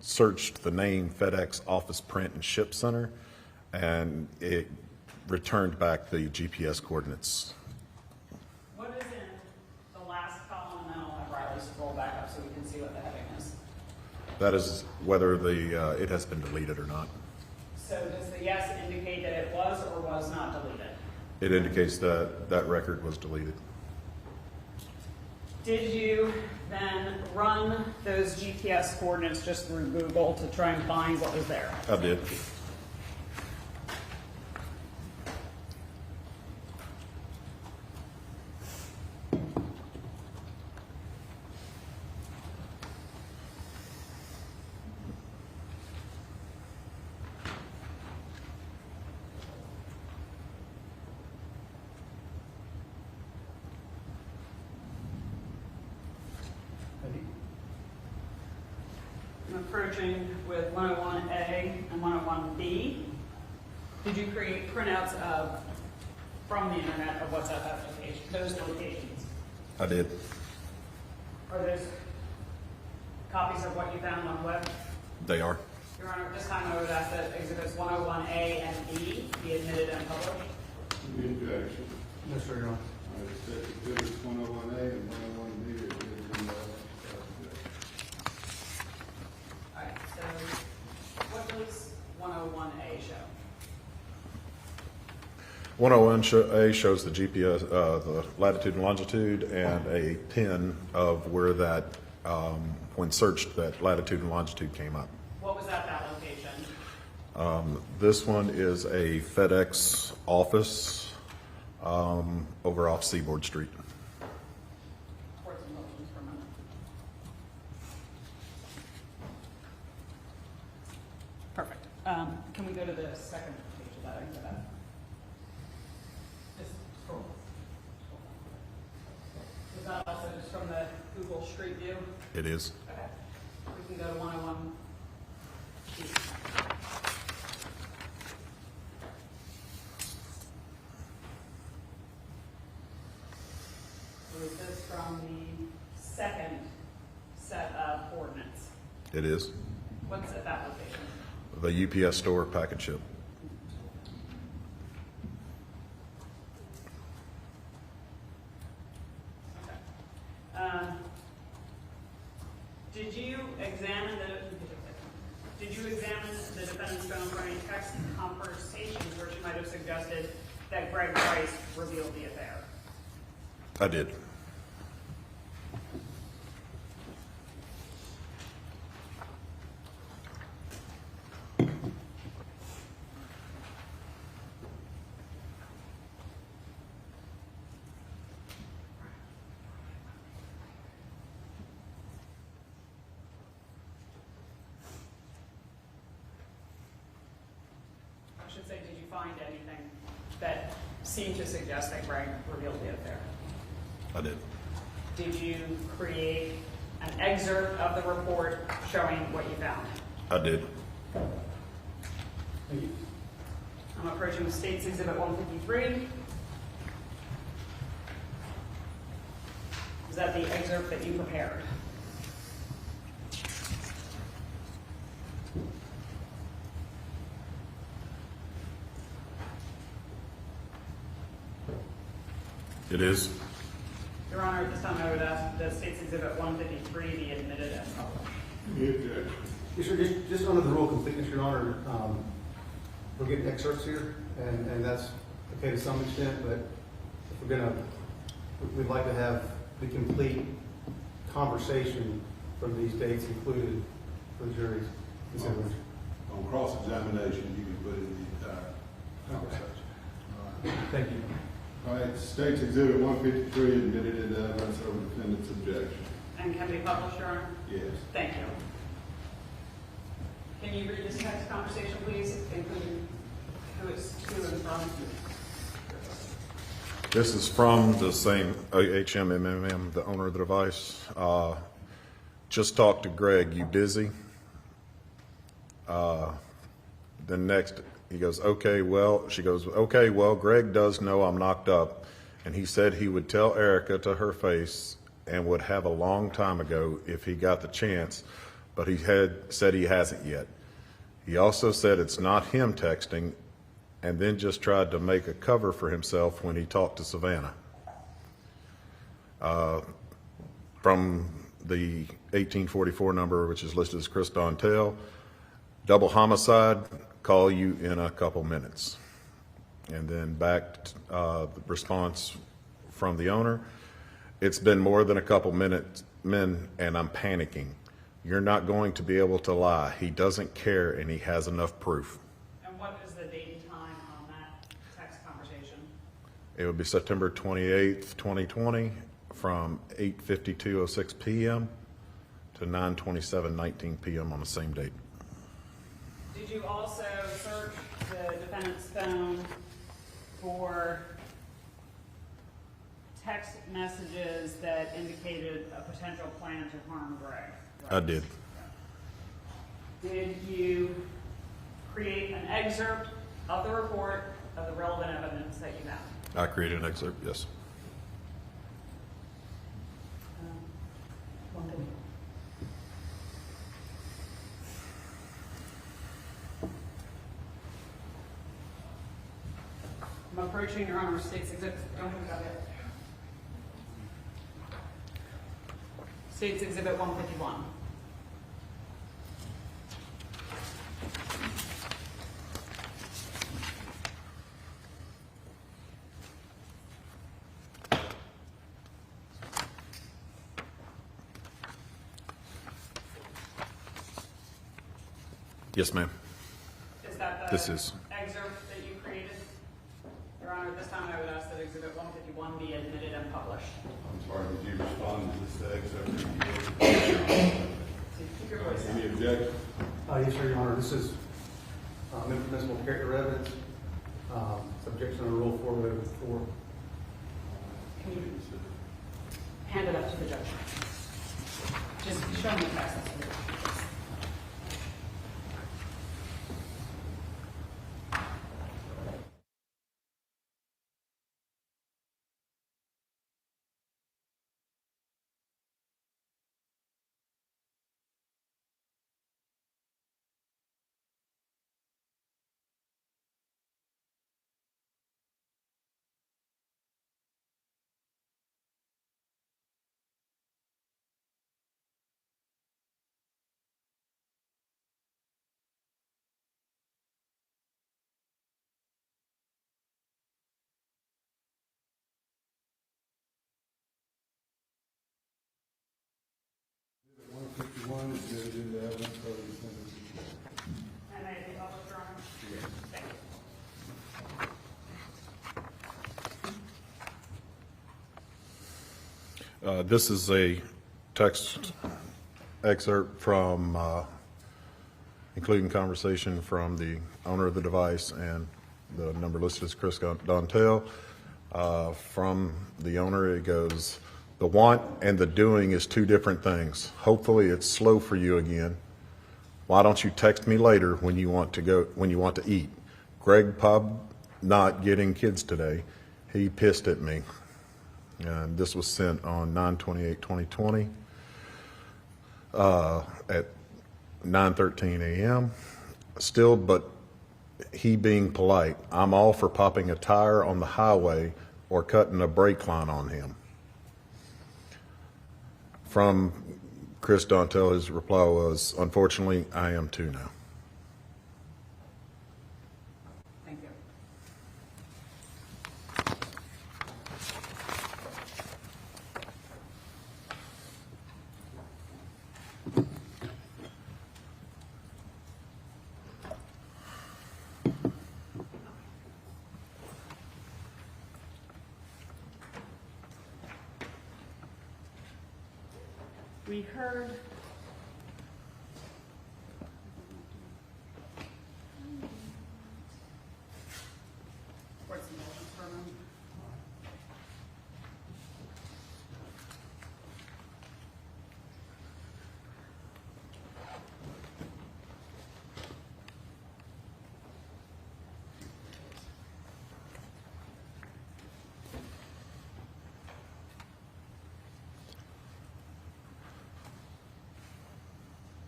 searched the name FedEx Office Print and Ship Center, and it returned back the GPS coordinates. What is in the last column, and then I'll have Riley scroll back up so we can see what the heading is. That is whether it has been deleted or not. So does the yes indicate that it was or was not deleted? It indicates that that record was deleted. Did you then run those GPS coordinates just through Google to try and find what was there? I did. I'm approaching with 101A and 101B. Did you create printouts from the internet of what's at that location, those locations? I did. Are those copies of what you found on the web? They are. Your Honor, at this time I would ask that exhibits 101A and B be admitted and published. Meagan Jackson. Yes, sir, Your Honor. All right, set exhibits 101A and 101B are admitted into evidence. Alright, so does 101A show? 101A shows the GPS, the latitude and longitude, and a pin of where that, when searched, that latitude and longitude came up. What was at that location? This one is a FedEx office over off Seaboard Street. Courts and motions for a minute. Perfect. Can we go to the second page of that exhibit? Just scroll. Is that also just from the Google Street View? It is. Okay. We can go to 101. So is this from the second set of coordinates? It is. What's at that location? The UPS store package ship. Okay. Did you examine the defendant's phone for any text conversations where she might have suggested that Greg Rice revealed the affair? I did. I should say, did you find anything that seemed to suggest that Greg revealed the affair? I did. Did you create an excerpt of the report showing what you found? I did. Thank you. I'm approaching State's Exhibit 153. Is that the excerpt that you prepared? It is. Your Honor, at this time I would ask that State's Exhibit 153 be admitted as published. Yes, sir, just under the rule of completeness, Your Honor, we're getting excerpts here, and that's okay to some extent, but if we're gonna, we'd like to have the complete conversation from these dates included for the jury's consideration. On cross-examination, you can put in the entire conversation. All right. Thank you. All right, State's Exhibit 153 admitted into evidence over defendant's objection. And can be published, Your Honor? Yes. Thank you. Can you read this text conversation, please, including who it's to and from? This is from the same HMMM, the owner of the device. Just talked to Greg, you busy? Then next, he goes, okay, well, she goes, okay, well, Greg does know I'm knocked up, and he said he would tell Erica to her face and would have a long time ago if he got the chance, but he had said he hasn't yet. He also said it's not him texting, and then just tried to make a cover for himself when he talked to Savannah. From the 1844 number, which is listed as Chris Dontel, double homicide, call you in a couple minutes. And then back the response from the owner, it's been more than a couple minutes, men, and I'm panicking. You're not going to be able to lie. He doesn't care, and he has enough proof. And what is the date and time on that text conversation? It would be September 28th, 2020, from 8:52:06 p.m. to 9:27:19 p.m. on the same date. Did you also search the defendant's phone for text messages that indicated a potential plan to harm Greg? I did. Did you create an excerpt of the report of the relevant evidence that you found? I created an excerpt, yes. I'm approaching Your Honor, State's Exhibit. Don't move that yet. State's Exhibit 151. Yes, ma'am. Is that the This is. excerpt that you created? Your Honor, this time I would ask that Exhibit 151 be admitted and published. I'm sorry, did you respond to this excerpt? Keep your voice Any down. objection? Yes, sir, Your Honor, this is impermissible character evidence, objection under Rule 404. Can you hand it up to the judge? Just show me the process. Exhibit 151 is good in the evidence for the sentence. And I be published, Your Honor? Thank you. This is a text excerpt from, including conversation from the owner of the device, and the number listed is Chris Dontel. From the owner, it goes, "The want and the doing is two different things. Hopefully it's slow for you again. Why don't you text me later when you want to eat? Greg Pub not getting kids today. He pissed at me." And this was sent on 9/28/2020 at 9:13 a.m. Still, but he being polite, "I'm all for popping a tire on the highway or cutting a brake line on him." From Chris Dontel, his reply was, "Unfortunately, I am too now." Thank you. We heard Court's indulgence for a moment.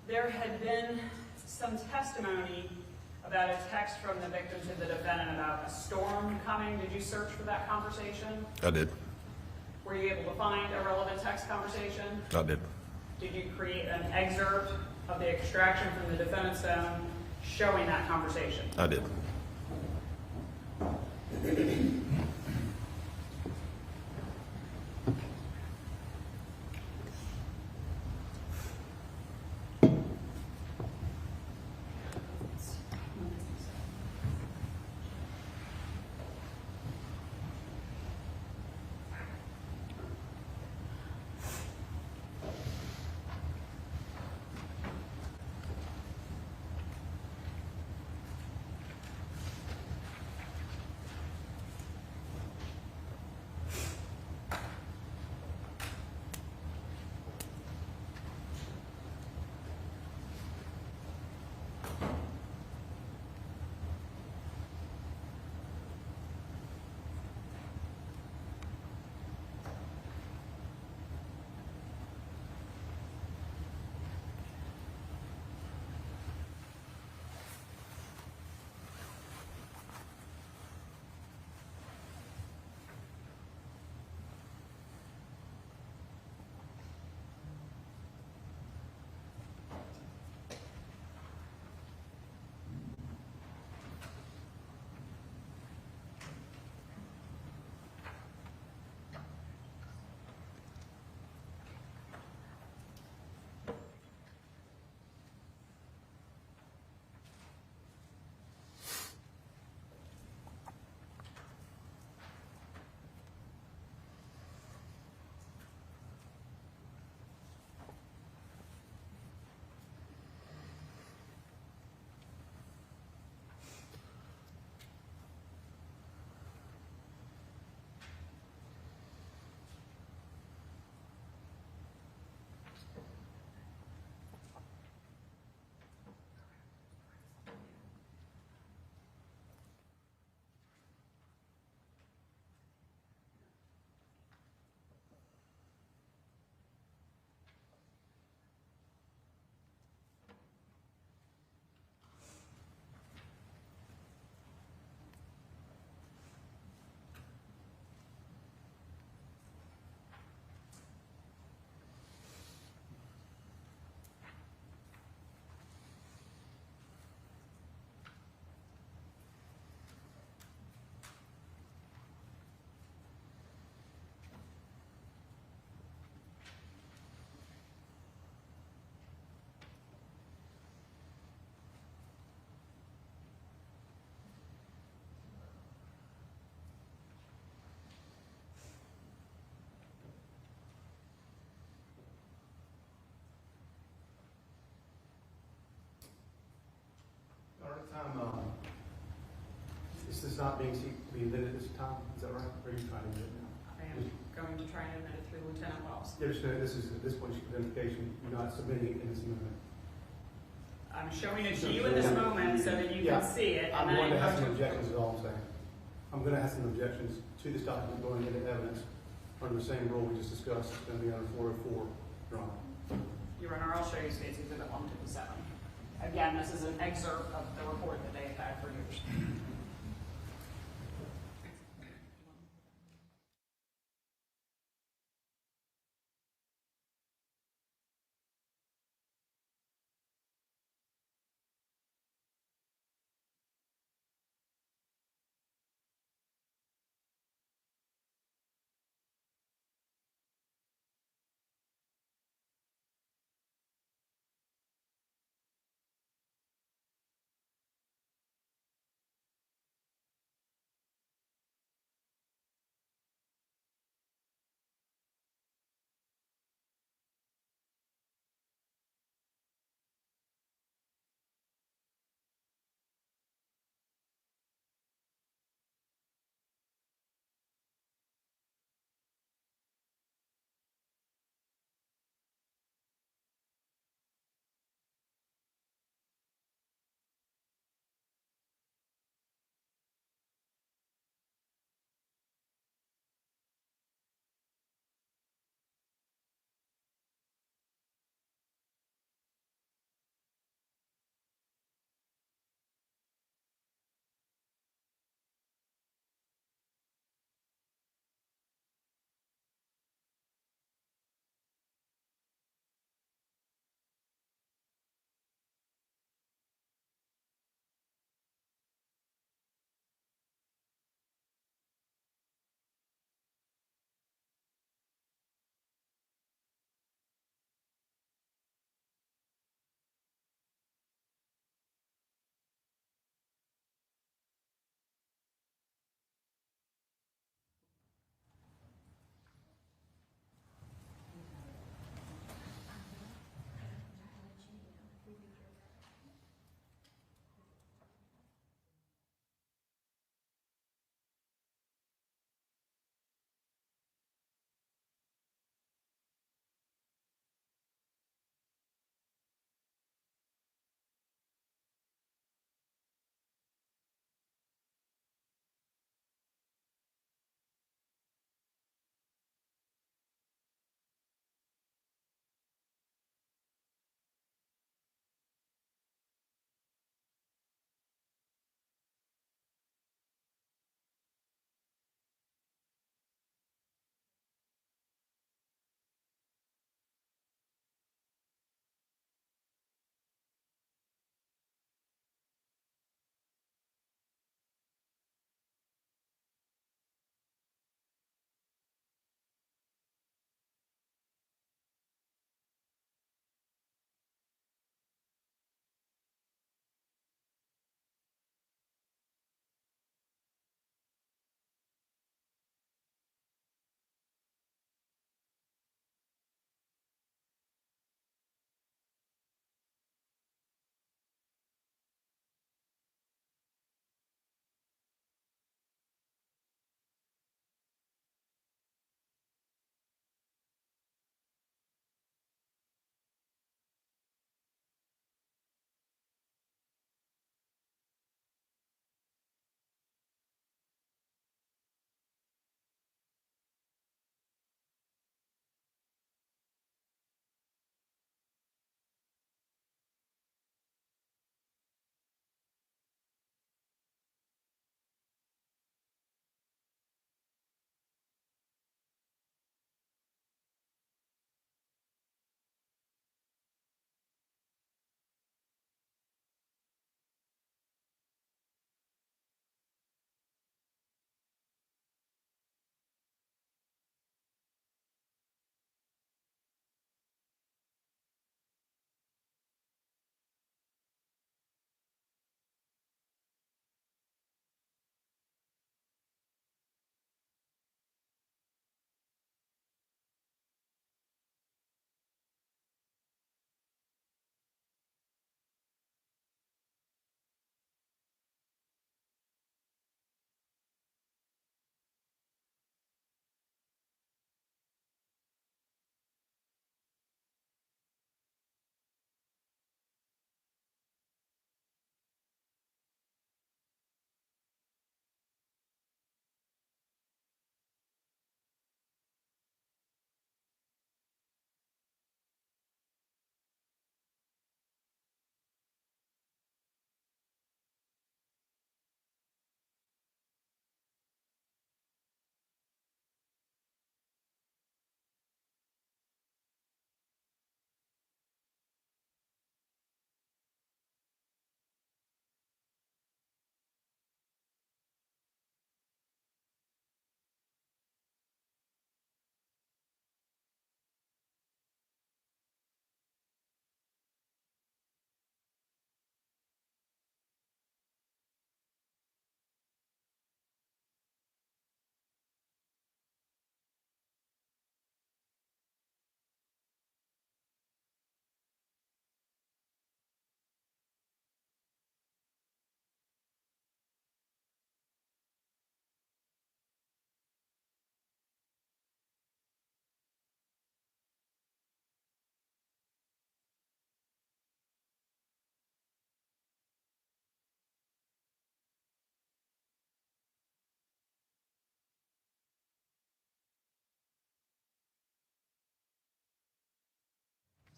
There had been some testimony about a text from the victim to the defendant about a storm coming. Did you search for that conversation? I did. Were you able to find a relevant text conversation? I did. Did you create an excerpt of the extraction from the defendant's phone showing that conversation? I did. time, is this not being admitted at this time? Is that right? Or are you trying to admit it now? I am going to try and admit it through Lieutenant Wells. Yeah, just know this is, at this point, identification, you're not submitting it in this amendment. I'm showing it to you in this moment so that you Yeah. can see it. I'm and going to then have some objections, is all I'm saying. I'm going to have some objections to this document going into evidence under the same rule we just discussed. It's going to be under 404, Your Honor. Your Honor, I'll show you State's Exhibit 157. Again, this is an excerpt of the report that they have had for years.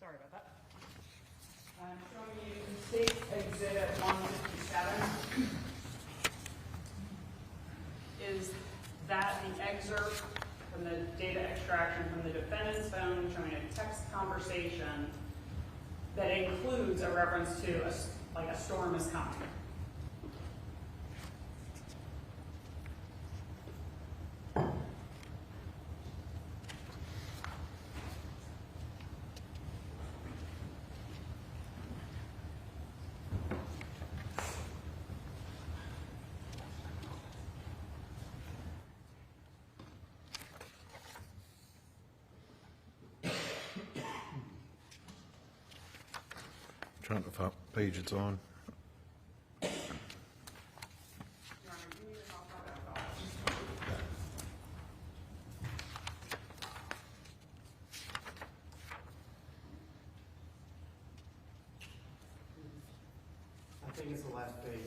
Sorry about that. I'm showing you State Exhibit 157. Is that the excerpt from the data extraction from the defendant's phone showing a text conversation that includes a reference to a storm is coming? Trying to find what page it's on. I think it's the last page.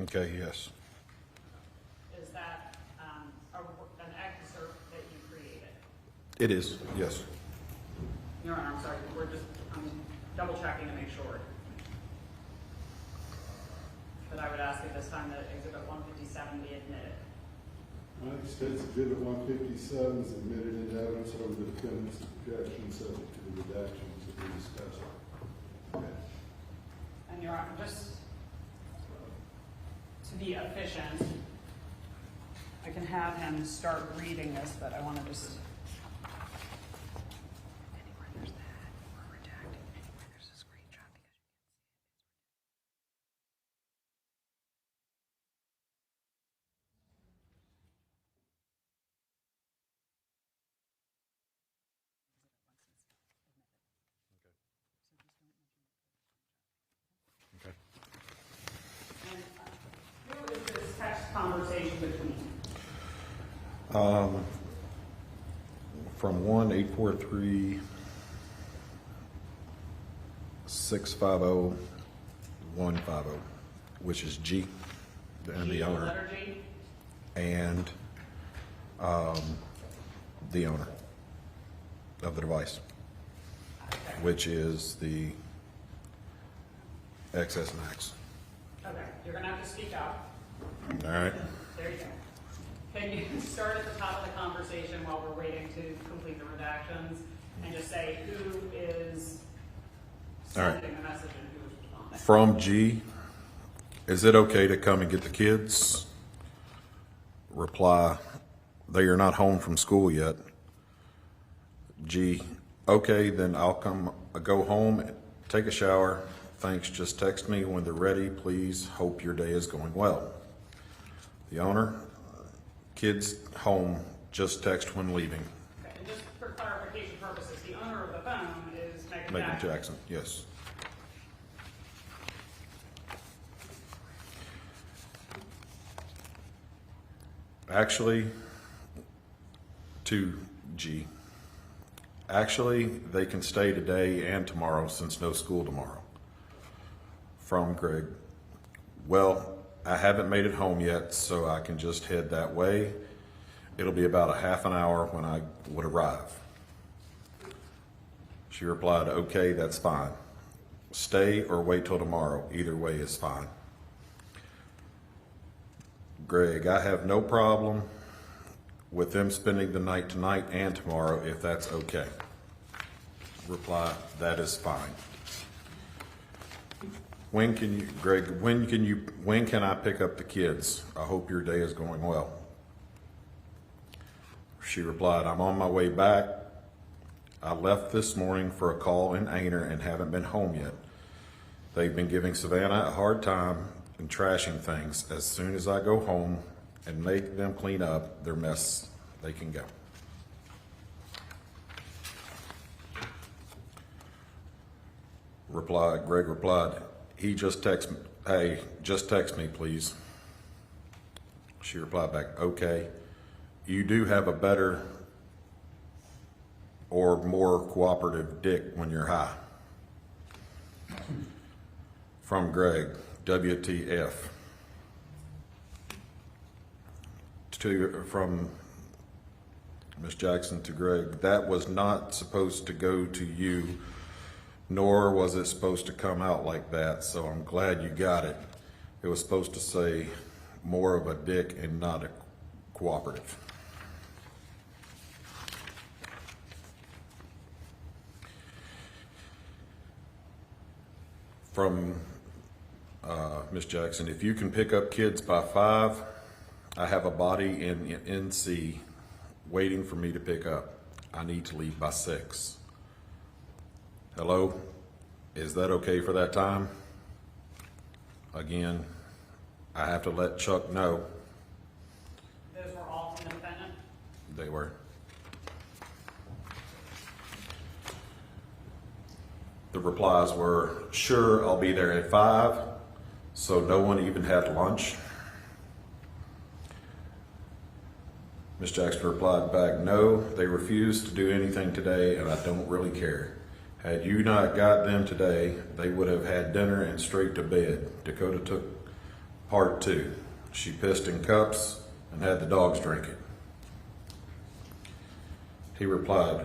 Okay, yes. Is that an excerpt that you created? It is, yes. Your Honor, I'm sorry, I'm double checking to make sure. But I would ask at this time that Exhibit 157 be admitted. United States Exhibit 157 is admitted into evidence over the defendant's objection subject to the redactions that we discussed. Okay. And Your Honor, just to be efficient, I can have him start reading this, but I want to just. Anywhere there's that, or redacted, anywhere there's a screenshot because you can't see it. Okay. And who is this text conversation between? From 1-843-650-150, which is G, and the owner, Letter G? and the owner of the device, which is the XS Max. Okay, you're going to have to speak up. All right. There you go. Can you start at the top of the conversation while we're waiting to complete the redactions and just say who is sending the message and who is responding? From G, is it okay to come and get the kids? Reply, they are not home from school yet. G, okay, then I'll go home, take a shower. Thanks, just text me when they're ready, please. Hope your day is going well. The owner, kids home, just text when leaving. Okay, and just for clarification purposes, the owner of the phone is Meagan Meagan Jackson. Jackson, yes. Actually, to G. Actually, they can stay today and tomorrow since no school tomorrow. From Greg. Well, I haven't made it home yet, so I can just head that way. It'll be about a half an hour when I would arrive. She replied, okay, that's fine. Stay or wait till tomorrow. Either way is fine. Greg, I have no problem with them spending the night tonight and tomorrow if that's okay. Reply, that is fine. When can you, Greg, when can I pick up the kids? I hope your day is going well. She replied, I'm on my way back. I left this morning for a call in Aner and haven't been home yet. They've been giving Savannah a hard time and trashing things. As soon as I go home and make them clean up their mess, they can go. Greg replied, he just texted me, hey, just text me, please. She replied back, okay. you do have a better or more cooperative dick when you're high. From Greg, WTF. From Ms. Jackson to Greg, that was not supposed to go to you, nor was it supposed to come out like that, so I'm glad you got it. It was supposed to say more of a dick and not a cooperative. From Ms. Jackson, if you can pick up kids by 5, I have a body in NC waiting for me to pick up. I need to leave by 6. Hello? Is that okay for that time? Again, I have to let Chuck know. Those were all from the defendant? They were. The replies were, sure, I'll be there at 5, so no one even had lunch. Ms. Jackson replied back, no, they refused to do anything today and I don't really care. Had you not got them today, they would have had dinner and straight to bed. Dakota took part 2. She pissed in cups and had the dogs drink it. He replied,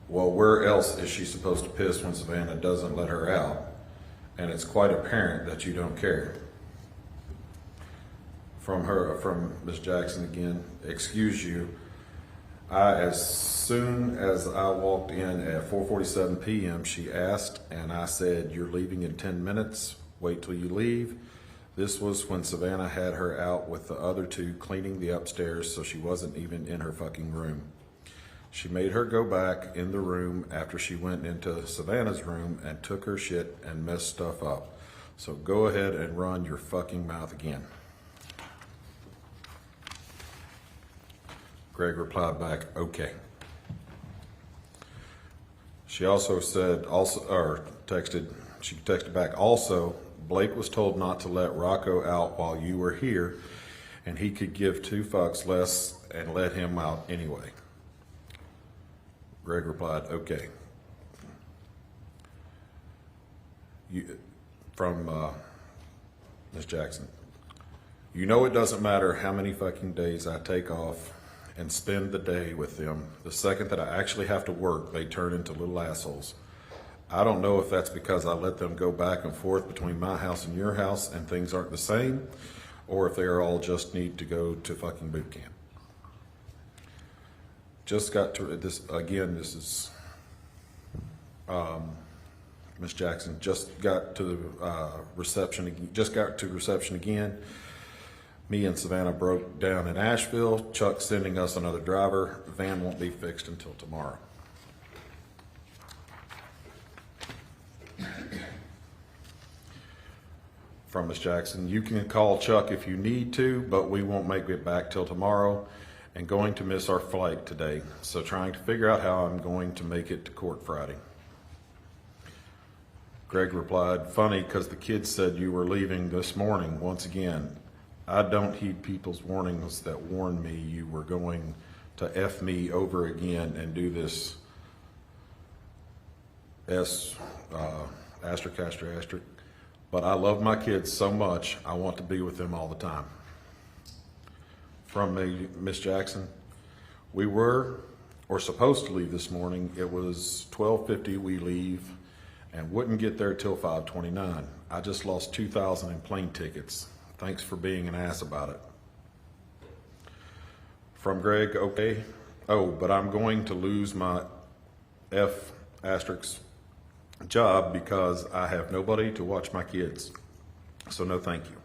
well, where else is she supposed to piss when Savannah doesn't let her out? And it's quite apparent that you don't care. From Ms. Jackson again, excuse you. As soon as I walked in at 4:47 p.m., she asked, and I said, you're leaving in 10 minutes. Wait till you leave. This was when Savannah had her out with the other 2 cleaning the upstairs, so she wasn't even in her fucking room. She made her go back in the room after she went into Savannah's room and took her shit and messed stuff up. So go ahead and run your fucking mouth again. Greg replied back, okay. She also said, she texted back, also, Blake was told not to let Rocco out while you were here, and he could give 2 fucks less and let him out anyway. Greg replied, okay. From Ms. Jackson, you know it doesn't matter how many fucking days I take off and spend the day with them. The second that I actually have to work, they turn into little assholes. I don't know if that's because I let them go back and forth between my house and your house and things aren't the same, or if they are all just need to go to fucking boot camp. Just got to this again. This is Ms. Jackson. Just got to reception. Just got to reception again. Me and Savannah broke down in Asheville. Chuck's sending us another driver. Van won't be fixed until tomorrow. From Ms. Jackson, you can call Chuck if you need to, but we won't make it back till tomorrow and going to miss our flight today. So trying to figure out how I'm going to make it to court Friday. Greg replied, funny, because the kids said you were leaving this morning. Once again, I don't heed people's warnings that warn me you were going to F me over again and do this asterisk. But I love my kids so much, I want to be with them all the time. From me, Miss Jackson, we were supposed to leave this morning. It was 12:50 we leave and wouldn't get there till 5:29. I just lost $2,000 in plane tickets. Thanks for being an ass about it. From Greg, okay. Oh, but I'm going to lose my F asterisk job because I have nobody to watch my kids. So no thank you.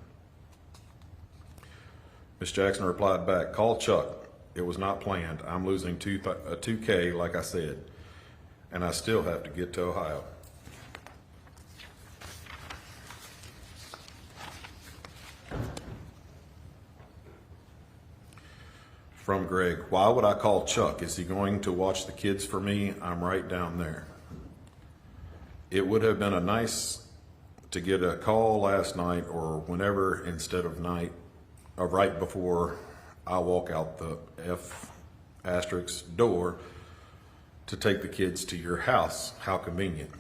Miss Jackson replied back, call Chuck. It was not planned. I'm losing $2K like I said, and I still have to get to Ohio. From Greg, why would I call Chuck? Is he going to watch the kids for me? I'm right down there. It would have been a nice to get a call last night or whenever instead of night, or right before I walk out the asterisk door to take the kids to your house. How convenient.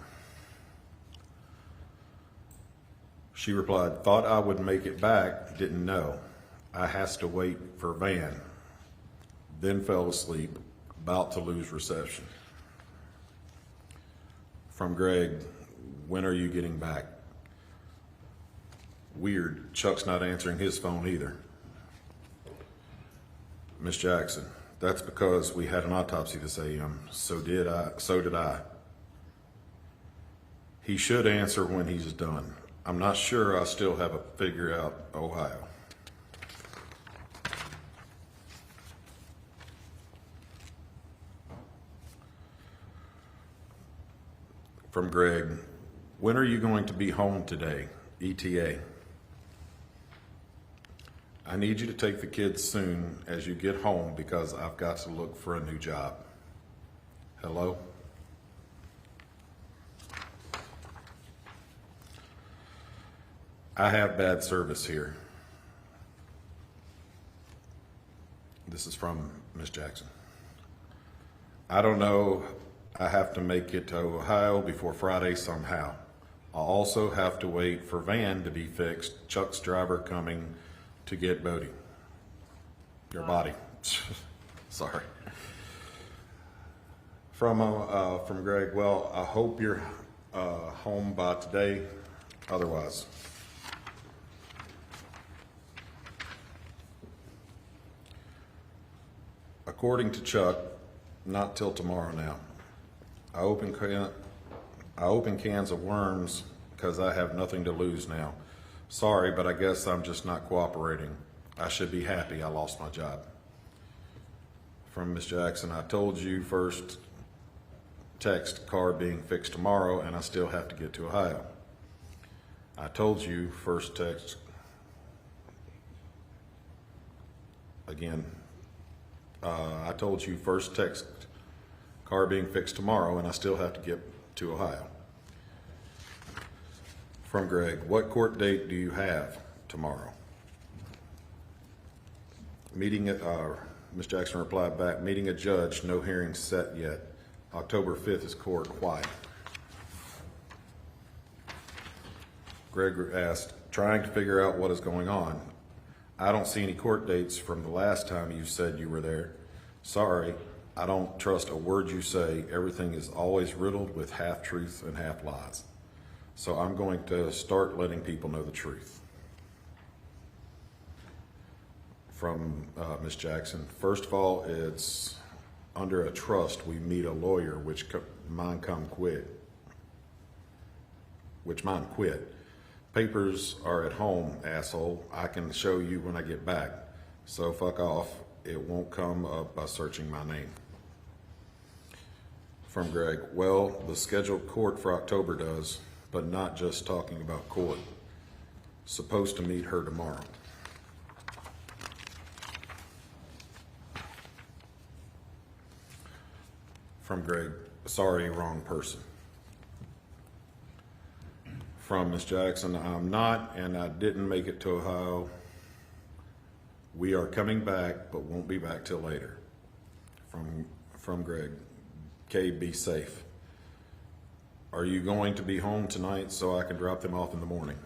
She replied, thought I would make it back, didn't know. I has to wait for van. Then fell asleep, about to lose reception. From Greg, when are you getting back? Weird, Chuck's not answering his phone either. Miss Jackson, that's because we had an autopsy this AM. So did I. He should answer when he's done. I'm not sure I still have a figure out Ohio. From Greg, when are you going to be home today? ETA. I need you to take the kids soon as you get home because I've got to look for a new job. Hello? I have bad service here. This is from Miss Jackson. I don't know. I have to make it to Ohio before Friday somehow. I'll also have to wait for van to be fixed. Chuck's driver coming to get Bodie. Your body. Sorry. From Greg, well, I hope you're home by today. Otherwise. According to Chuck, not till tomorrow now. I open cans of worms because I have nothing to lose now. Sorry, but I guess I'm just not cooperating. I should be happy I lost my job. From Miss Jackson, I told you first text car being fixed tomorrow and I still have to get to Ohio. I told you first text again. I told you first text car being fixed tomorrow and I still have to get to Ohio. From Greg, what court date do you have tomorrow? Meeting at, Ms. Jackson replied back, meeting a judge, no hearing set yet. October 5th is court, why? Greg asked, trying to figure out what is going on. I don't see any court dates from the last time you said you were there. Sorry, I don't trust a word you say. Everything is always riddled with half-truths and half-lies. So I'm going to start letting people know the truth. From Ms. Jackson, first of all, it's under a trust we meet a lawyer, which mine quit. Papers are at home, asshole. I can show you when I get back. So fuck off. It won't come up by searching my name. From Greg, well, the scheduled court for October does, but not just talking about court. Supposed to meet her tomorrow. From Greg, sorry, wrong person. From Ms. Jackson, I'm not, and I didn't make it to Ohio. We are coming back, but won't be back till later. From Greg, Kay, be safe. Are you going to be home tonight so I can drop them off in the morning?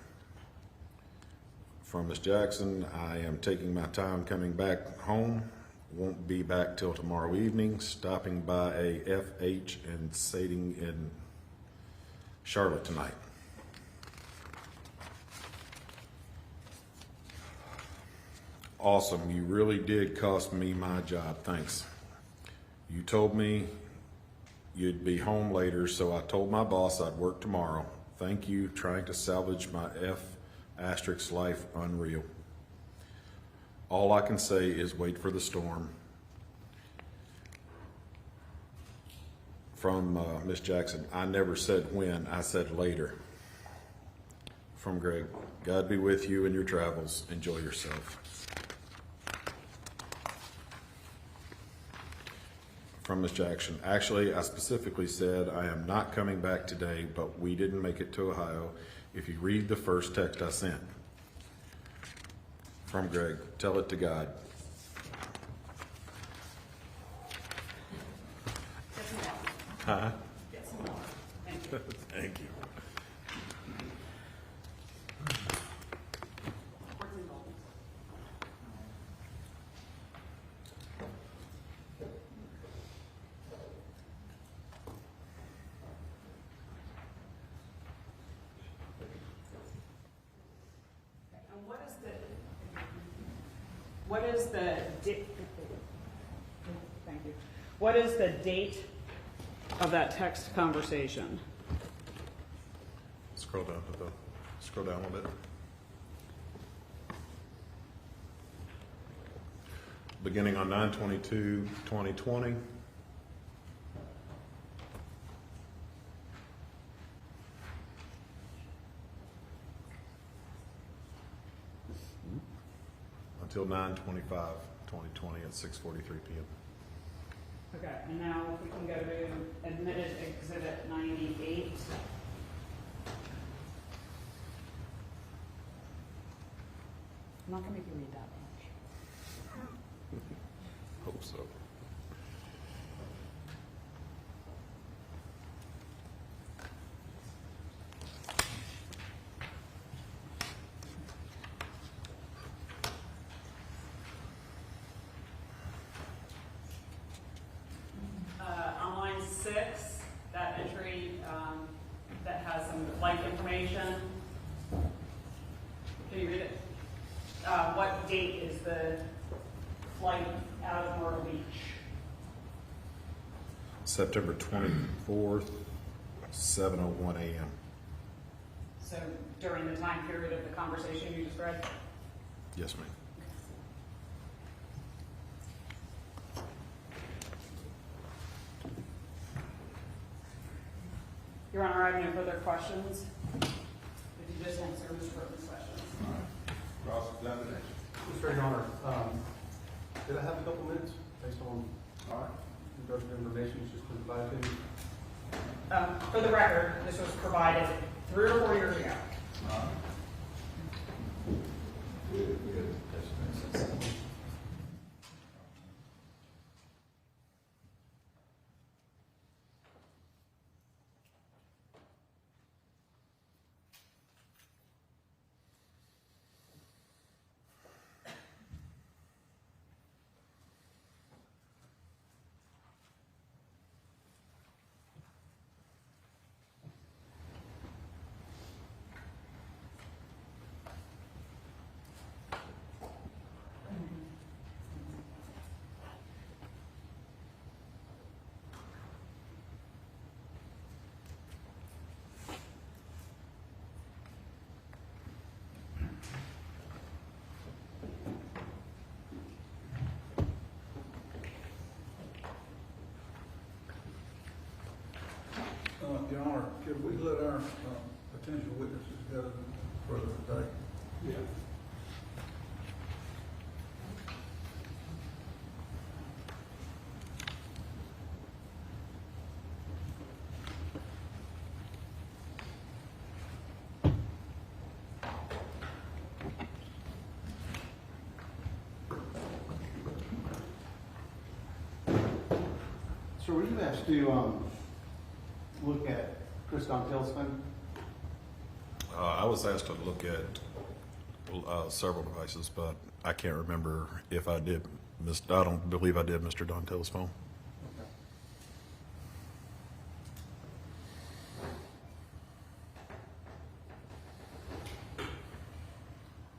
From Ms. Jackson, I am taking my time coming back home. Won't be back till tomorrow evening. Stopping by a FH and sitting in Charlotte tonight. Awesome, you really did cost me my job, thanks. You told me you'd be home later, so I told my boss I'd work tomorrow. Thank you, trying to salvage my F** life, unreal. All I can say is wait for the storm. From Ms. Jackson, I never said when, I said later. From Greg, God be with you in your travels. Enjoy yourself. From Ms. Jackson, actually, I specifically said I am not coming back today, but we didn't make it to Ohio. If you read the first text I sent. From Greg, tell it to God. Huh? Get some more. Thank you. Thank you. And what is the date? Thank you. What is the date of that text conversation? Scroll down a little bit. Beginning on 9/22/2020. Until 9/25/2020 at 6:43 p.m. Okay, and now if we can go to admitted exhibit 98. I'm not gonna make you read that much. Hope so. On line 6, that entry that has some flight information. Can you read it? What date is the flight out of Myrtle Beach? September 24th, 7:01 a.m. So during the time period of the conversation you just read? Yes, ma'am. Your Honor, I have no further questions. If you just answer Mr. Burton's questions. Cross-examination. Mr. Your Honor, did I have a couple minutes based on, regarding the information that's just been provided to me? For the record, this was provided 3 or 4 years ago. Your Honor, could we let our potential witnesses go further today? Yeah. So were you asked to look at Chris Dontel's phone? I was asked to look at several devices, but I can't remember if I did. I don't believe I did Mr. Dontel's phone.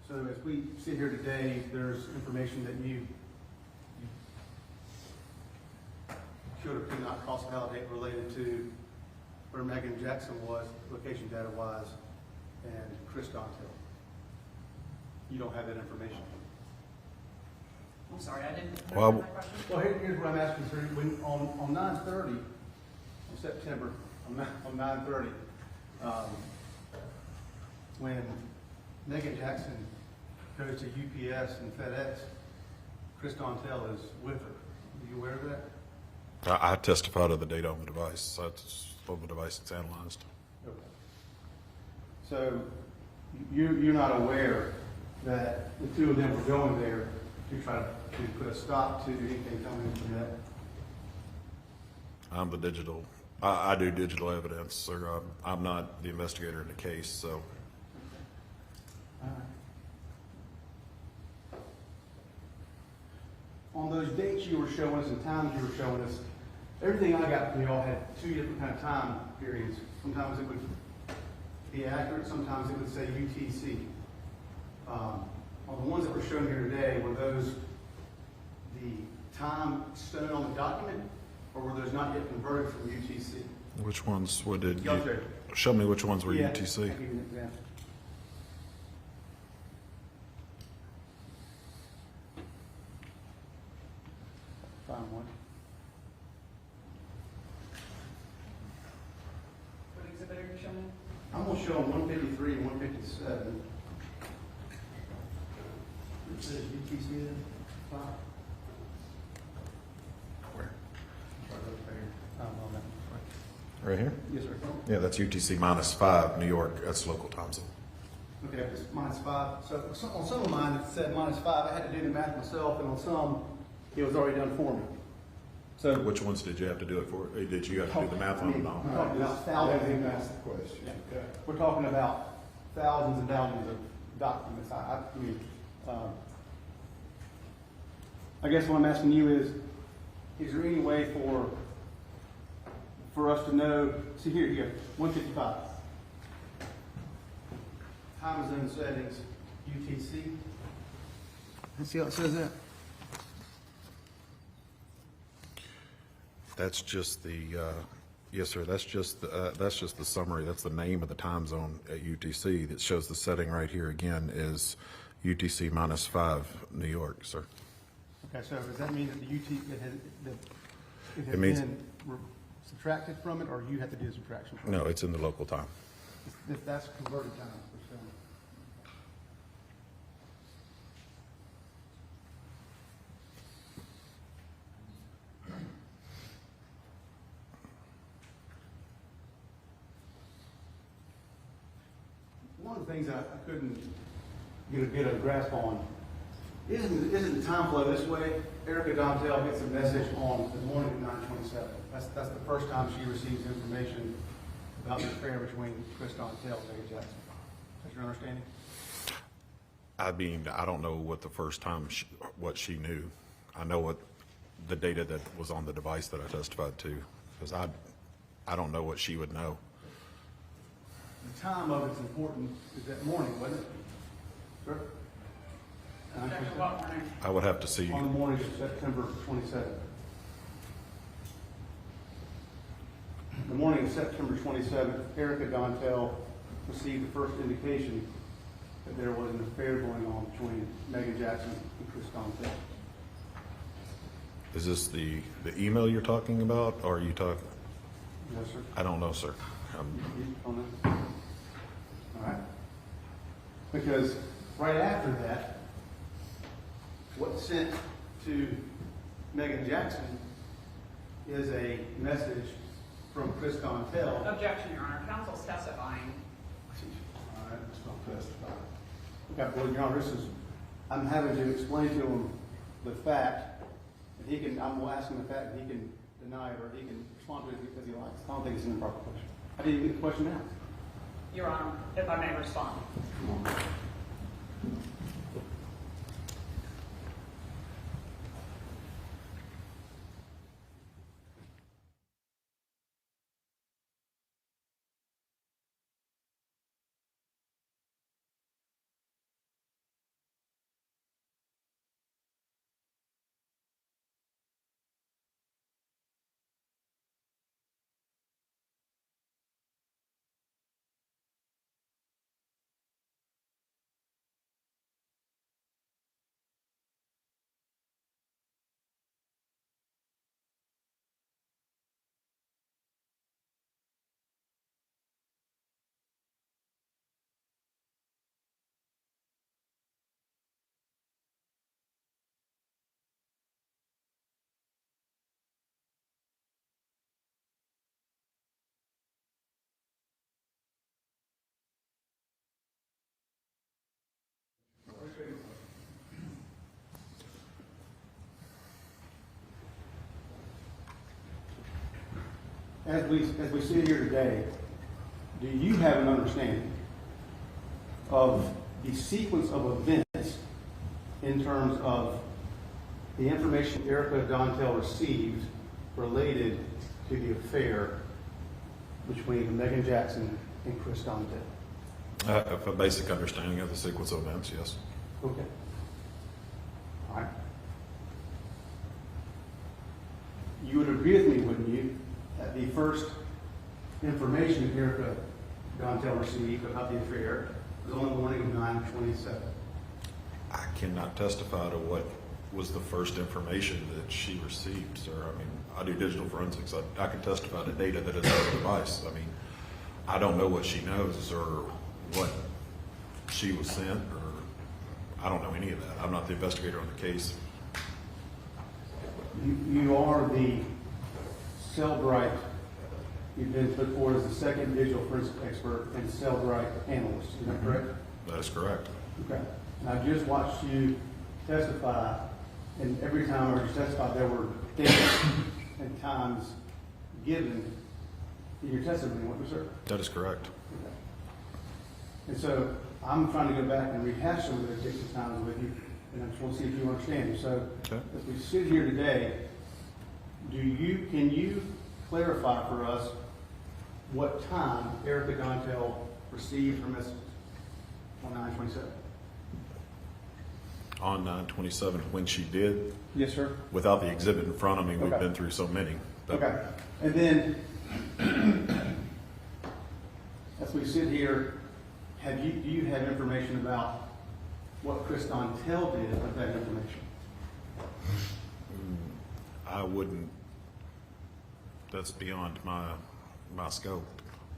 So as we sit here today, there's information that you could or could not cross-validate related to where Meagan Jackson was, location data-wise, and Chris Dontel. You don't have that information. I'm sorry, I didn't Well, know that question. Well, here's what I'm asking, sir. When, on 9/30, in September, on 9/30, when Meagan Jackson goes to UPS and FedEx, Chris Dontel is with her. Are you aware of that? I testified to the data on the device. That's on the device that's analyzed. Okay. So you're not aware that the two of them were going there to try to put a stop to anything coming from that? I'm the digital I do digital evidence, sir. I'm not the investigator in the case, so. On those dates you were showing us and times you were showing us, everything I got from y'all had two different kind of time periods. Sometimes it would be accurate, sometimes it would say UTC. On the ones that were shown here today, were those the time shown on the document, or were those not yet converted from UTC? Which ones would it? Yes, sir. Show me which ones were Yeah, UTC. I'll give you an example. Find one. What exhibit are you showing? I'm gonna show them 153 and 157. It says UTC there. Five. Where? Right over there. On that. Right here? Yes, sir. Yeah, that's UTC -5, New York. That's local time zone. Okay, it's -5. So on some of mine, it said -5. I had to do the math myself, and on some, it was already done for me. So Which ones did you have to do it for? Did you have to do the math on them? We're all? talking about Let thousands. him ask the question. Okay. We're talking about thousands and thousands of documents. I guess what I'm asking you is there any way for us to know, see here, 155. Time zone settings, UTC. Let's see how it says that. That's just the, yes, sir, that's just the summary. That's the name of the time zone at UTC that shows the setting right here again is UTC -5, New York, sir. Okay, so does that mean that the it has means- been subtracted from it, or you have to do the subtraction from it? No, it's in the local time. If that's converted time, we're showing. One of the things I couldn't get a grasp on, isn't the time flow this way? Erica Dontel gets a message on the morning of 9/27. That's the first time she receives information about the affair between Chris Dontel and Meagan Jackson. Is that your understanding? I mean, I don't know what the first time, what she knew. I know what the data that was on the device that I testified to, because I don't know what she would know. The time of it's important is that morning, wasn't it? Sure. Second, what morning? I would have to see. On the morning of September 27th. The morning of September 27th, Erica Dontel received the first indication that there was an affair going on between Meagan Jackson and Chris Dontel. Is this the email you're talking about, or are you talking? Yes, sir. I don't know, sir. You on that? All right. Because right after that, what's sent to Meagan Jackson is a message from Chris Dontel. Objection, Your Honor. Counsel's testifying. All right, let's not testify. Okay, well, Your Honor, I'm having to explain to him the fact that he can, I'm asking the fact that he can deny it or he can respond to it because he likes. I don't think it's an improper question. I didn't get the question out. Your Honor, if I may respond. as we sit here today, do you have an understanding of the sequence of events in terms of the information Erica Dontel received related to the affair between Meagan Jackson and Chris Dontel? I have a basic understanding of the sequence of events, yes. Okay. All right. You would agree with me, wouldn't you, that the first information Erica Dontel received about the affair was on the morning of 9/27? I cannot testify to what was the first information that she received, sir. I mean, I do digital forensics. I can testify to data that is on the device. I mean, I don't know what she knows or what she was sent, or I don't know any of that. I'm not the investigator on the case. You are the Cellbrite. You've been put forward as the second digital forensic expert and Cellbrite analyst. Is that correct? That is correct. Okay. And I just watched you testify, and every time I heard you testify, there were dates and times given in your testimony, what was there? That is correct. Okay. And so I'm trying to go back and rehash some of those dates and times with you, and I just want to see if you understand. So Okay. as we sit here today, can you clarify for us what time Erica Dontel received her message on 9/27? On 9/27, when she did, Yes, sir. without the exhibit in front of me, we've Okay. been through so many. But Okay. And then, as we sit here, do you have information about what Chris Dontel did with that information? I wouldn't, that's beyond my scope,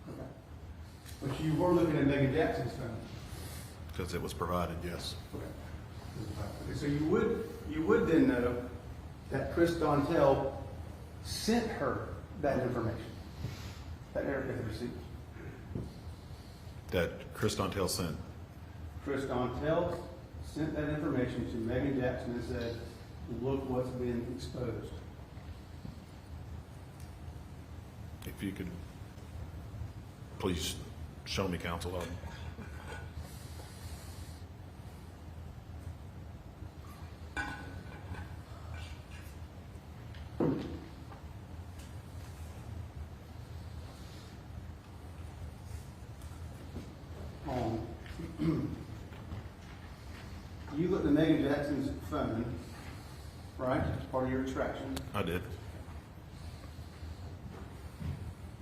Okay. But you were looking at Meagan Jackson's phone. because it was provided, yes. Okay. Okay, so you would then know that Chris Dontel sent her that information that Erica had received. That Chris Dontel sent. Chris Dontel sent that information to Meagan Jackson and said, look what's been exposed. If you could please show me, counsel. You looked at Meagan Jackson's phone, right, as part of your extraction. I did.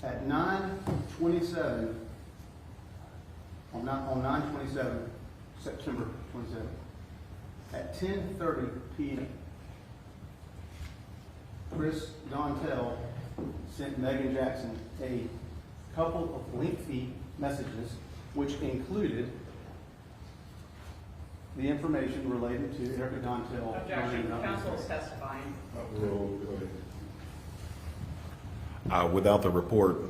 At 9/27, on 9/27, September 27, at 10:30 p.m., Chris Dontel sent Meagan Jackson a couple of lengthy messages, which included the information related to Erica Dontel. Objection, counsel is testifying. Without the report,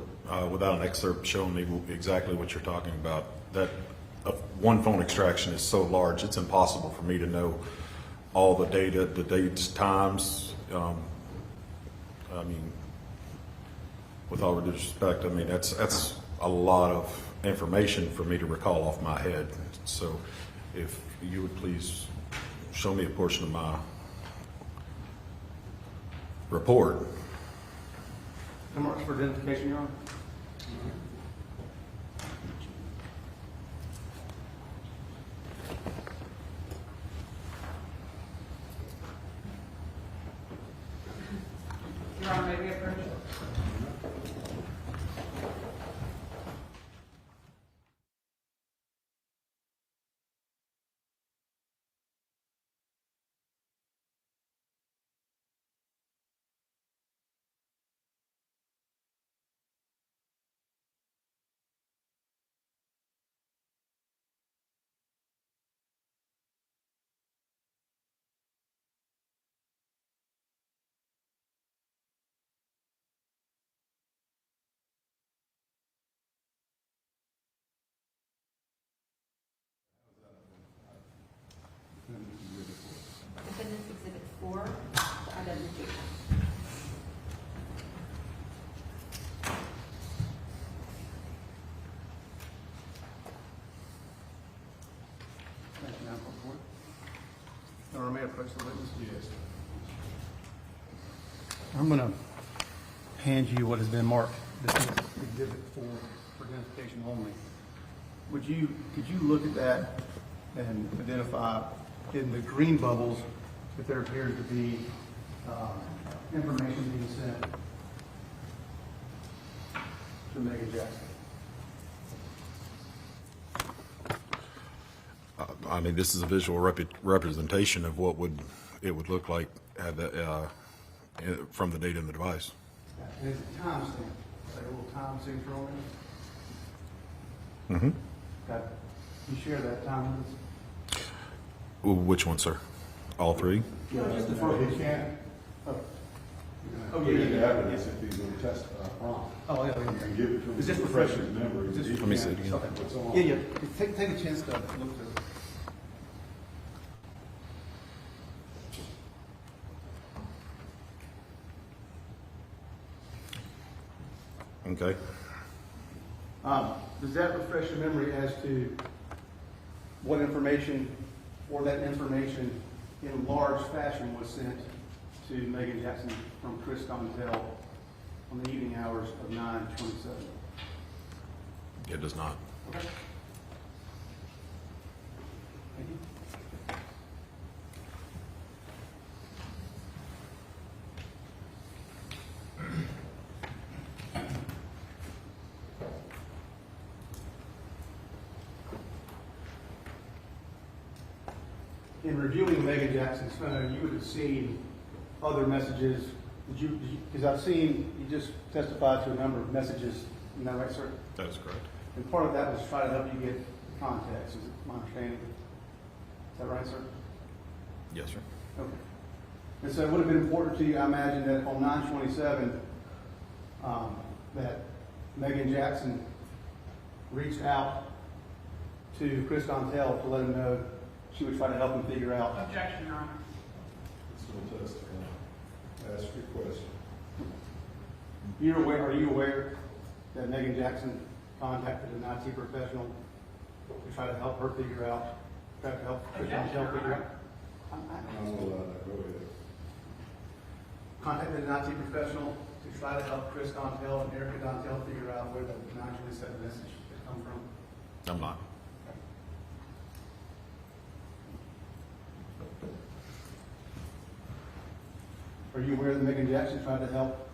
without an excerpt showing me exactly what you're talking about, that one phone extraction is so large, it's impossible for me to know all the data, the dates, times. I mean, with all due respect, I mean, that's a lot of information for me to recall off my head. So if you would please show me a portion of my report. Remarks for identification, Your Honor. Your Honor, may we approach? Or may I approach the witness? Yes. I'm going to hand you what has been marked. This is exhibit for identification only. Could you look at that and identify in the green bubbles if there appears to be information being sent to Meagan Jackson? I mean, this is a visual representation of what it would look like from the data in the device. And it's a timestamp, like a little time signature on it. Mm-hmm. Got, you share that time with us? Which one, sir? All three? Yeah, just the first. He can't. Oh, Oh, yeah, yeah, yeah. Evidence if he's going to testify prompt. Oh, yeah, yeah. And give it to him. It's just refresh refreshing. his memory. Just- Let me see it again. Okay. What's on. Yeah, yeah. Take a chance to look through it. Okay. Does that refresh your memory as to what information or that information in large fashion was sent to Meagan Jackson from Chris Donzel on the evening hours of 9/27? It does not. Okay. Thank you. In reviewing Meagan Jackson's phone, you would have seen other messages. Because I've seen, you just testified to a number of messages. Isn't that right, sir? That is correct. And part of that was try to help you get context, is my understanding. Is that right, sir? Yes, sir. Okay. And so it would have been important to you, I imagine, that on 9/27, that Meagan Jackson reached out to Chris Donzel to let him know she would try to help him figure out. Objection, Your Honor. It's going to testify. Ask your question. Are you aware that Meagan Jackson contacted an IT professional to try to help her figure out, try to help Chris Donzel figure out? I'm going to allow that. Go ahead. Contacted an IT professional to try to help Chris Donzel and Erica Donzel figure out where the 927 message had come from. I'm not. Are you aware that Meagan Jackson tried to help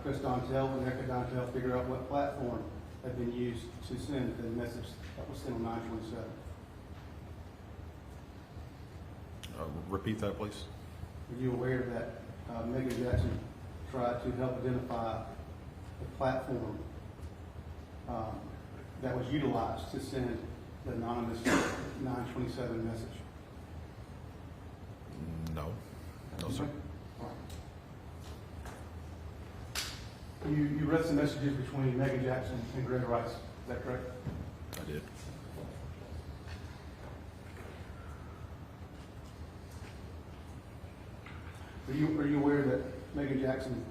Chris Donzel and Erica Donzel figure out what platform had been used to send the message that was sent on 9/27? Repeat that, please. Are you aware that Meagan Jackson tried to help identify the platform that was utilized to send the anonymous 9/27 message? No. No, sir. You read some messages between Meagan Jackson and Gregory Rice, is that correct? I did. Are you aware that Meagan Jackson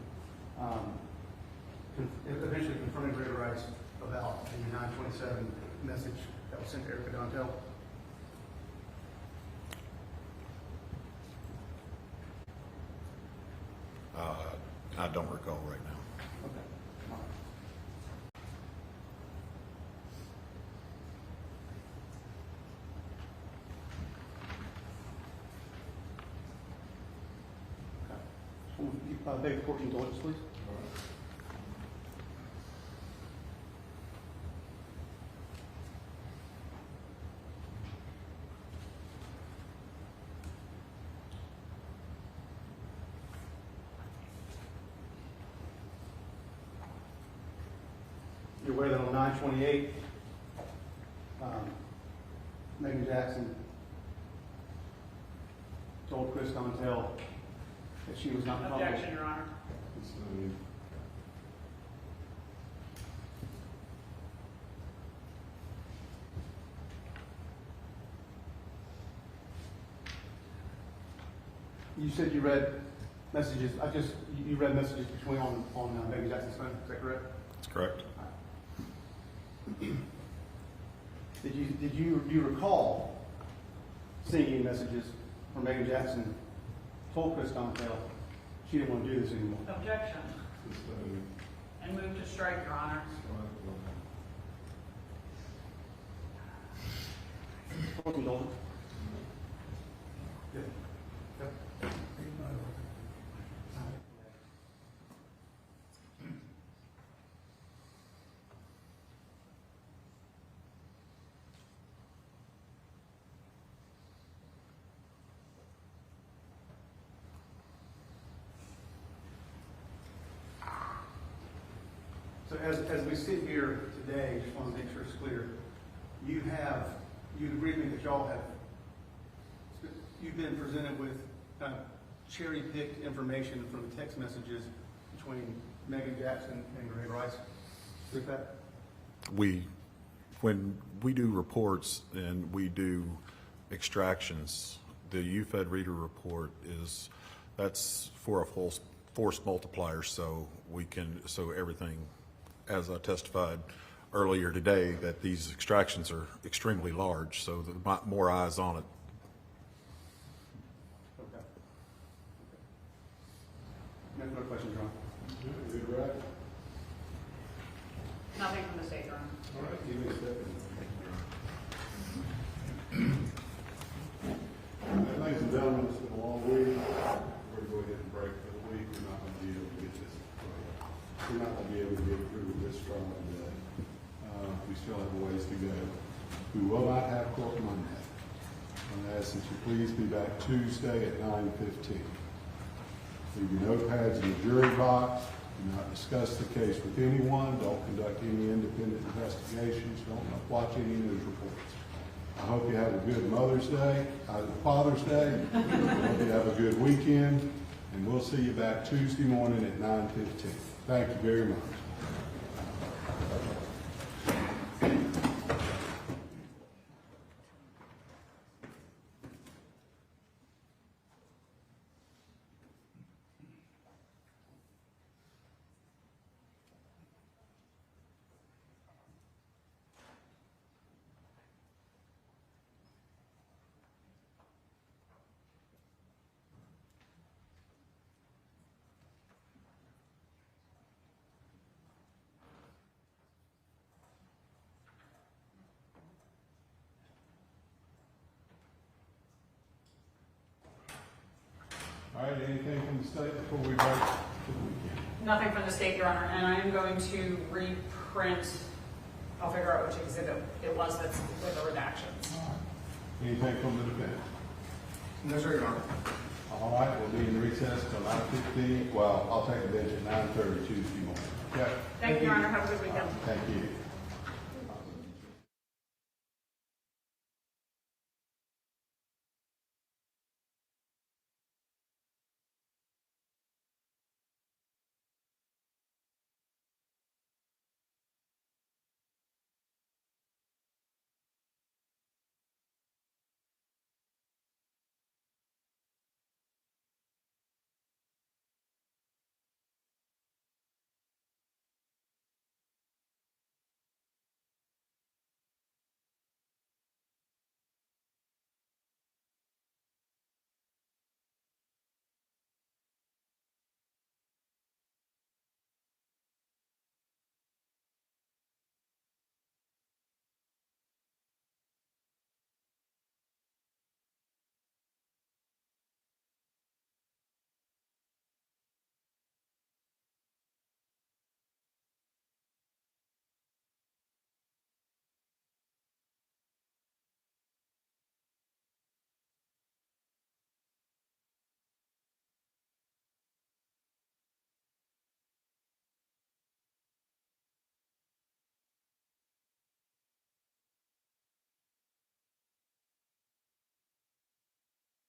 eventually confronted Gregory Rice about the 9/27 message that was sent to Erica Donzel? I don't recall right now. Okay. All right. Beg the court indulgence, please. You're aware that on 9/28, Meagan Jackson told Chris Donzel that she was not comfortable. Objection, Your Honor. It's, You said you read messages. You read messages between on Meagan Jackson's phone. Is that correct? That's correct. Did you recall seeing any messages where Meagan Jackson told Chris Dontel she didn't want to do this anymore. Objection. And move to strike, Your Honor. Fourteen dollars. Yeah. So as we sit here today, just want to make sure it's clear, you agree with me that y'all have, you've been presented with kind of cherry-picked information from the text messages between Meagan Jackson and Gregory Rice. With that? When we do reports and we do extractions, the UFED reader report that's for a force multiplier, so everything, as I testified earlier today, that these extractions are extremely large, so the more eyes on it. Okay. No further questions, Ron? Good, right? Nothing from the state, Your Honor. All right, give me a second. Ladies and gentlemen, it's been a long week. We're going to go ahead and break for the week. We're not going to be able to get this. We're not going to be able to get through with this strong today. We still have a ways to go. We will not have court Monday. I'm going to ask that you please be back Tuesday at 9:15. Leave your notepads in the jury box. Do not discuss the case with anyone. Don't conduct any independent investigations. Don't watch any news reports. I hope you have a good Mother's Day, Father's Day. I hope you have a good weekend, and we'll see you back Tuesday morning at 9:15. Thank you very much. All right, anything from the state before we break for the weekend? Nothing from the state, Your Honor, and I am going to reprint, I'll figure out which exhibit it was that's with the redactions. All right. Anything from the defense? No, sir, Your Honor. All right, we'll be in recess till 9:15. Well, I'll take a bench at 9:30 Tuesday morning. Okay? Thank you, Your Honor. Have a good weekend. Thank you.